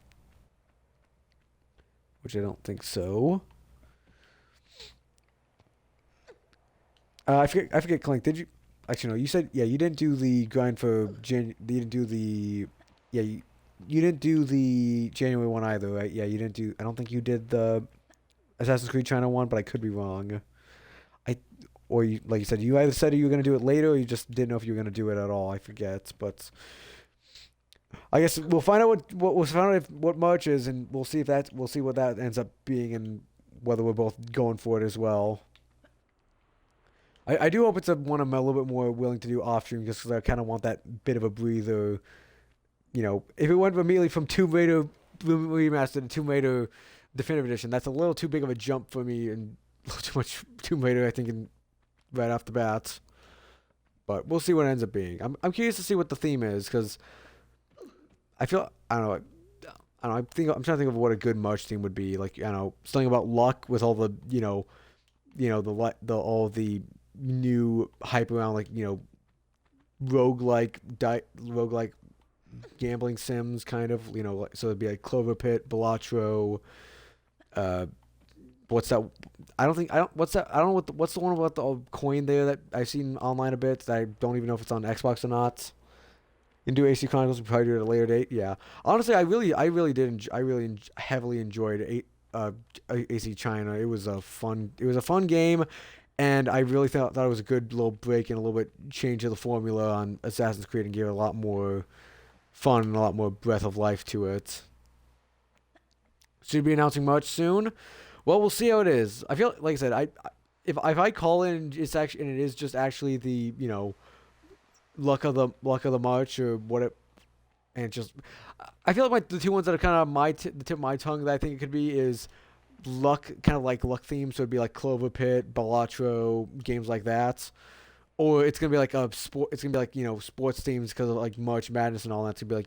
Which I don't think so. I forget, Clank, did you... Actually, no, you said... Yeah, you didn't do the grind for... You didn't do the... Yeah, you didn't do the January one either, right? Yeah, you didn't do... I don't think you did the Assassin's Creed China one, but I could be wrong. Or you, like you said, you either said you were going to do it later or you just didn't know if you were going to do it at all. I forget, but... I guess we'll find out what March is, and we'll see what that ends up being, and whether we're both going for it as well. I do hope it's one I'm a little bit more willing to do off stream, just because I kind of want that bit of a breather. You know, if it went immediately from Tomb Raider Remastered to Tomb Raider Definitive Edition, that's a little too big of a jump for me, and a little too much Tomb Raider, I think, right off the bat. But we'll see what it ends up being. I'm curious to see what the theme is, because I feel, I don't know, I'm trying to think of what a good March theme would be. Like, I don't know, something about luck with all the, all the new hype around, like, roguelike gambling sims, kind of, so it'd be like Clover Pit, Balatro, what's that? What's the one about the coin there that I've seen online a bit that I don't even know if it's on Xbox or not. You can do AC Chronicles. We probably do it at a later date. Yeah. Honestly, I really heavily enjoyed AC China. It was a fun game, and I really thought it was a good little break and a little bit change of the formula on Assassin's Creed and gave it a lot more fun and a lot more breath of life to it. Should be announcing March soon. Well, we'll see how it is. I feel like I said, if I call in, it is just actually the luck of the March or what it, and just I feel like the two ones that are kind of the tip of my tongue that I think it could be is luck, kind of like luck themes. So it'd be like Clover Pit, Balatro, games like that, or it's gonna be like a sport. It's gonna be like sports themes because of like March Madness and all that. To be like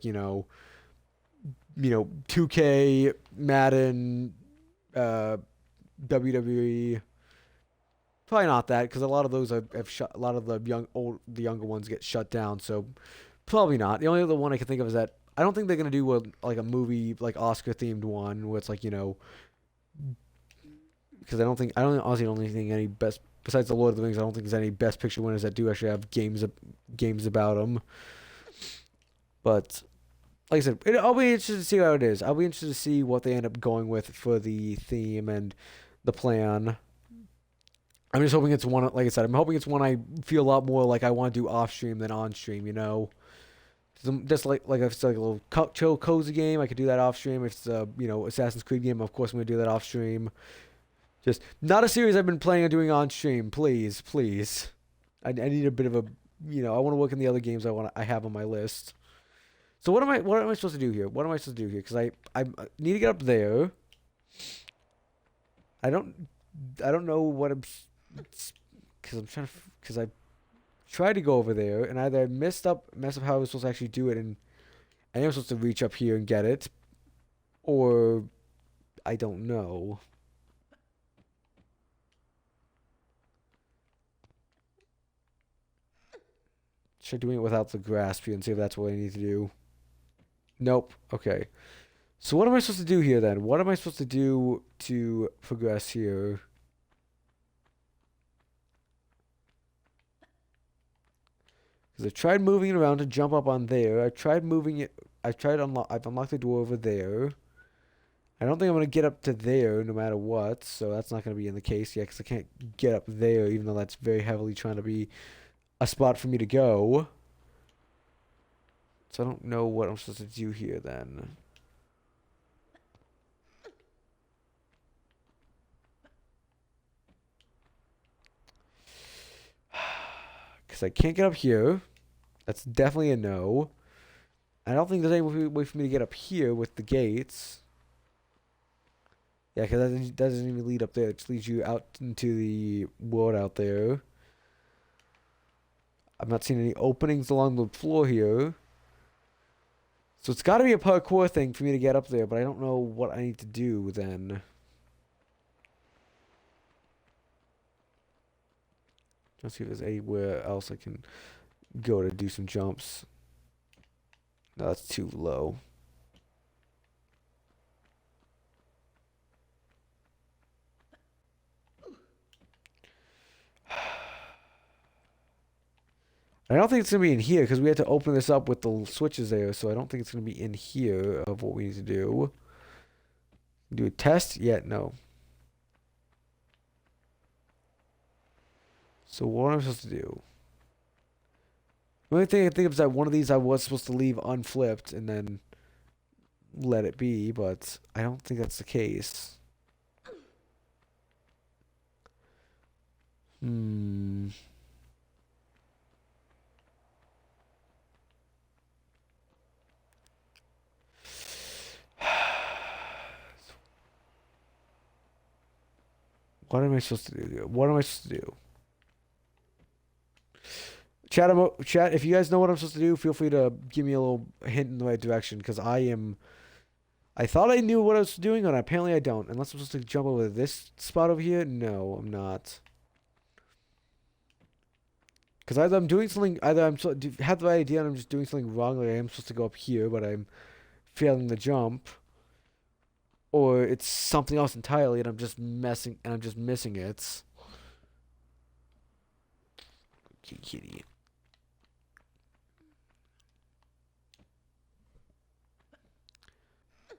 2K, Madden, WWE. Probably not that, because a lot of those have shut. A lot of the younger ones get shut down. So probably not. The only other one I can think of is that I don't think they're gonna do like a movie like Oscar themed one where it's like because I honestly don't think any best besides the Lord of the Rings. I don't think there's any Best Picture winners that do actually have games about them. But like I said, I'll be interested to see how it is. I'll be interested to see what they end up going with for the theme and the plan. I'm just hoping it's one, like I said, I'm hoping it's one I feel a lot more like I want to do off stream than on stream, Just like if it's like a little chill, cozy game, I could do that off stream. If it's a, Assassin's Creed game, of course I'm going to do that off stream. Just not a series I've been planning on doing on stream, please. I need a bit of a, I want to work in the other games I have on my list. So what am I supposed to do here? Because I need to get up there. I don't know what I'm... Because I tried to go over there, and either I messed up how I was supposed to actually do it, and I am supposed to reach up here and get it. Or I don't know. Try doing it without the grasp here and see if that's what I need to do. Nope. Okay. So what am I supposed to do here then? What am I supposed to do to progress here? Because I tried moving it around to jump up on there. I tried moving it. I've unlocked the door over there. I don't think I'm going to get up to there no matter what. So that's not going to be in the case yet because I can't get up there even though that's very heavily trying to be a spot for me to go. So I don't know what I'm supposed to do here then. Because I can't get up here. That's definitely a no. I don't think there's any way for me to get up here with the gates. Yeah, because that doesn't even lead up there. It just leads you out into the world out there. I'm not seeing any openings along the floor here. So it's got to be a parkour thing for me to get up there, but I don't know what I need to do then. Let's see if there's anywhere else I can go to do some jumps. No, that's too low. I don't think it's going to be in here because we had to open this up with the switches there. So I don't think it's going to be in here of what we need to do. Do a test? Yet no. So what am I supposed to do? The only thing I think of is that one of these I was supposed to leave unflipped and then let it be, but I don't think that's the case. What am I supposed to do? What am I supposed to do? Chat, if you guys know what I'm supposed to do, feel free to give me a little hint in the right direction, because I thought I knew what I was doing, and apparently I don't. Unless I'm supposed to jump over this spot over here? No, I'm not. Because either I'm doing something, either I'm have the right idea and I'm just doing something wrong, like I am supposed to go up here, but I'm failing the jump. Or it's something else entirely, and I'm just missing it. Kitty.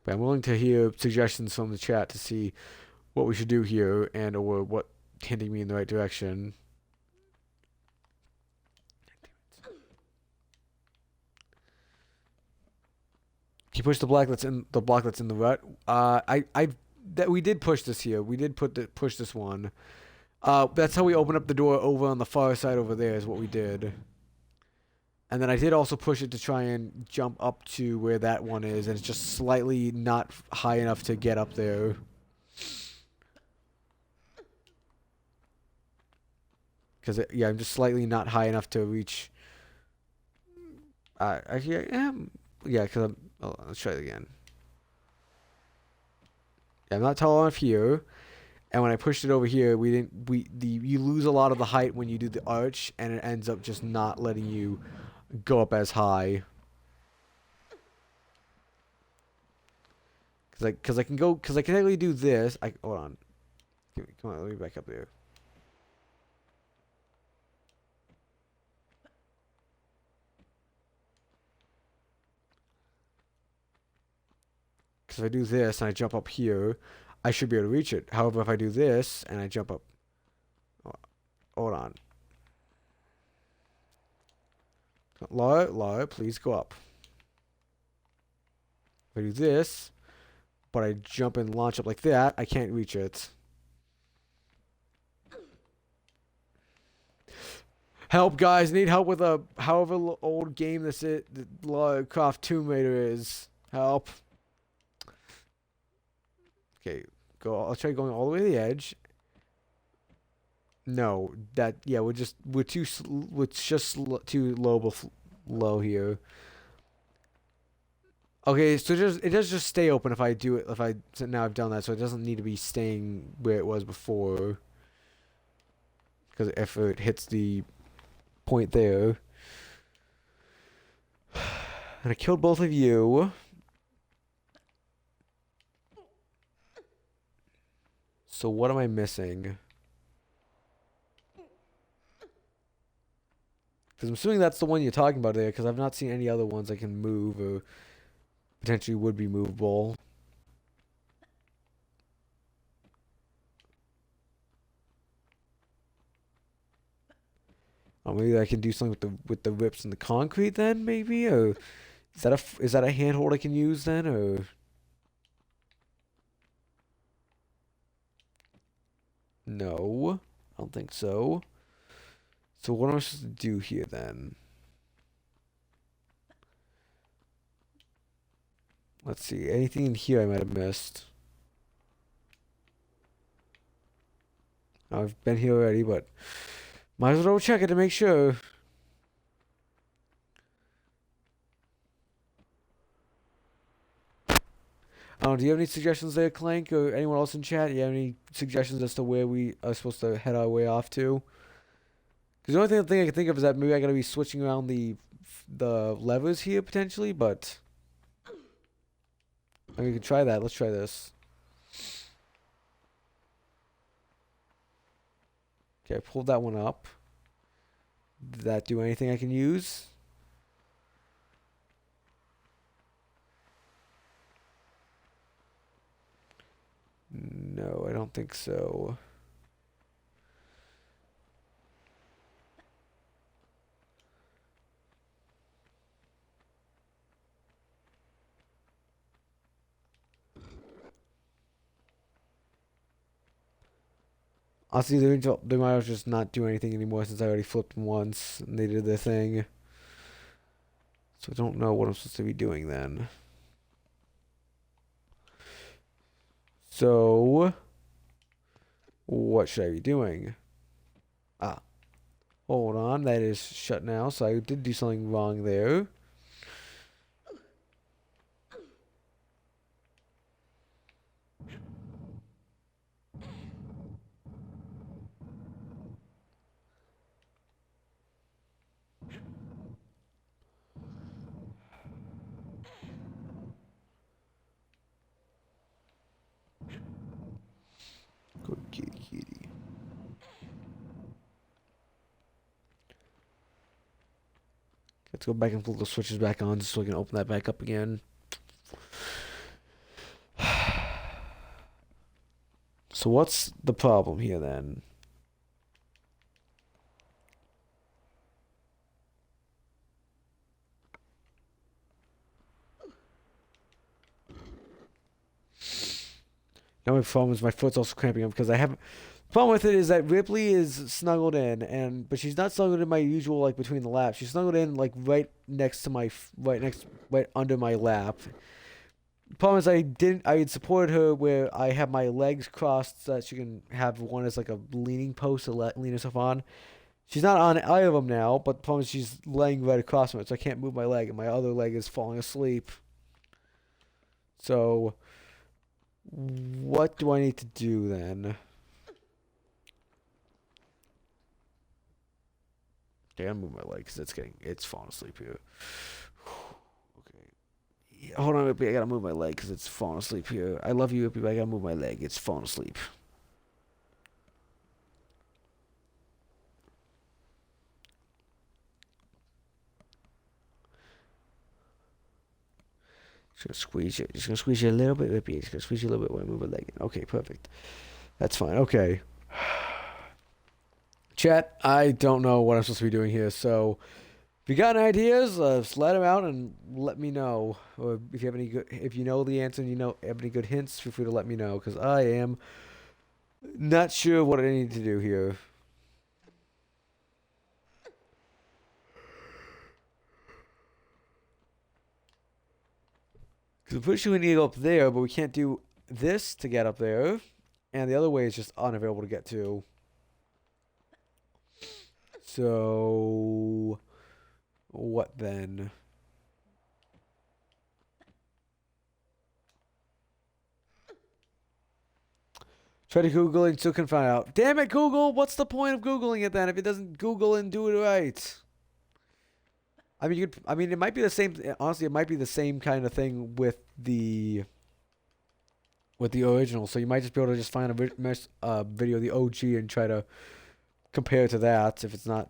But I'm willing to hear suggestions from the chat to see what we should do here and or what hinting me in the right direction. Can you push the block that's in the rut? We did push this here. We did push this one. That's how we open up the door over on the far side over there is what we did. And then I did also push it to try and jump up to where that one is, and it's just slightly not high enough to get up there. Because, yeah, I'm just slightly not high enough to reach... Actually, I am... Yeah, because I'm... Oh, let's try it again. Yeah, I'm not tall enough here. And when I pushed it over here, you lose a lot of the height when you do the arch, and it ends up just not letting you go up as high. Because I can technically do this. Hold on. Come on, let me back up there. Because if I do this and I jump up here, I should be able to reach it. However, if I do this and I jump up... Hold on. Laura, please go up. If I do this, but I jump and launch up like that, I can't reach it. Help, guys. Need help with a however old game this is. The Lara Croft Tomb Raider is. Help. Okay, go. I'll try going all the way to the edge. No, we're just too low here. Okay, so it does just stay open if I do it. If I so now I've done that, so it doesn't need to be staying where it was before. Because if it hits the point there, and I killed both of you. So what am I missing? Because I'm assuming that's the one you're talking about there. Because I've not seen any other ones I can move or potentially would be movable. Oh, maybe I can do something with the rips in the concrete then, maybe, or is that a handhold I can use then, or no? I don't think so. So what am I supposed to do here then? Let's see. Anything in here I might have missed? I've been here already, but might as well double check it to make sure. Do you have any suggestions there, Clank, or anyone else in chat? Do you have any suggestions as to where we are supposed to head our way off to? Because the only thing I can think of is that maybe I gotta be switching around the levers here potentially, but I mean, we can try that. Let's try this. Okay, I pulled that one up. Did that do anything I can use? No, I don't think so. Honestly, they might have just not do anything anymore since I already flipped them once and they did their thing. So I don't know what I'm supposed to be doing then. So, what should I be doing? Ah, hold on, that is shut now, so I did do something wrong there. Good kitty, kitty. Let's go back and pull the switches back on just so we can open that back up again. So what's the problem here then? Now my problem is my foot's also cramping up because I haven't. Problem with it is that Ripley is snuggled in, but she's not snuggled in my usual like between the laps. She's snuggled in like right next to my right under my lap. The problem is I had supported her where I have my legs crossed so that she can have one as like a leaning post to lean herself on. She's not on either of them now, but the problem is she's laying right across from it, so I can't move my leg, and my other leg is falling asleep. So, what do I need to do then? Okay, I'm moving my leg because it's falling asleep here. Okay. Yeah, hold on, Ippy, I gotta move my leg because it's falling asleep here. I love you, Ippy, but I gotta move my leg. It's falling asleep. Just gonna squeeze you. Just gonna squeeze you a little bit, Ippy. Just gonna squeeze you a little bit while I move my leg in. Okay, perfect. That's fine. Okay. Chat, I don't know what I'm supposed to be doing here, so if you got any ideas, just let them out and let me know. Or if you have any good, if you know the answer and have any good hints, feel free to let me know because I am not sure what I need to do here. Because I'm pretty sure we need to go up there, but we can't do this to get up there, and the other way is just unavailable to get to. So, what then? Try to Google it and still couldn't find out. Damn it, Google! What's the point of Googling it then if it doesn't Google and do it right? I mean, it might be the same. Honestly, it might be the same kind of thing with the original. So you might just be able to just find a video of the OG and try to compare it to that. If it's not,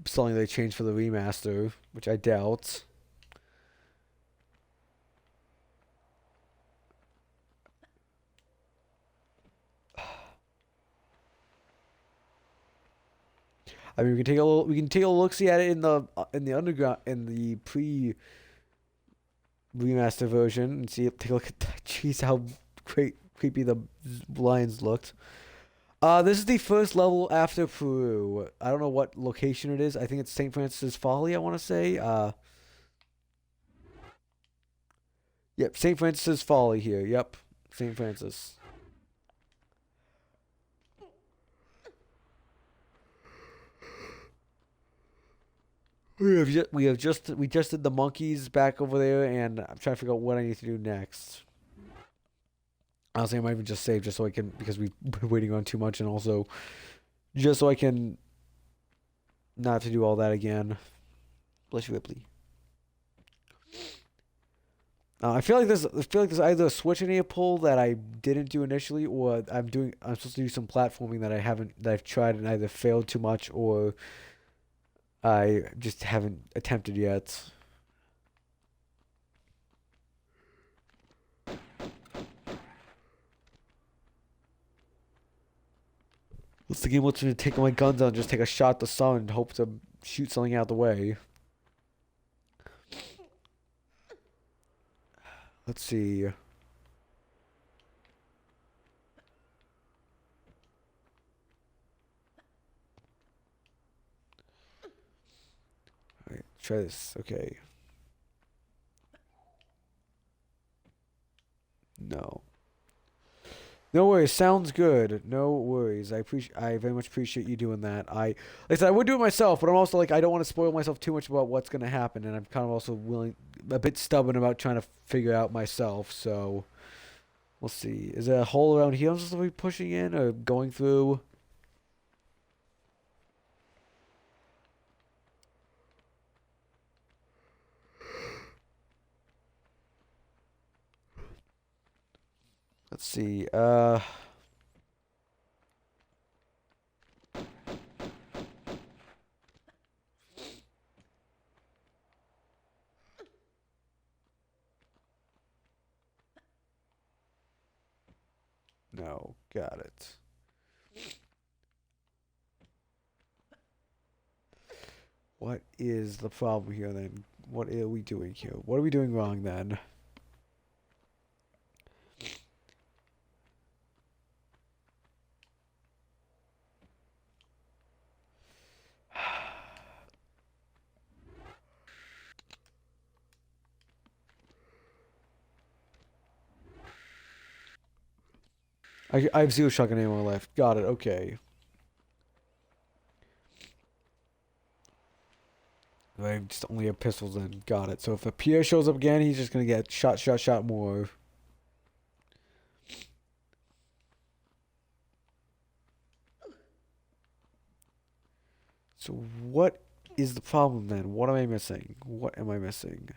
something they changed for the remaster, which I doubt. I mean, we can take a look see at it in the underground in the pre remaster version and take a look at that. Jeez, how creepy the lions looked. This is the first level after Peru. I don't know what location it is. I think it's St. Francis Folly, I want to say. Yep, St. Francis Folly here. Yep, St. Francis. We just did the monkeys back over there, and I'm trying to figure out what I need to do next. Honestly, I might even just save just so I can, because we've been waiting on too much, and also just so I can not have to do all that again. Bless you, Ripley. I feel like there's either a switch I need to pull that I didn't do initially, or I'm supposed to do some platforming that I've tried and either failed too much or I just haven't attempted yet. What's the game wants me to take my guns out and just take a shot at the sun and hope to shoot something out of the way? Let's see. Alright, try this. Okay. No. No worries. Sounds good. No worries. I very much appreciate you doing that. Like I said, I would do it myself, but I'm also like, I don't want to spoil myself too much about what's going to happen, and I'm kind of also a bit stubborn about trying to figure out myself. So we'll see. Is there a hole around here I'm supposed to be pushing in or going through? Let's see. No, got it. What is the problem here then? What are we doing here? What are we doing wrong then? I have 0 shotgun ammo left. Got it. Okay. I just only have pistols then. Got it. So if a Pierre shows up again, he's just gonna get shot more. So what is the problem then? What am I missing? What am I missing?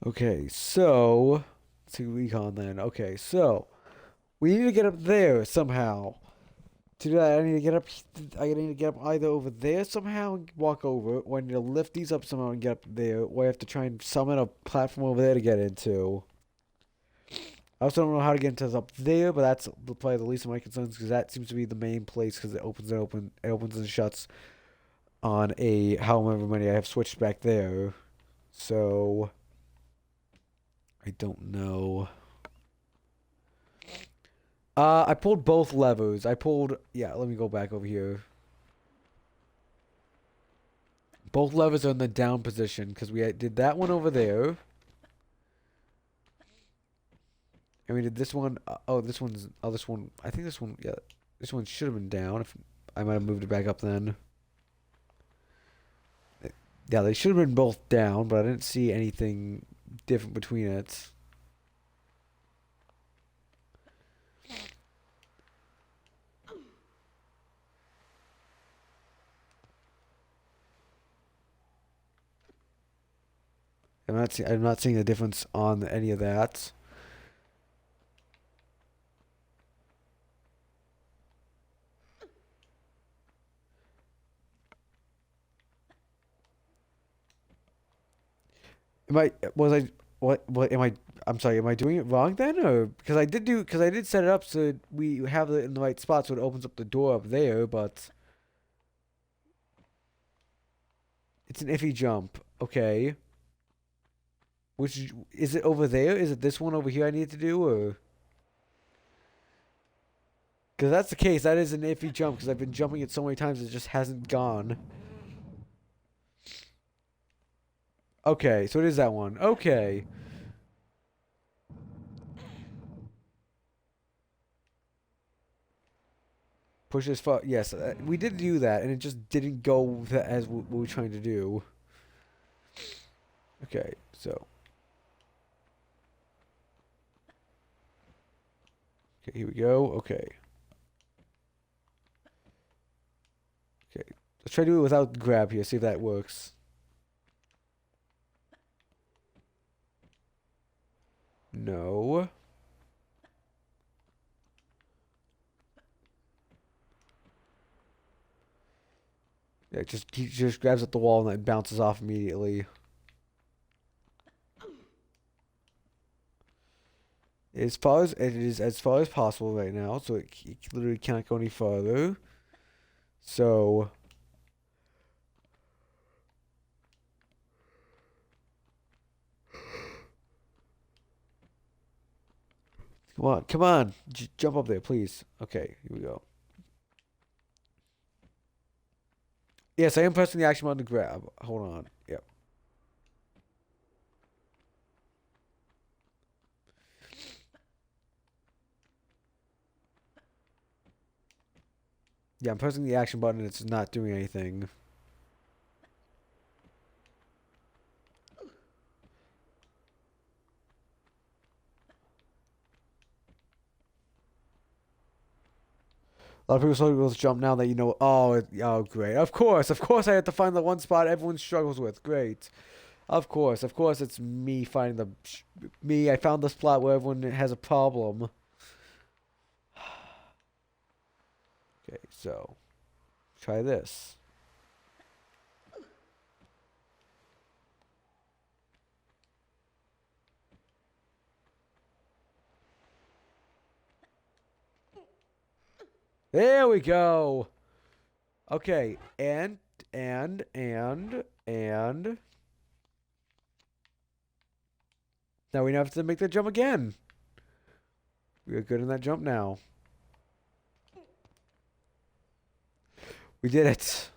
Okay, so let's see recon then. Okay, so we need to get up there somehow. To do that, I need to get up. I need to get up either over there somehow and walk over, or I need to lift these up somehow and get up there, or I have to try and summon a platform over there to get into. I also don't know how to get into up there, but that's probably the least of my concerns because that seems to be the main place because it opens and shuts on however many I have switched back there. So I don't know. I pulled both levers. Yeah, let me go back over here. Both levers are in the down position because we did that one over there. I mean, did this one? Oh, this one's. Oh, this one. I think this one. Yeah, this one should have been down. If I might have moved it back up then. Yeah, they should have been both down, but I didn't see anything different between it. I'm not seeing a difference on any of that. Am I was I what am I I'm sorry, am I doing it wrong then, or because I did set it up so we have it in the right spot so it opens up the door up there, but it's an iffy jump. Okay. Which is it over there? Is it this one over here I need to do, or because that's the case, that is an iffy jump because I've been jumping it so many times it just hasn't gone. Okay, so it is that one. Okay. Push as far. Yes, we did do that, and it just didn't go as we were trying to do. Okay, so. Okay, here we go. Okay. Okay. Let's try to do it without grab here, see if that works. No. Yeah, he just grabs at the wall and then bounces off immediately. As far as it is as far as possible right now, so it literally can't go any further. So come on, jump up there, please. Okay, here we go. Yes, I am pressing the action button to grab. Hold on. Yep. Yeah, I'm pressing the action button and it's not doing anything. A lot of people struggle with jump now that you know. Oh, great. Of course, I have to find the one spot everyone struggles with. Great. Of course, it's me finding me. I found the spot where everyone has a problem. Okay, so try this. There we go. Okay, and now we have to make the jump again. We are good in that jump now. We did it.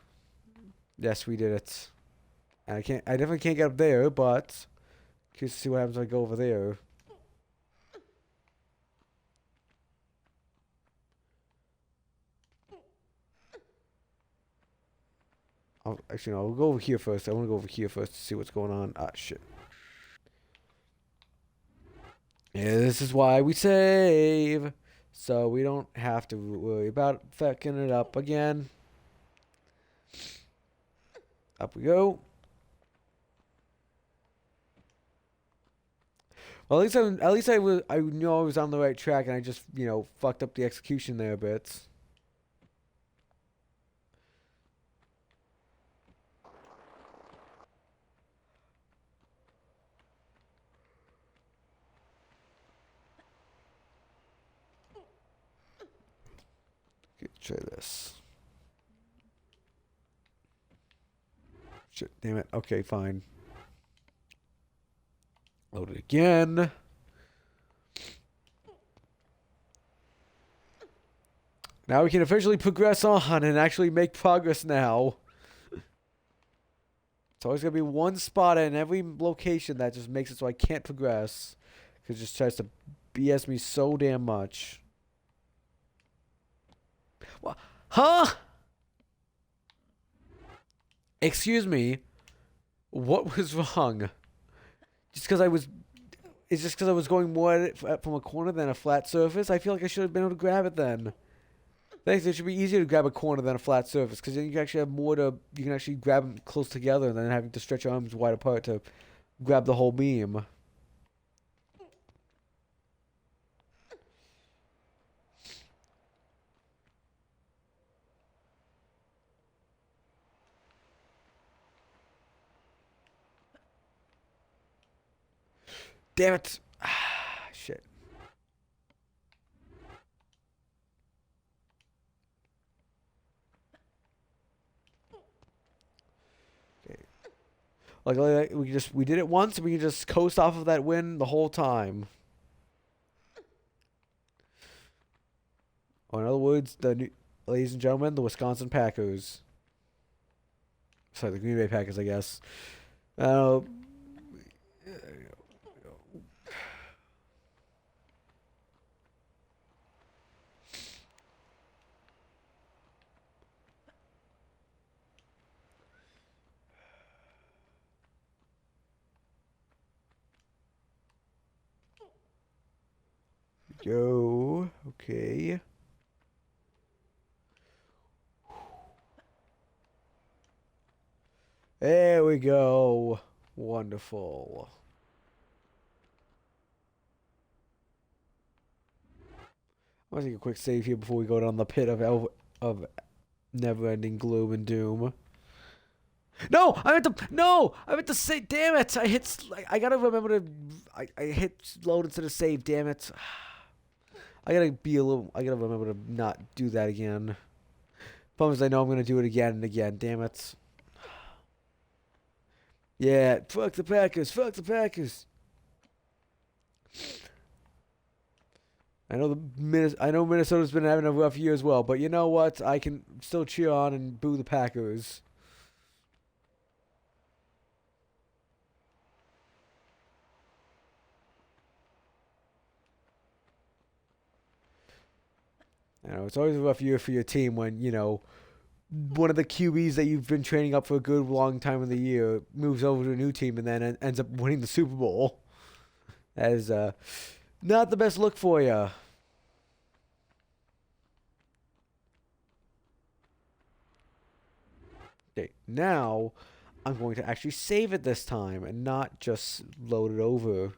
Yes, we did it. And I definitely can't get up there, but curious to see what happens when I go over there. Actually, no, we'll go over here first. I want to go over here first to see what's going on. Ah, shit. Yeah, this is why we save. So we don't have to worry about fucking it up again. Up we go. Well, at least I knew I was on the right track, and I just fucked up the execution there a bit. Okay, try this. Shit, damn it. Okay, fine. Load it again. Now we can officially progress on and actually make progress now. It's always going to be one spot in every location that just makes it so I can't progress. Because it just tries to BS me so damn much. What? Huh? Excuse me. What was wrong? Just because I was. It's just because I was going more at it from a corner than a flat surface? I feel like I should have been able to grab it then. Thanks. It should be easier to grab a corner than a flat surface because then you can actually have more to. You can actually grab them close together than having to stretch your arms wide apart to grab the whole beam. Damn it. Shit. Okay. Like we did it once and we can just coast off of that win the whole time. Or in other words, ladies and gentlemen, the Wisconsin Packers. Sorry, the Green Bay Packers, I guess. Uh, Go. Okay. There we go. Wonderful. I'm gonna take a quick save here before we go down the pit of never-ending gloom and doom. No, I meant to say. Damn it! I gotta remember to. I hit load instead of save. Damn it! I gotta be a little. I gotta remember to not do that again. Problem is, I know I'm gonna do it again and again. Damn it! Yeah, fuck the Packers. Fuck the Packers. I know Minnesota's been having a rough year as well, but you know what? I can still cheer on and boo the Packers. You know, it's always a rough year for your team when, one of the QBs that you've been training up for a good long time in the year moves over to a new team and then ends up winning the Super Bowl. That is not the best look for you. Okay, now I'm going to actually save it this time and not just load it over.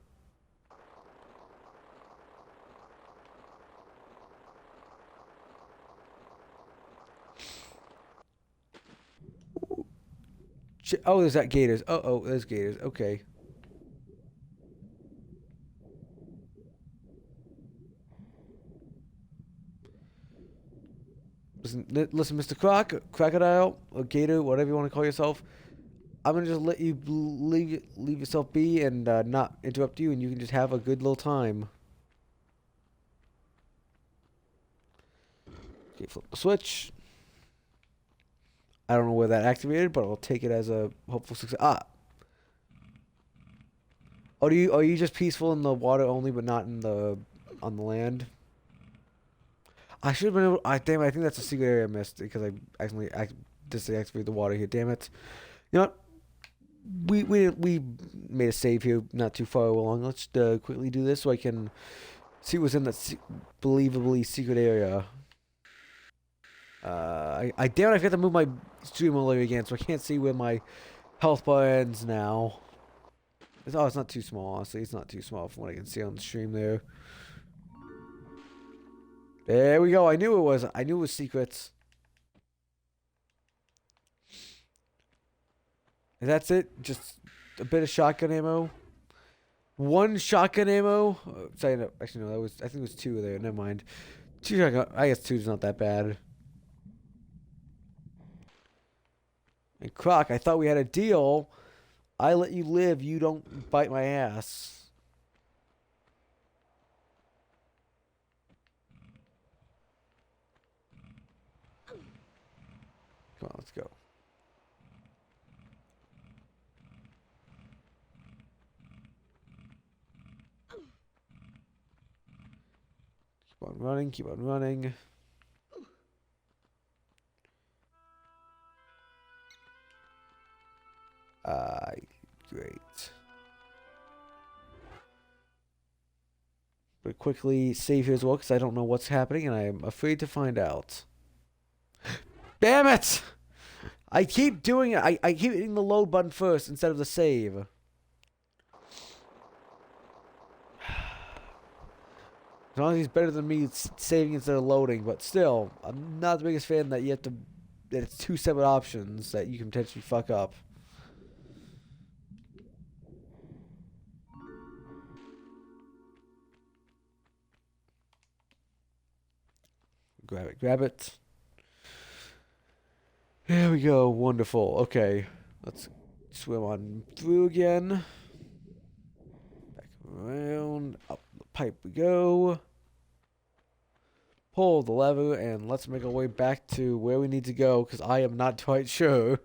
Oh, there's that Gators. Oh, there's Gators. Okay. Listen, Mr. Crocodile, or Gator, whatever you want to call yourself. I'm gonna just let you leave yourself be and not interrupt you, and you can just have a good little time. Okay, flip the switch. I don't know where that activated, but I'll take it as a hopeful success. Ah. Oh, are you just peaceful in the water only, but not in on the land? I should have been able. Damn it, I think that's a secret area I missed because I accidentally disactivated the water here. Damn it. You know what? We made a save here not too far along. Let's quickly do this so I can see what's in that believably secret area. Damn it, I forgot to move my stream all the way again, so I can't see where my health bar ends now. It's not too small, honestly. It's not too small from what I can see on the stream there. There we go. I knew it was. I knew it was secrets. And that's it. Just a bit of shotgun ammo. One shotgun ammo. Sorry, no, actually no. I think it was two there. Never mind. Two shotgun. I guess two's not that bad. And Croc, I thought we had a deal. I let you live. You don't bite my ass. Come on, let's go. Keep on running, keep on running. Great. But quickly save here as well because I don't know what's happening and I am afraid to find out. Damn it! I keep doing it. I keep hitting the load button first instead of the save. As long as he's better than me saving instead of loading, but still, I'm not the biggest fan that you have to. That it's two separate options that you can potentially fuck up. Grab it, grab it. There we go. Wonderful. Okay, let's swim on through again. Back around. Up the pipe we go. Pull the lever and let's make our way back to where we need to go because I am not quite sure.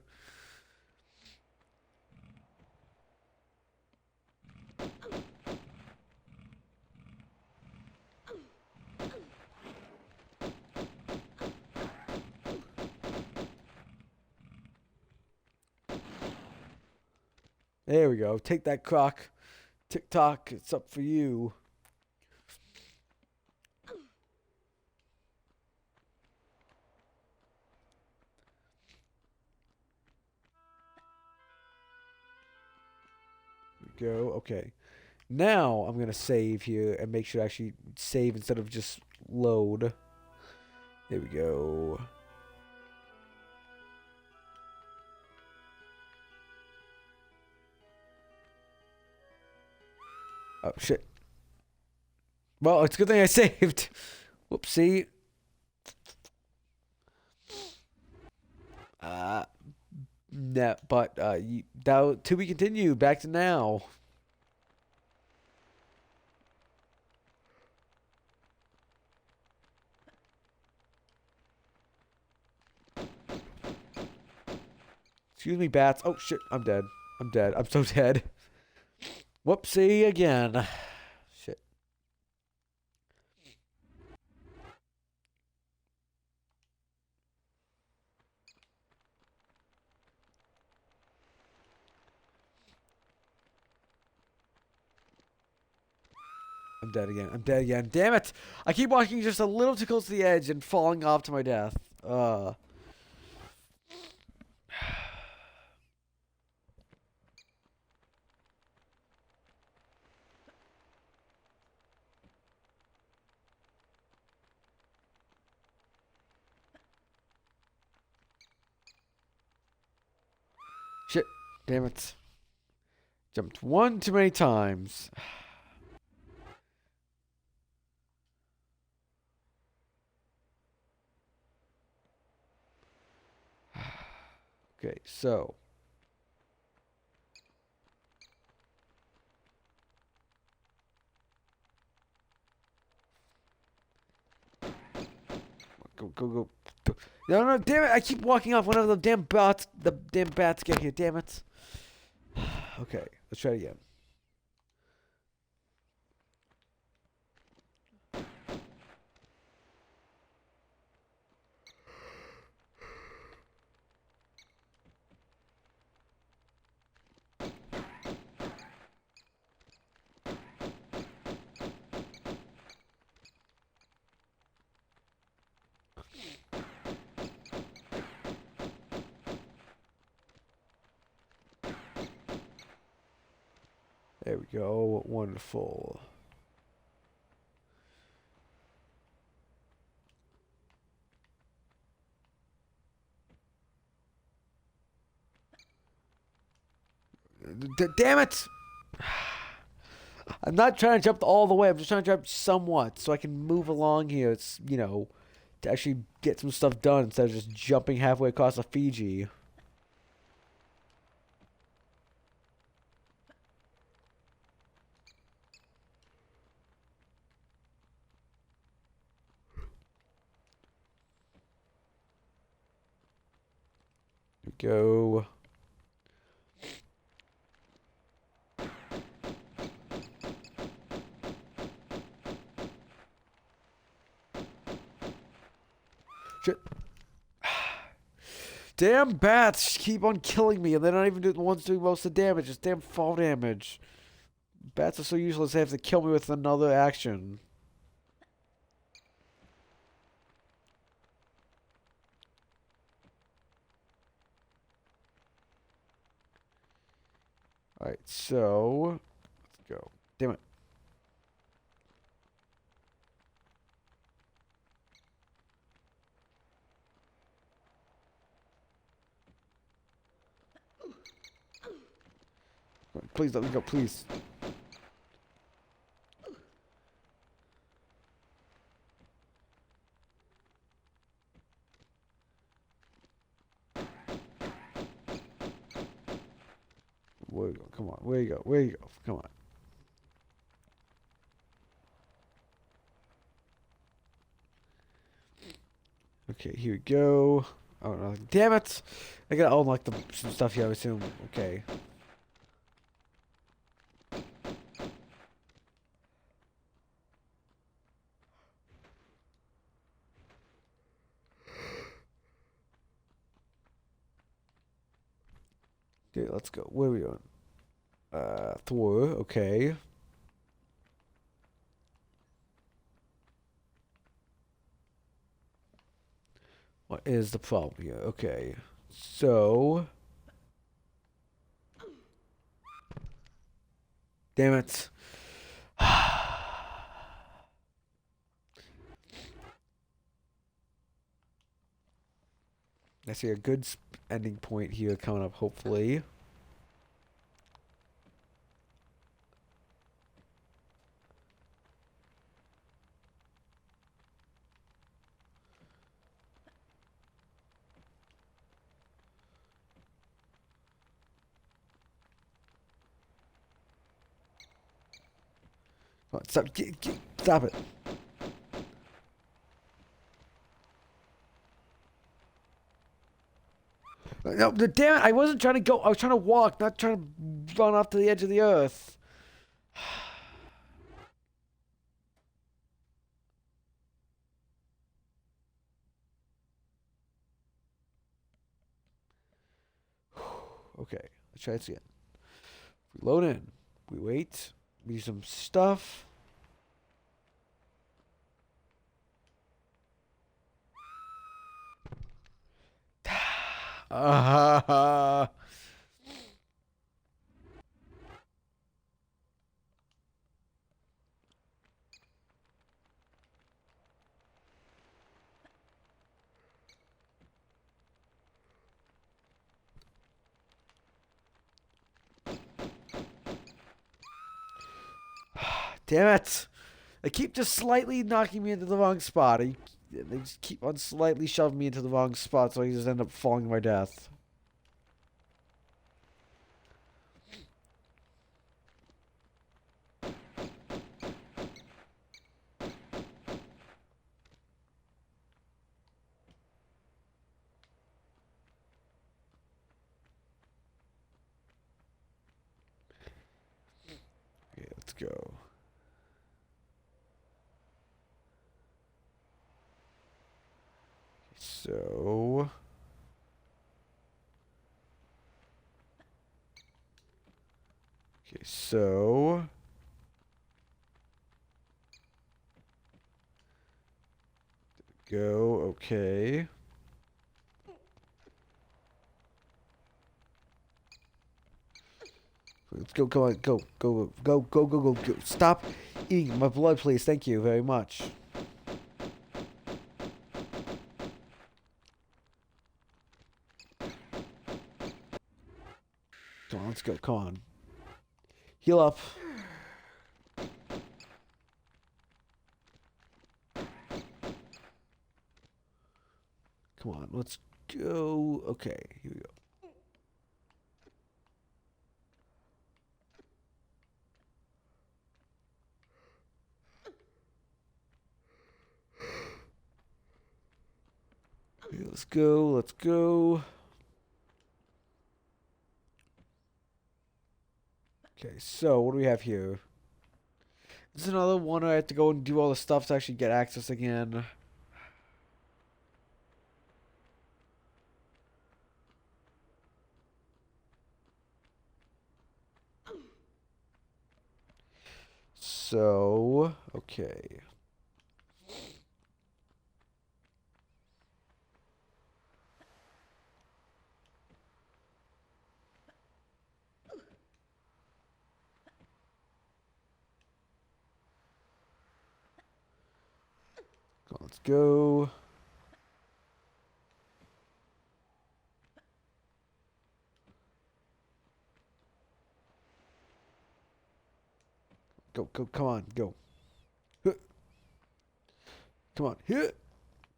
There we go. Take that, Croc. Tick tock, it's up for you. Go. Okay. Now I'm going to save here and make sure to actually save instead of just load. There we go. Oh, shit. Well, it's a good thing I saved. Whoopsie. Nah, but to be continued. Back to now. Excuse me, bats. Oh shit, I'm dead. I'm dead. I'm so dead. Whoopsie again. Shit. I'm dead again. I'm dead again. Damn it! I keep walking just a little too close to the edge and falling off to my death. Shit. Damn it. Jumped one too many times. Okay, so. Go, go, go. No, no, damn it! I keep walking off whenever the damn bats get here. Damn it. Okay, let's try it again. There we go. Wonderful. Damn it! I'm not trying to jump all the way. I'm just trying to jump somewhat so I can move along here. It's, to actually get some stuff done instead of just jumping halfway across a Fiji. Here we go. Shit. Damn bats keep on killing me, and they're not even the ones doing most of the damage. It's damn fall damage. Bats are so useless, they have to kill me with another action. Alright, so... let's go. Damn it. Please let me go, please. Where you go? Come on. Where you go? Where you go? Come on. Okay, here we go. Oh no! Damn it! I gotta unlock some stuff here. I assume. Okay. Okay, let's go. Where are we going? Thor. Okay. What is the problem here? Okay. So. Damn it. I see a good ending point here coming up, hopefully. Come on, stop, stop it. No, damn it! I wasn't trying to go. I was trying to walk, not trying to run off to the edge of the earth. Okay, let's try this again. We load in. We wait. We do some stuff. Damn it! They keep just slightly knocking me into the wrong spot. They just keep on slightly shoving me into the wrong spot, so I just end up falling to my death. Okay, let's go. So... okay, so... go, okay. Let's go, come on, go, go, go, go, go, go, go. Stop eating my blood, please. Thank you very much. Come on, let's go, come on. Heal up. Come on, let's go. Okay, here we go. Okay, let's go, let's go. Okay, so what do we have here? This is another one where I have to go and do all the stuff to actually get access again. So, okay. Let's go. Go, go, come on, go. Huh. Come on, huh.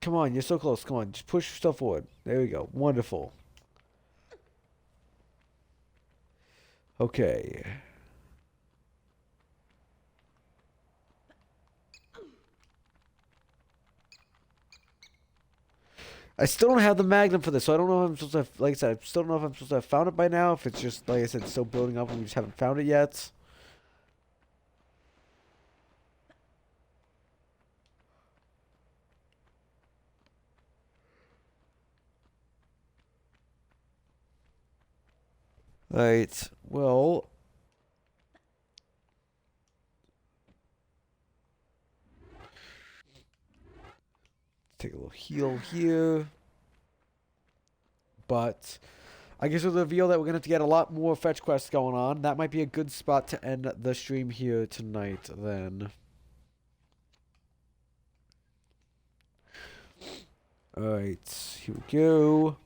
Come on, you're so close. Come on, just push yourself forward. There we go. Wonderful. Okay. I still don't have the Magnum for this, so I don't know if I'm supposed to have, like I said, I still don't know if I'm supposed to have found it by now, if it's just, like I said, still building up and we just haven't found it yet. Alright, well... Take a little heal here. But I guess we'll reveal that we're going to have to get a lot more fetch quests going on. That might be a good spot to end the stream here tonight, then. Alright, here we go.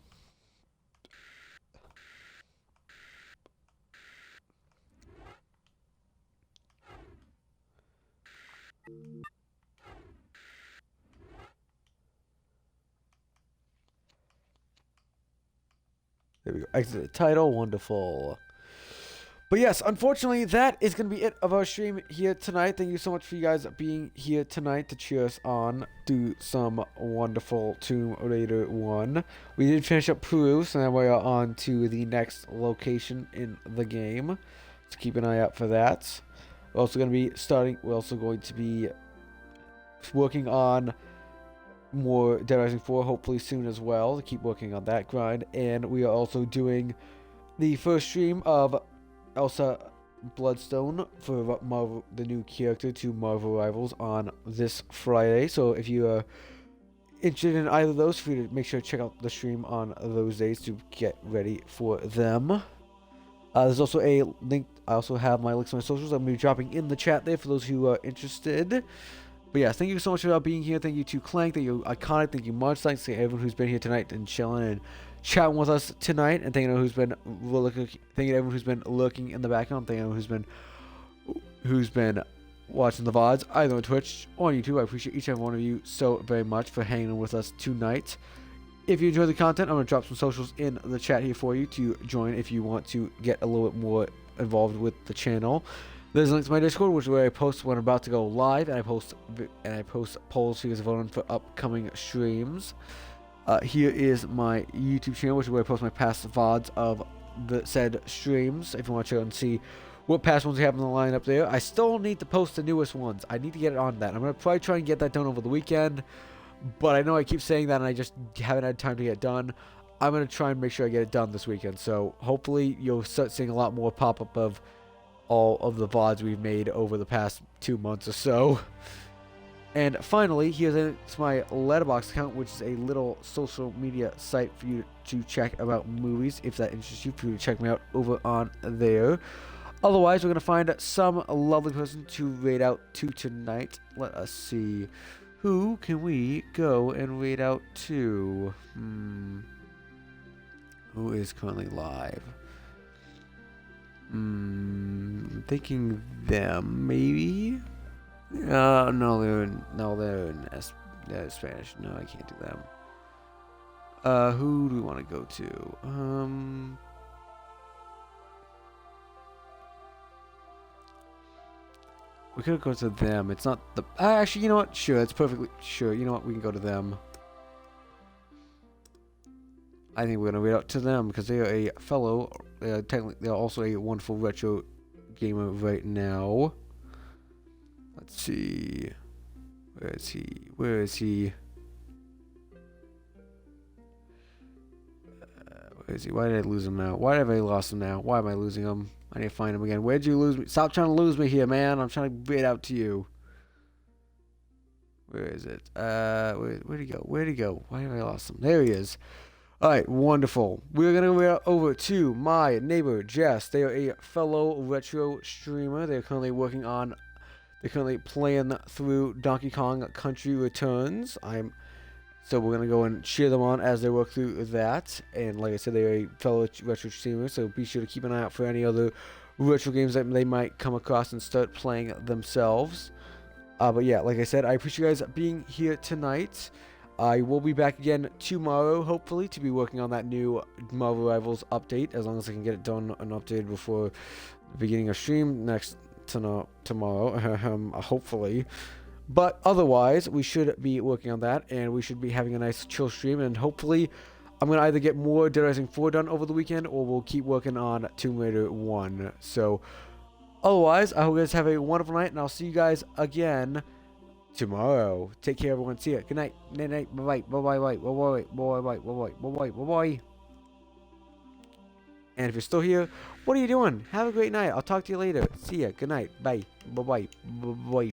There we go. Exit the title. Wonderful. But yes, unfortunately, that is going to be it of our stream here tonight. Thank you so much for you guys being here tonight to cheer us on through some wonderful Tomb Raider 1. We did finish up Peru, so now we are on to the next location in the game. So keep an eye out for that. We're also going to be working on more Dead Rising 4 hopefully soon as well, to keep working on that grind. And we are also doing the first stream of Elsa Bloodstone for Marvel, the new character to Marvel Rivals, on this Friday. So if you are interested in either of those, feel free to make sure to check out the stream on those days to get ready for them. There's also a link. I also have my links to my socials. I'm going to be dropping in the chat there for those who are interested. But yes, thank you so much for being here. Thank you to Clank. Thank you Iconic. Thank you Much. Thanks to everyone who's been here tonight and chilling and chatting with us tonight. And thank you everyone who's been lurking in the background. Thank you everyone who's been watching the VODs, either on Twitch or on YouTube. I appreciate each and every one of you so very much for hanging with us tonight. If you enjoy the content, I'm going to drop some socials in the chat here for you to join if you want to get a little bit more involved with the channel. There's a link to my Discord, which is where I post when I'm about to go live, and I post polls for you guys to vote on for upcoming streams. Here is my YouTube channel, which is where I post my past VODs of the said streams. If you want to check out and see what past ones we have in the lineup there. I still need to post the newest ones. I need to get it on that. I'm going to probably try and get that done over the weekend, but I know I keep saying that and I just haven't had time to get it done. I'm going to try and make sure I get it done this weekend. So hopefully you'll start seeing a lot more pop-up of all of the VODs we've made over the past 2 months or so. And finally, here's my Letterboxd account, which is a little social media site for you to check about movies. If that interests you, feel free to check me out over on there. Otherwise, we're going to find some lovely person to raid out to tonight. Let us see. Who can we go and raid out to? Who is currently live? I'm thinking them, maybe? No, they're in Spanish. No, I can't do them. Who do we want to go to? We could go to them. It's not the... actually, you know what? Sure, that's perfectly... Sure, you know what? We can go to them. I think we're going to read out to them because they are a fellow... technically, they're also a wonderful retro gamer right now. Let's see. Where is he? Where is he? Where is he? Why did I lose him now? Why have I lost him now? Why am I losing him? I need to find him again. Where'd you lose me? Stop trying to lose me here, man. I'm trying to get out to you. Where is it? Where'd he go? Where'd he go? Why have I lost him? There he is. Alright, wonderful. We're gonna go over to my neighbor, Jess. They are a fellow retro streamer. They're currently playing through Donkey Kong Country Returns. So we're gonna go and cheer them on as they work through that. And like I said, they're a fellow retro streamer, so be sure to keep an eye out for any other retro games that they might come across and start playing themselves. But yeah, like I said, I appreciate you guys being here tonight. I will be back again tomorrow, hopefully, to be working on that new Marvel Rivals update, as long as I can get it done and updated before the beginning of stream tomorrow, hopefully. But otherwise, we should be working on that, and we should be having a nice chill stream, and hopefully I'm going to either get more Dead Rising 4 done over the weekend, or we'll keep working on Tomb Raider 1. So, otherwise, I hope you guys have a wonderful night, and I'll see you guys again tomorrow. Take care, everyone. See ya. Good night. Night, night. Bye bye. Bye bye. Bye bye. Bye bye. Bye bye. Bye bye. Bye bye. And if you're still here, what are you doing? Have a great night. I'll talk to you later. See ya. Good night. Bye. Bye bye. Bye bye.